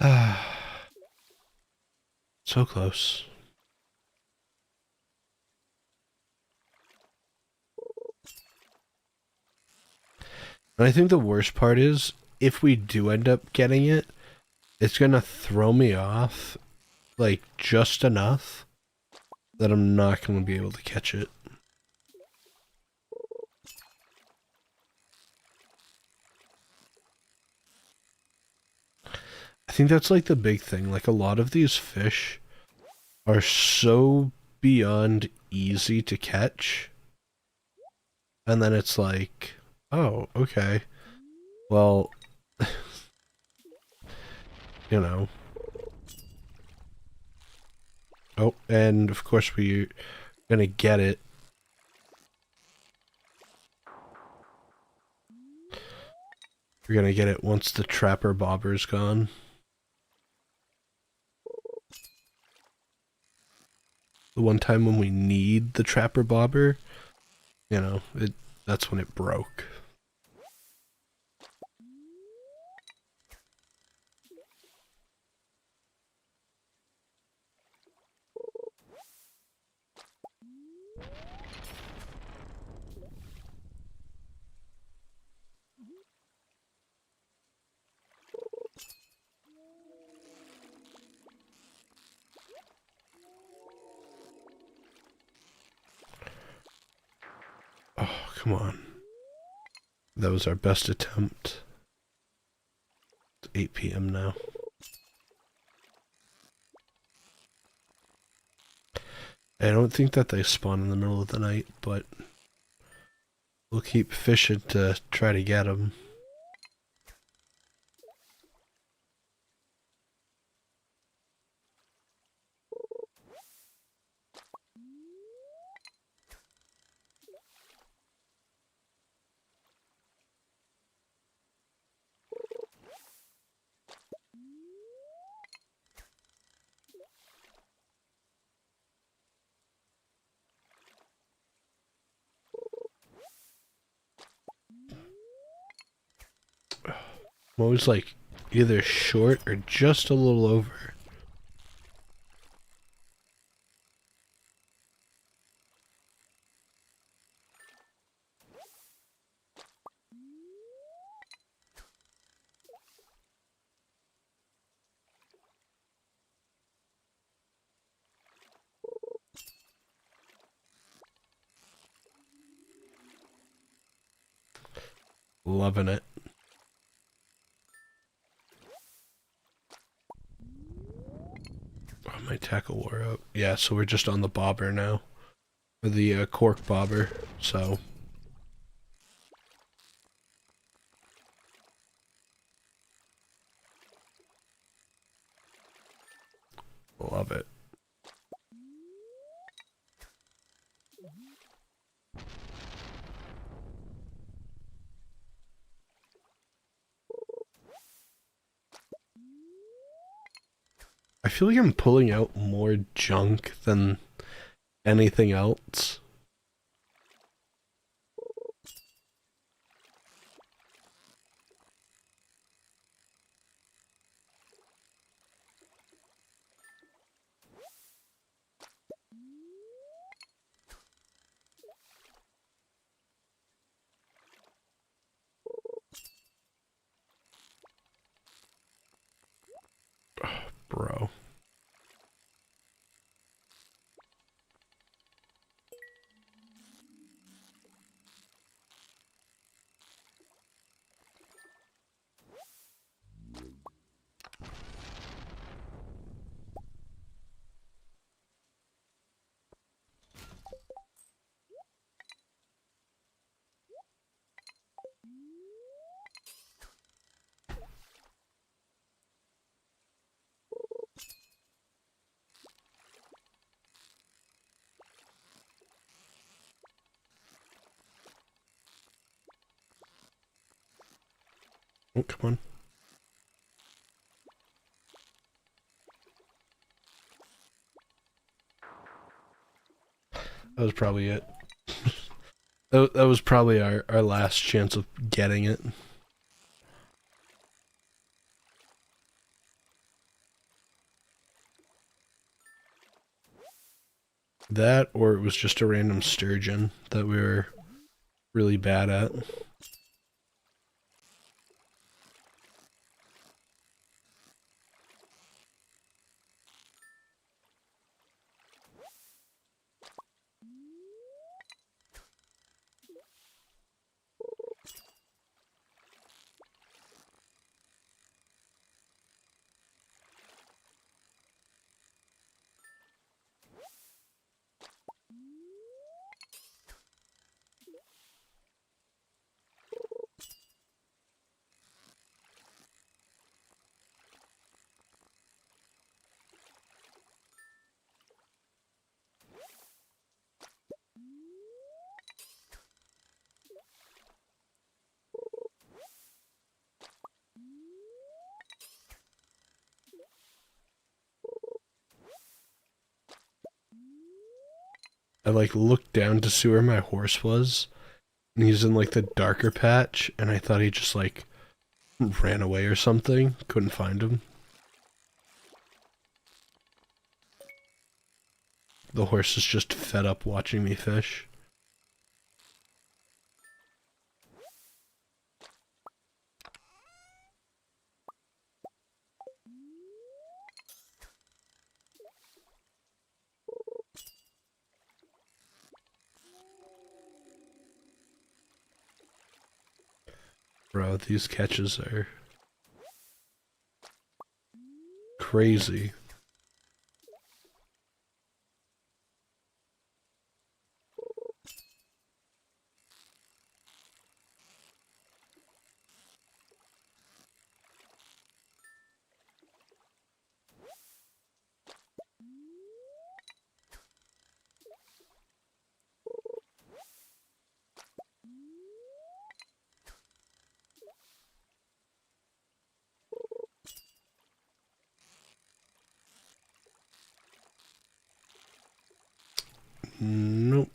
Speaker 1: Ah, so close. And I think the worst part is, if we do end up getting it, it's gonna throw me off, like, just enough that I'm not gonna be able to catch it. I think that's like the big thing. Like, a lot of these fish are so beyond easy to catch. And then it's like, oh, okay. Well, you know. Oh, and of course we're gonna get it. We're gonna get it once the trapper bobber's gone. The one time when we need the trapper bobber, you know, that's when it broke. Oh, come on. That was our best attempt. It's 8 p.m. now. I don't think that they spawn in the middle of the night, but we'll keep fishing to try to get them. I'm always like either short or just a little over. Loving it. Oh, my tackle wore out. Yeah, so we're just on the bobber now. Or the cork bobber, so... Love it. I feel like I'm pulling out more junk than anything else. Bro. Oh, come on. That was probably it. That was probably our last chance of getting it. That, or it was just a random sturgeon that we were really bad at. I like looked down to see where my horse was, and he's in like the darker patch, and I thought he just like ran away or something. Couldn't find him. The horse is just fed up watching me fish. Bro, these catches are crazy. Nope.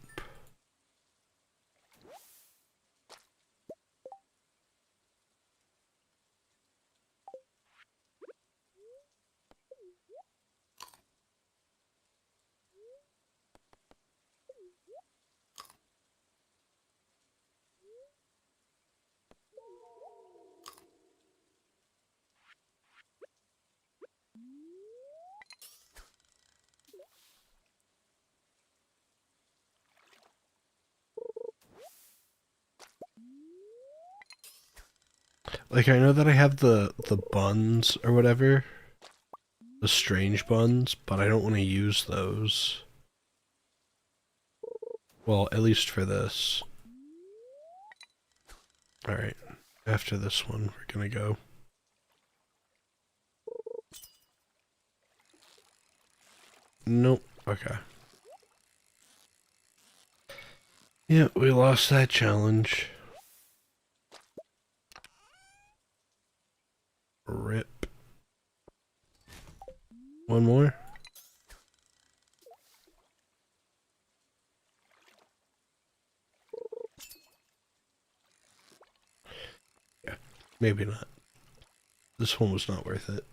Speaker 1: Like, I know that I have the buns or whatever, the strange buns, but I don't want to use those. Well, at least for this. Alright, after this one, we're gonna go. Nope, okay. Yeah, we lost that challenge. Rip. One more? Yeah, maybe not. This one was not worth it.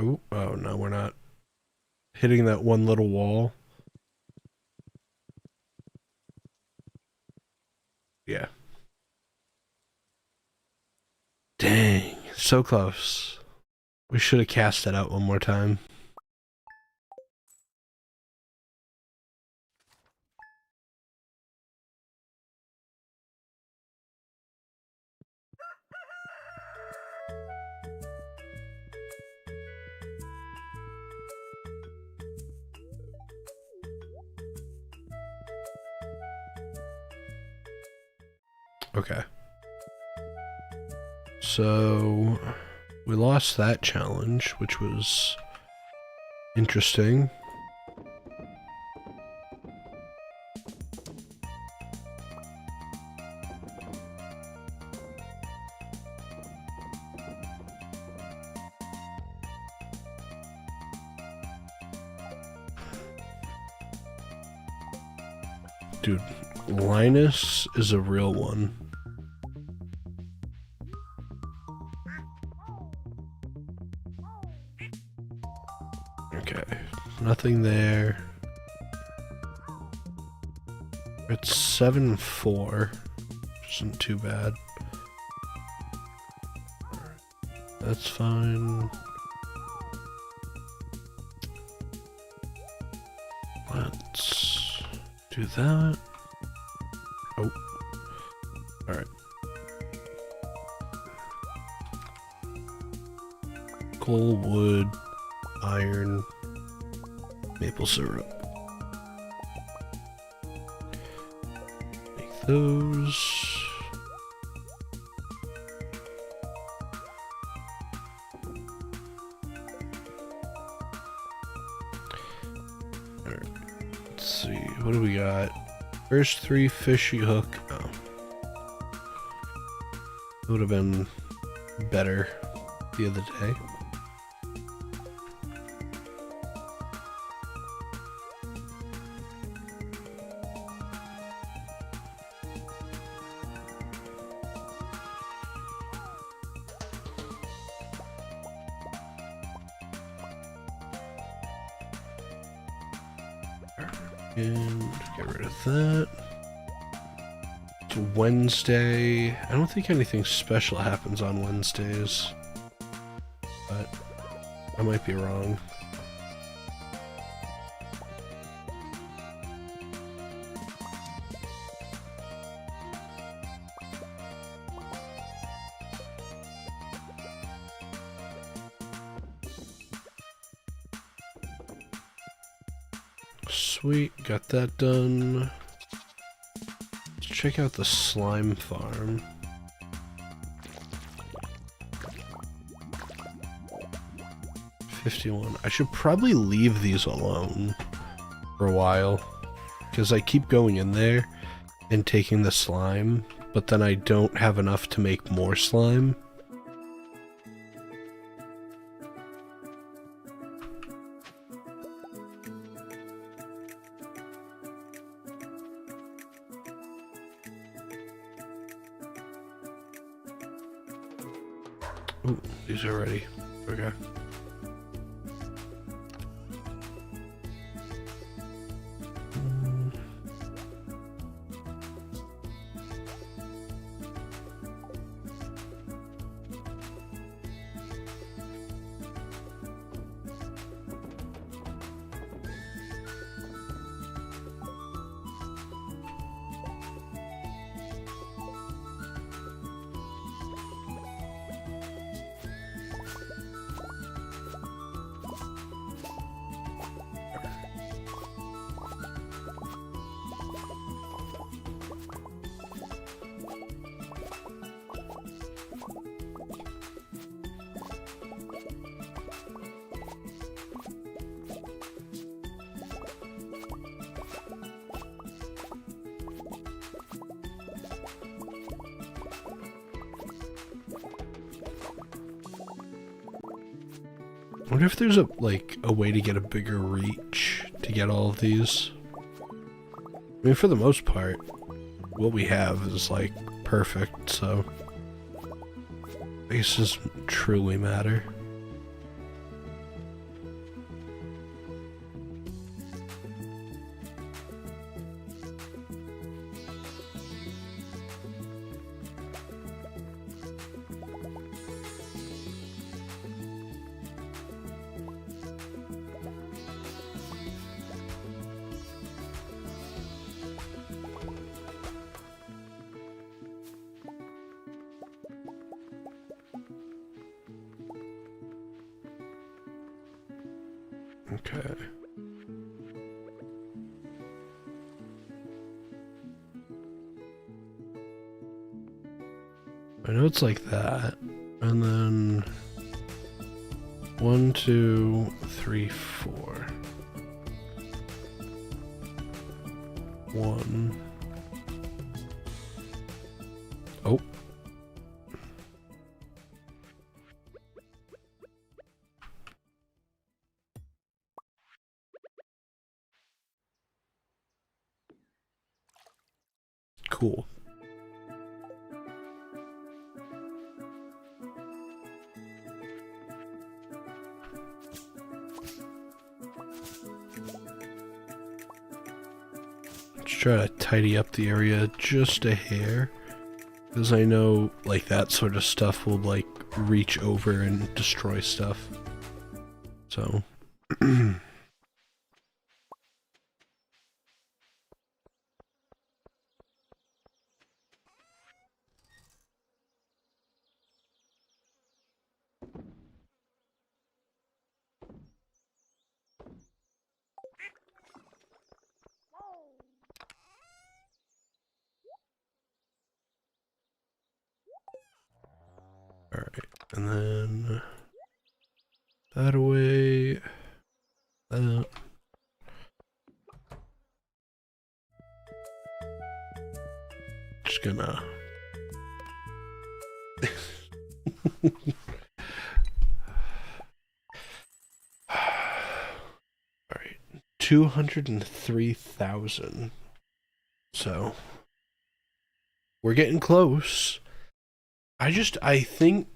Speaker 1: Ooh, oh no, we're not hitting that one little wall. Yeah. Dang, so close. We should have cast that out one more time. Okay. So, we lost that challenge, which was interesting. Dude, Linus is a real one. Okay, nothing there. It's 7-4, which isn't too bad. That's fine. Let's do that. Oh. Alright. Coal, wood, iron, maple syrup. Make those. Alright. Let's see. What do we got? First 3 fishy hook. Oh. It would have been better the other day. And get rid of that. It's Wednesday. I don't think anything special happens on Wednesdays, but I might be wrong. Sweet, got that done. Let's check out the slime farm. $51. I should probably leave these alone for a while, because I keep going in there and taking the slime, but then I don't have enough to make more slime. Ooh, these are ready. Okay. I wonder if there's a way to get a bigger reach to get all of these. I mean, for the most part, what we have is like perfect, so I guess it doesn't truly matter. Okay. I know it's like that. And then 1, 2, 3, 4. 1. Oh. Cool. Let's try to tidy up the area just a hair, because I know like that sort of stuff will like reach over and destroy stuff. So alright, and then that away, that. Just gonna alright, 203,000. So we're getting close. I think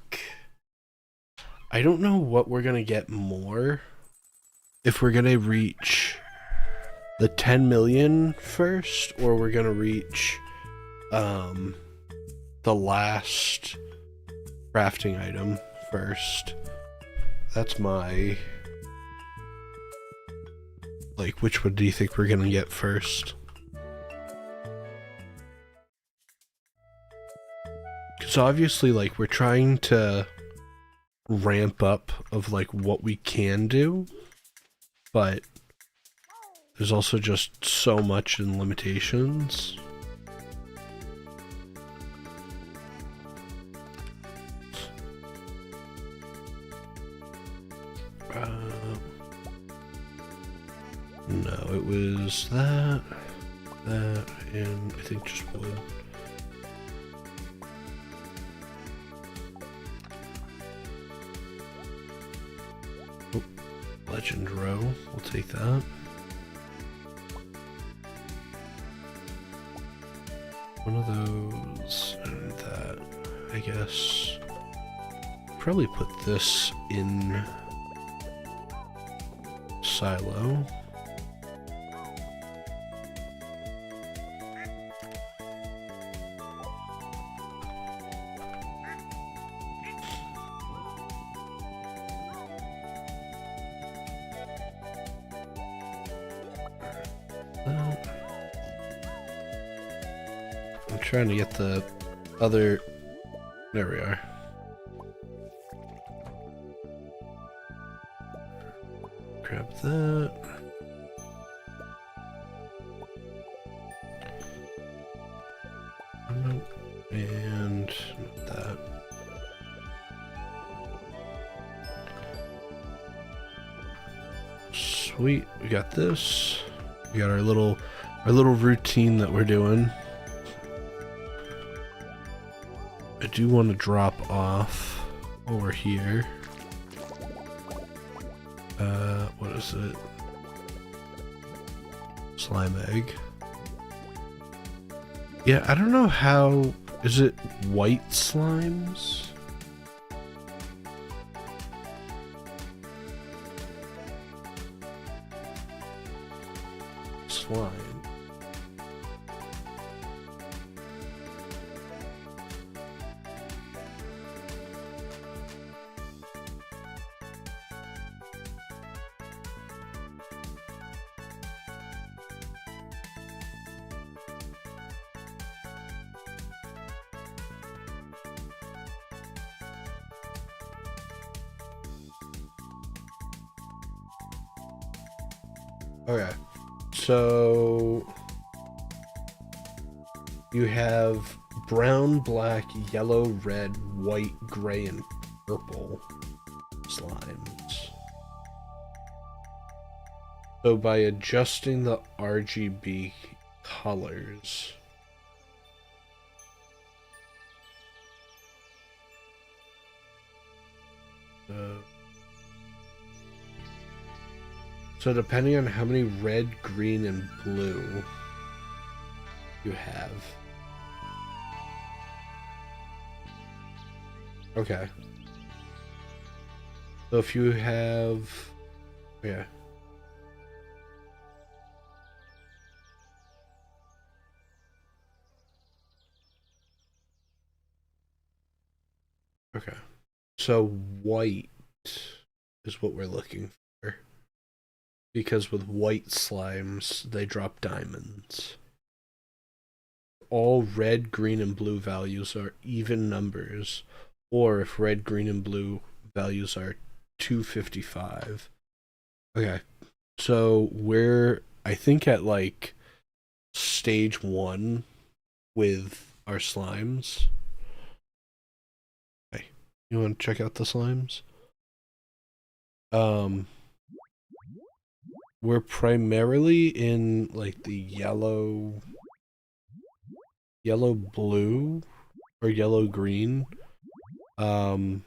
Speaker 1: I don't know what we're gonna get more if we're gonna reach the 10 million first, or we're gonna reach the last crafting item first. That's my like, which one do you think we're gonna get first? Because obviously, like, we're trying to ramp up of like what we can do, but there's also just so much in limitations. No, it was that, and I think just wood. Oh, legend row, we'll take that. One of those, and that, I guess. Probably put this in silo. I'm trying to get the other. There we are. Grab that. And that. Sweet, we got this. We got our little routine that we're doing. I do want to drop off over here. What is it? Slime egg. Yeah, I don't know how... Is it white slimes? Slime. Okay, so you have brown, black, yellow, red, white, gray, and purple slimes. So by adjusting the RGB colors, so depending on how many red, green, and blue you have. Okay. So if you have... Yeah. Okay. So white is what we're looking for. Because with white slimes, they drop diamonds. All red, green, and blue values are even numbers, or if red, green, and blue values are 255. Okay, so we're, I think, at like stage 1 with our slimes. Okay, you want to check out the slimes? We're primarily in like the yellow blue or yellow green. I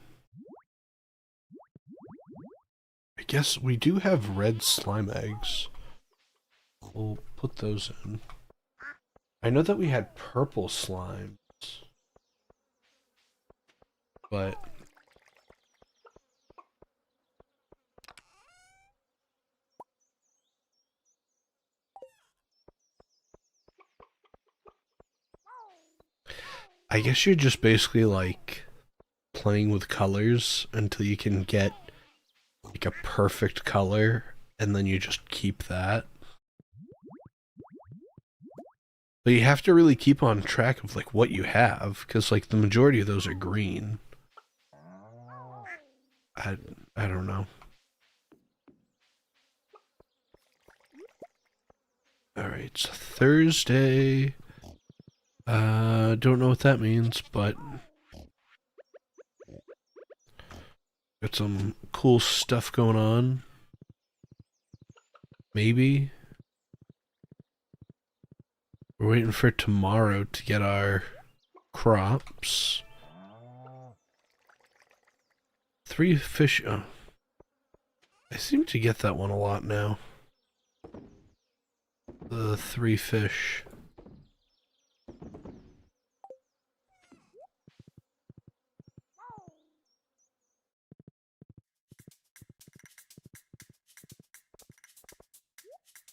Speaker 1: guess we do have red slime eggs. We'll put those in. I know that we had purple slimes, but I guess you're just basically like playing with colors until you can get like a perfect color, and then you just keep that. But you have to really keep on track of like what you have, because like the majority of those are green. I don't know. Alright, it's Thursday. Don't know what that means, but got some cool stuff going on. Maybe. We're waiting for tomorrow to get our crops. 3 fish. Oh. I seem to get that one a lot now. The 3 fish.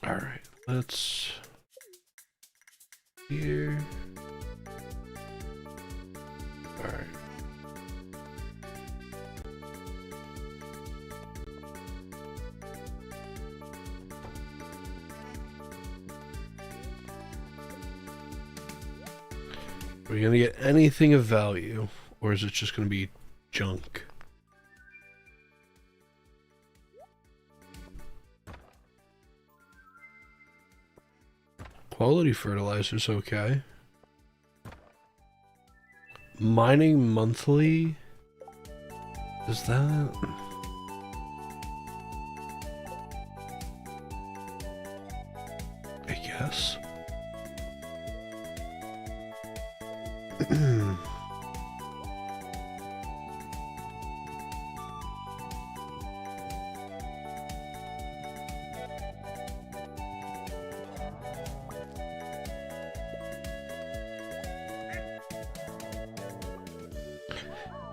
Speaker 1: Alright, let's... Here. Alright. Are we gonna get anything of value, or is it just gonna be junk? Quality fertilizer's okay. Mining monthly? Is that... I guess.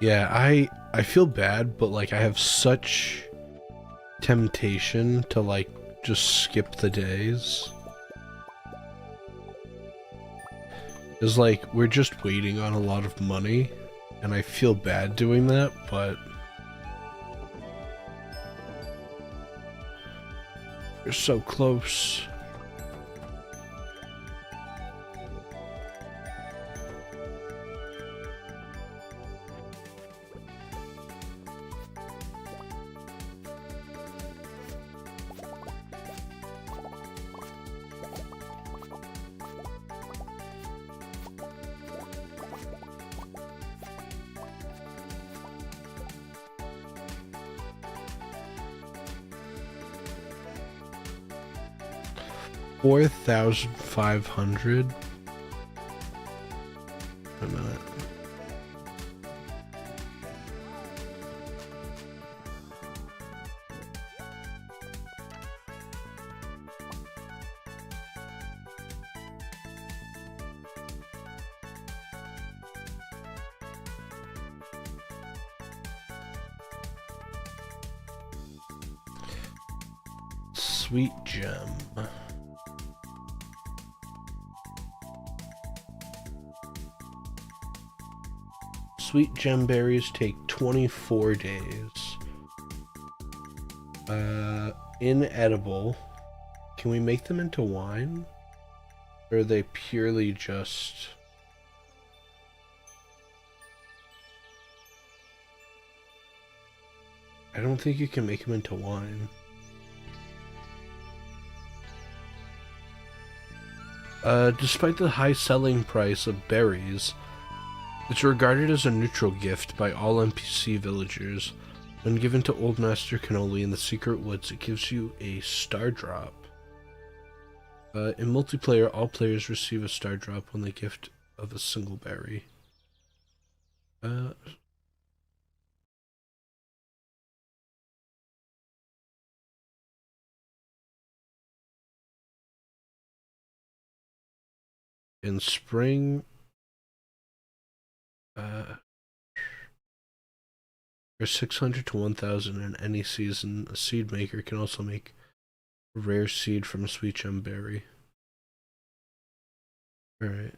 Speaker 1: Yeah, I feel bad, but like I have such temptation to like just skip the days. It's like we're just waiting on a lot of money, and I feel bad doing that, but we're so close. $4,500. A minute. Sweet gem. Sweet gem berries take 24 days. Inedible. Can we make them into wine? Or are they purely just... I don't think you can make them into wine. Despite the high selling price of berries, it's regarded as a neutral gift by all NPC villagers. When given to Old Master Cannoli in the Secret Woods, it gives you a star drop. In multiplayer, all players receive a star drop when they gift of a single berry. In spring, there's 600 to 1,000 in any season. A seed maker can also make a rare seed from a sweet gem berry. Alright.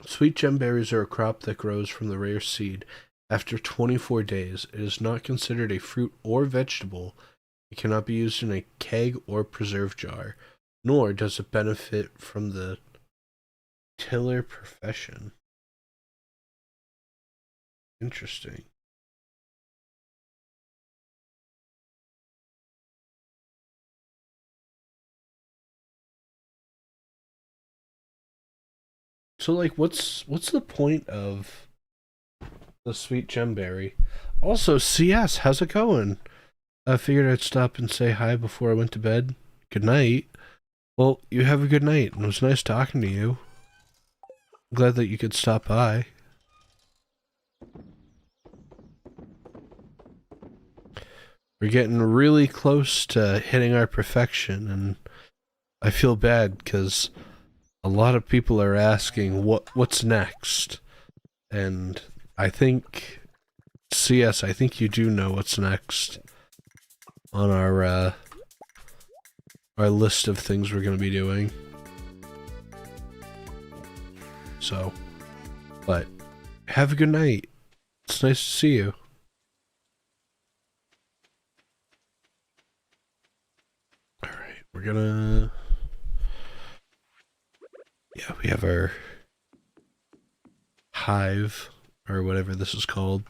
Speaker 1: Sweet gem berries are a crop that grows from the rare seed. After 24 days, it is not considered a fruit or vegetable. It cannot be used in a keg or preserve jar, nor does it benefit from the tiller profession. Interesting. So like what's the point of the sweet gemberry? Also, CS, how's it going? I figured I'd stop and say hi before I went to bed. Good night. Well, you have a good night. It was nice talking to you. I'm glad that you could stop by. We're getting really close to hitting our perfection, and I feel bad because a lot of people are asking what's next, and I think CS, I think you do know what's next on our list of things we're going to be doing. So, but have a good night. It's nice to see you. Alright, we're gonna... Yeah, we have our hive, or whatever this is called.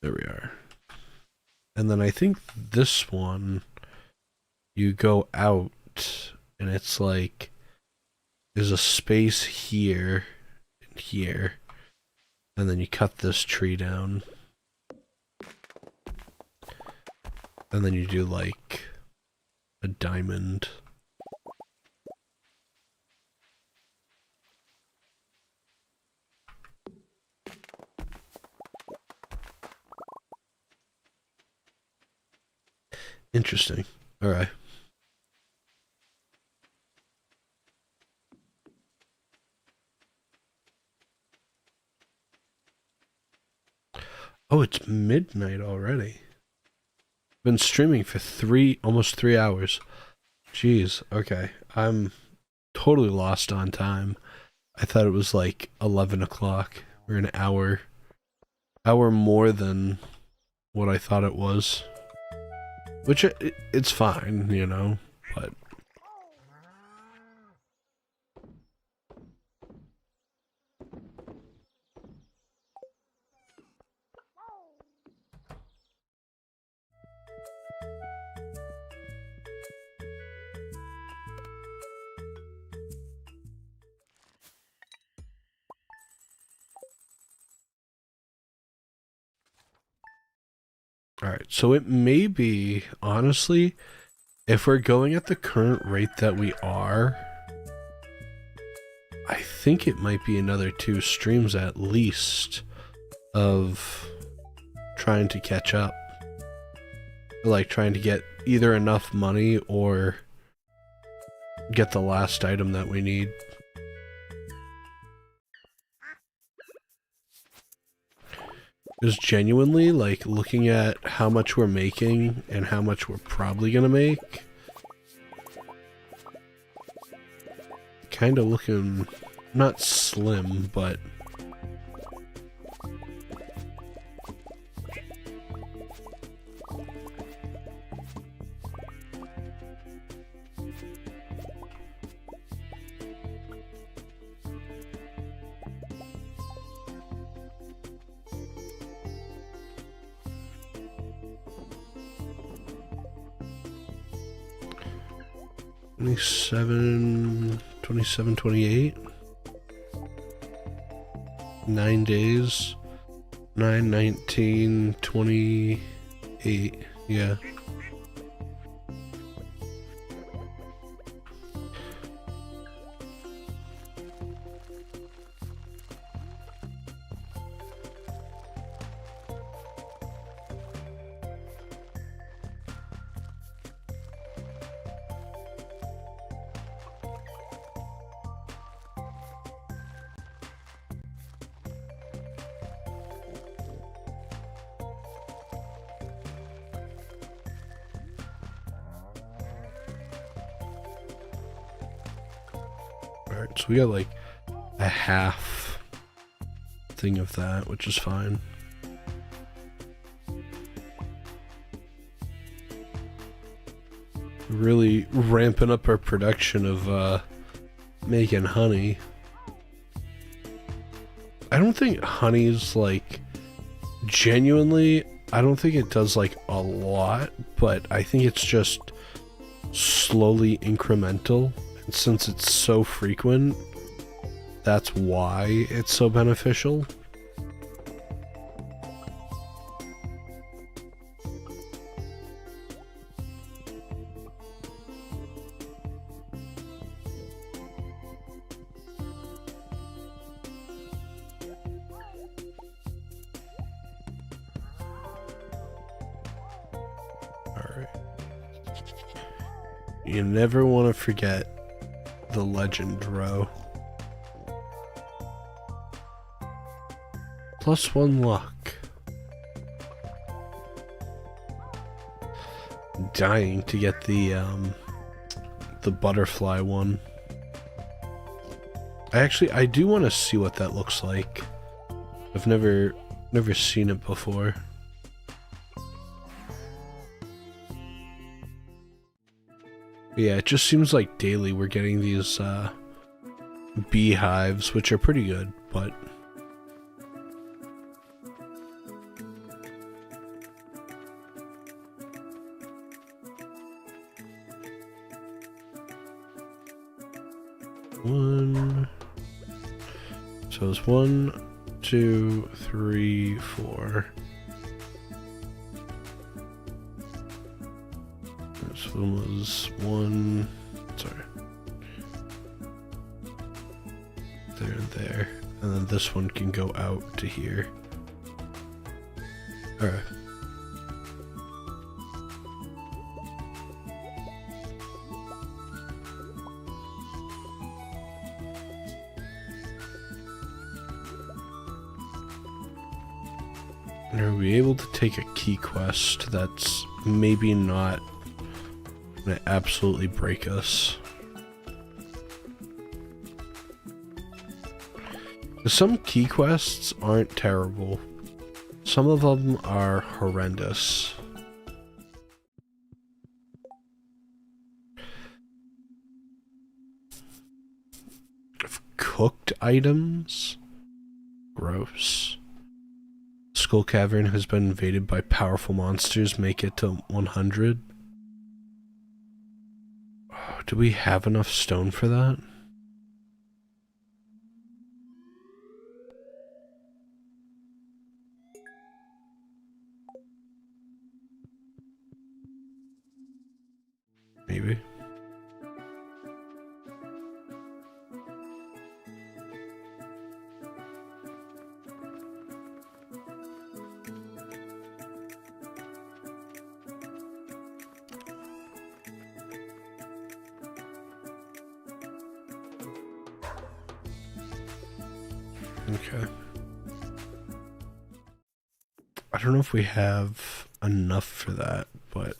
Speaker 1: There we are. And then I think this one, you go out, and it's like, there's a space here, and here, and then you cut this tree down. And then you do like a diamond. Interesting. All right. Oh, it's midnight already. Been streaming for almost 3 hours. Jeez. Okay. I'm totally lost on time. I thought it was like 11 o'clock. We're an hour more than what I thought it was. Which it's fine, you know, but alright. So it may be, honestly, if we're going at the current rate that we are, I think it might be another 2 streams at least of trying to catch up. Like trying to get either enough money or get the last item that we need. Because genuinely, like, looking at how much we're making and how much we're probably gonna make, kind of looking not slim, but $27, 28. 9 days. 9, 19, 28. Yeah. Alright, so we got like a half thing of that, which is fine. Really ramping up our production of making honey. I don't think honey's like genuinely, I don't think it does like a lot, but I think it's just slowly incremental. And since it's so frequent, that's why it's so beneficial. You never want to forget the legend row. +1 luck. Dying to get the butterfly one. I do want to see what that looks like. I've never seen it before. Yeah, it just seems like daily we're getting these beehives, which are pretty good, but so it's 1, 2, 3, 4. This one was 1, sorry, there and there, and then this one can go out to here. Alright. Are we able to take a key quest that's maybe not gonna absolutely break us? Some key quests aren't terrible. Some of them are horrendous. Cooked items? Gross. Skull Cavern has been invaded by powerful monsters. Make it to 100. Oh, do we have enough stone for that? Maybe. Okay. I don't know if we have enough for that, but...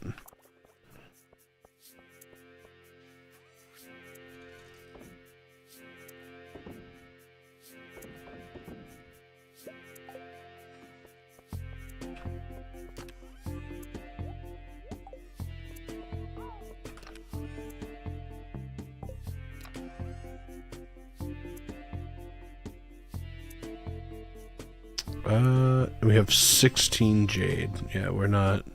Speaker 1: we have 16 jade. Yeah, we're not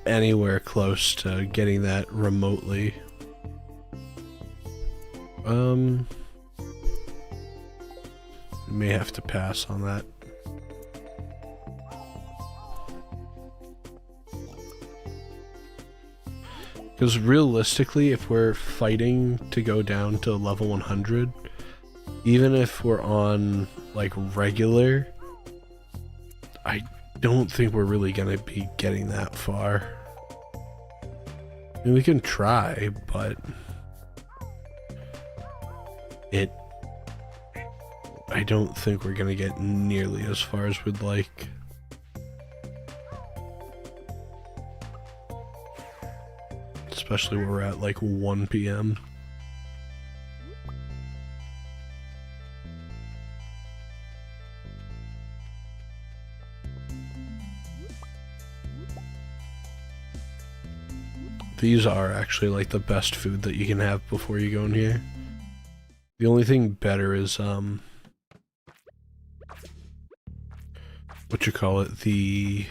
Speaker 1: anywhere close to getting that remotely. We may have to pass on that. Because realistically, if we're fighting to go down to level 100, even if we're on, like, regular, I don't think we're really gonna be getting that far. I mean, we can try, but I don't think we're gonna get nearly as far as we'd like. Especially where we're at, like, 1 p.m. These are actually, like, the best food that you can have before you go in here. The only thing better is, what you call it, the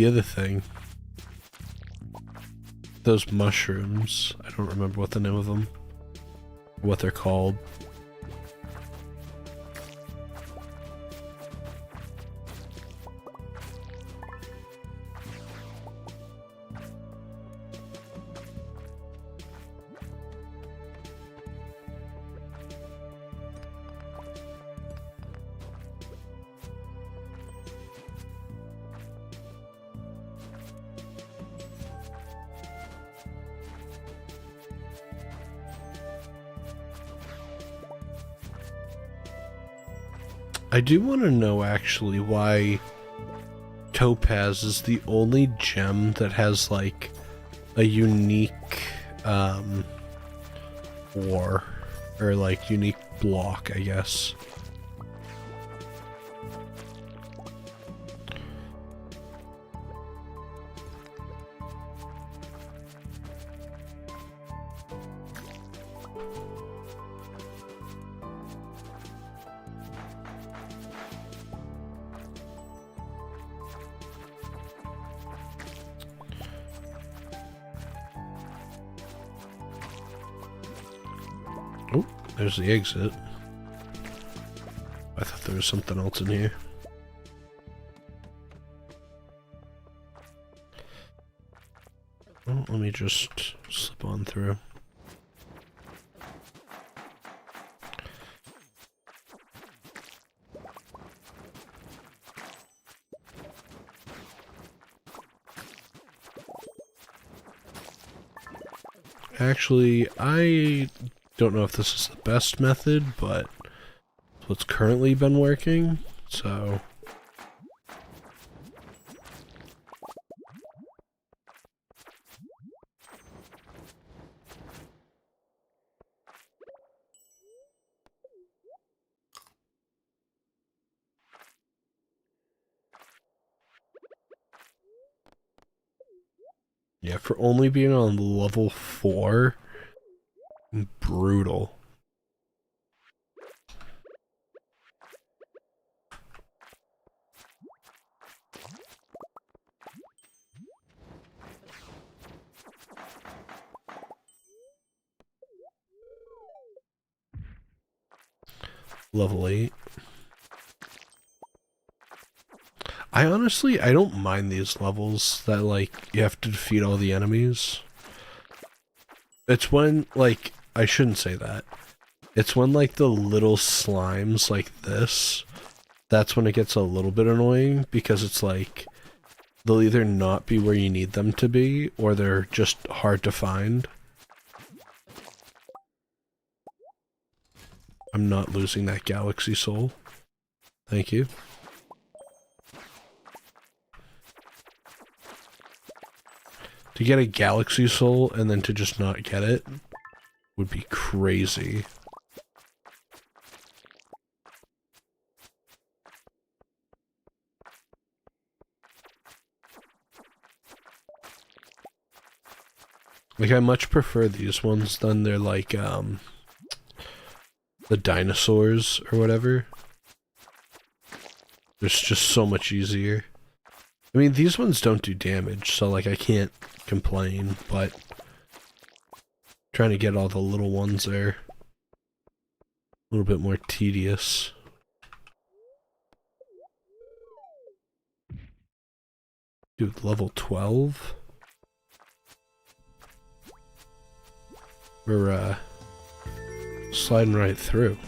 Speaker 1: other thing. Those mushrooms. I don't remember what the name of them, what they're called. I do want to know actually why Topaz is the only gem that has, like, a unique ore, or, like, unique block, I guess. Oh, there's the exit. I thought there was something else in here. Well, let me just slip on through. Actually, I don't know if this is the best method, but what's currently been working, so... Yeah, for only being on level 4, brutal. Level 8. I don't mind these levels that, like, you have to defeat all the enemies. It's when, like, I shouldn't say that. It's when, like, the little slimes like this, that's when it gets a little bit annoying, because it's like, they'll either not be where you need them to be, or they're just hard to find. I'm not losing that galaxy soul. Thank you. To get a galaxy soul and then to just not get it would be crazy. Like, I much prefer these ones than they're like, the dinosaurs or whatever. It's just so much easier. I mean, these ones don't do damage, so, like, I can't complain, but trying to get all the little ones there, a little bit more tedious. Dude, level 12? We're, sliding right through.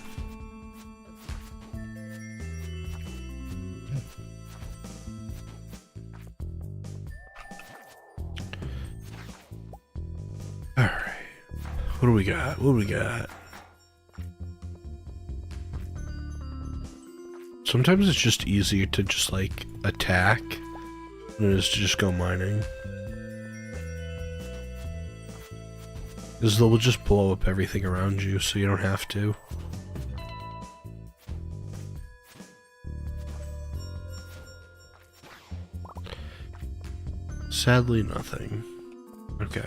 Speaker 1: Alright. What do we got? What do we got? Sometimes it's just easier to just, like, attack than it is to just go mining. Because they'll just blow up everything around you, so you don't have to. Sadly, nothing. Okay.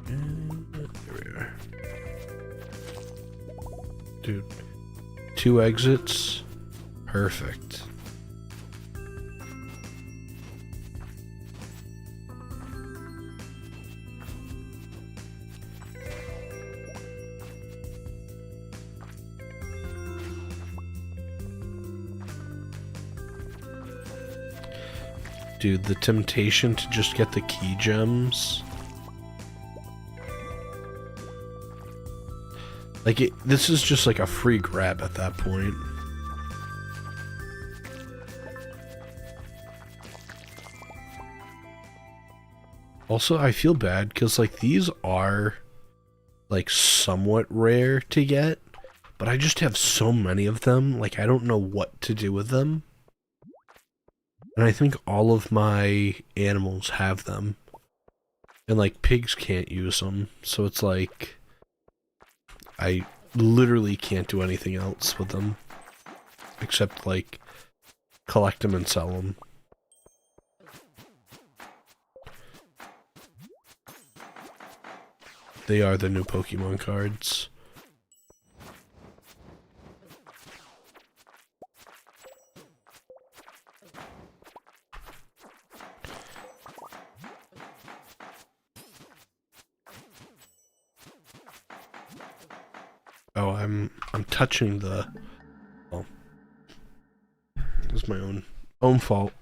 Speaker 1: Alright. Dude, 2 exits, perfect. Dude, the temptation to just get the key gems. Like, this is just like a free grab at that point. Also, I feel bad because, like, these are, like, somewhat rare to get, but I just have so many of them, like, I don't know what to do with them. And I think all of my animals have them. And, like, pigs can't use them, so it's like... I literally can't do anything else with them. Except, like, collect them and sell them. They are the new Pokemon cards. Oh, I'm touching the... Oh. This is my own... Own fault.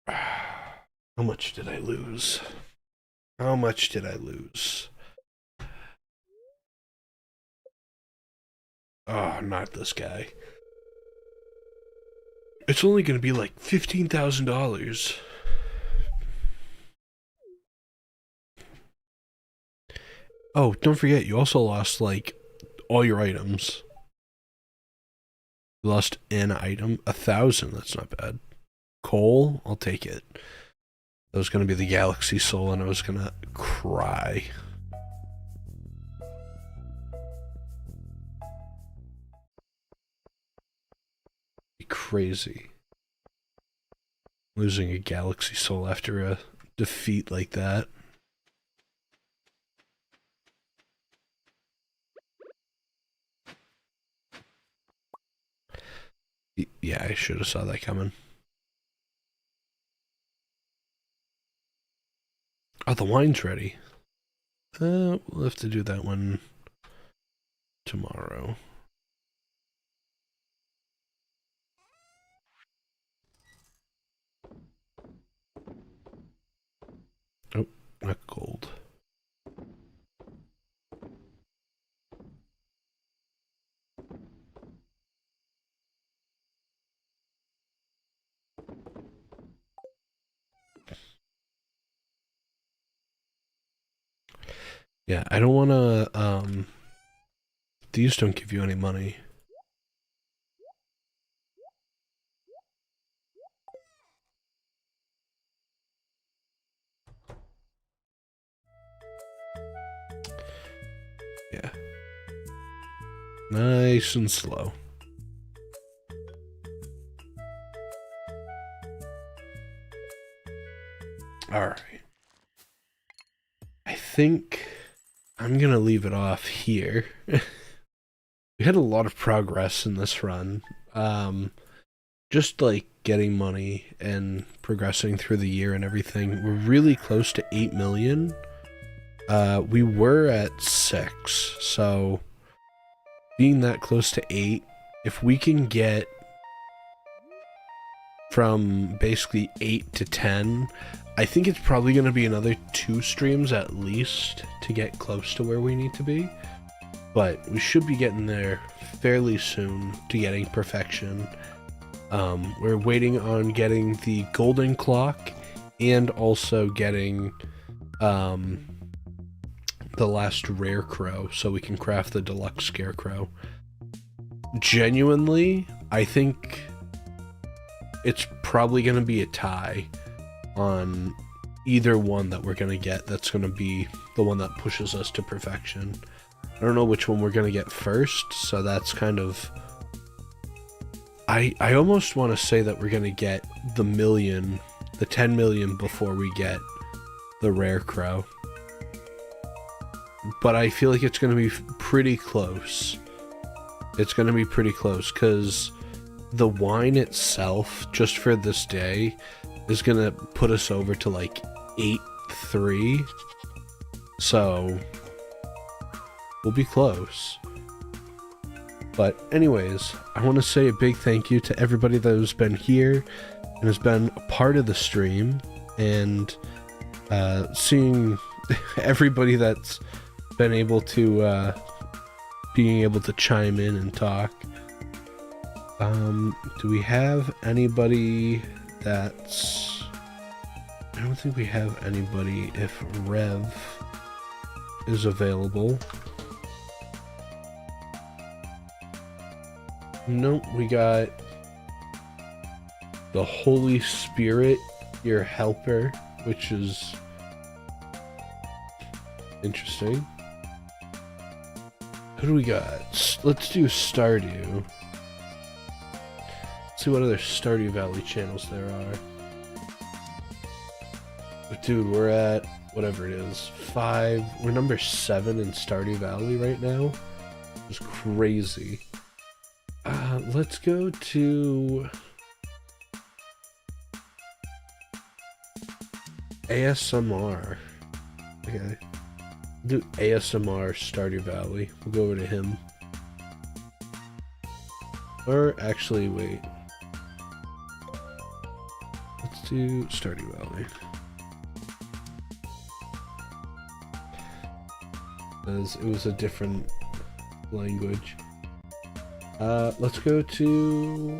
Speaker 1: How much did I lose? How much did I lose? Oh, not this guy. It's only going to be like $15,000. Oh, don't forget, you also lost like all your items. You lost an item. 1,000, that's not bad. Coal, I'll take it. That was going to be the Galaxy Soul, and I was going to cry. Be crazy. Losing a Galaxy Soul after a defeat like that. Yeah, I should have saw that coming. Oh, the wine's ready. We'll have to do that one tomorrow. Oh, not gold. Yeah, I don't want to, these don't give you any money. Yeah. Nice and slow. Alright. I think I'm gonna leave it off here. We had a lot of progress in this run. Just like getting money and progressing through the year and everything. We're really close to 8 million. We were at 6, so being that close to 8, if we can get from basically 8 to 10, I think it's probably going to be another 2 streams at least to get close to where we need to be. But we should be getting there fairly soon to getting perfection. We're waiting on getting the golden clock and also getting the last rare crow so we can craft the deluxe scarecrow. Genuinely, I think it's probably going to be a tie on either one that we're going to get that's going to be the one that pushes us to perfection. I don't know which one we're going to get first, so that's kind of... I almost want to say that we're going to get the 10 million before we get the rare crow. But I feel like it's going to be pretty close. It's going to be pretty close, because the wine itself, just for this day, is going to put us over to like 8-3. So we'll be close. But anyways, I want to say a big thank you to everybody that has been here and has been a part of the stream, and seeing everybody that's been able to being able to chime in and talk. Do we have anybody that's... I don't think we have anybody if Rev is available. Nope, we got the Holy Spirit, your helper, which is interesting. Who do we got? Let's do Stardew. Let's see what other Stardew Valley channels there are. But dude, we're at, whatever it is, 5. We're number 7 in Stardew Valley right now. It's crazy. Let's go to ASMR. Okay. Do ASMR Stardew Valley. We'll go over to him. Or actually, wait. do Stardew Valley. As it was a different language. Let's go to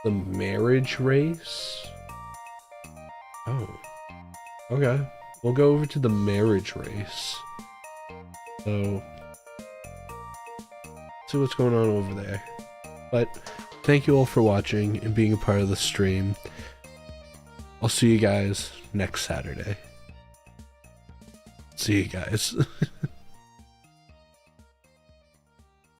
Speaker 1: the marriage race. Oh, okay. We'll go over to the marriage race. So, see what's going on over there. But thank you all for watching and being a part of the stream. I'll see you guys next Saturday. See you guys.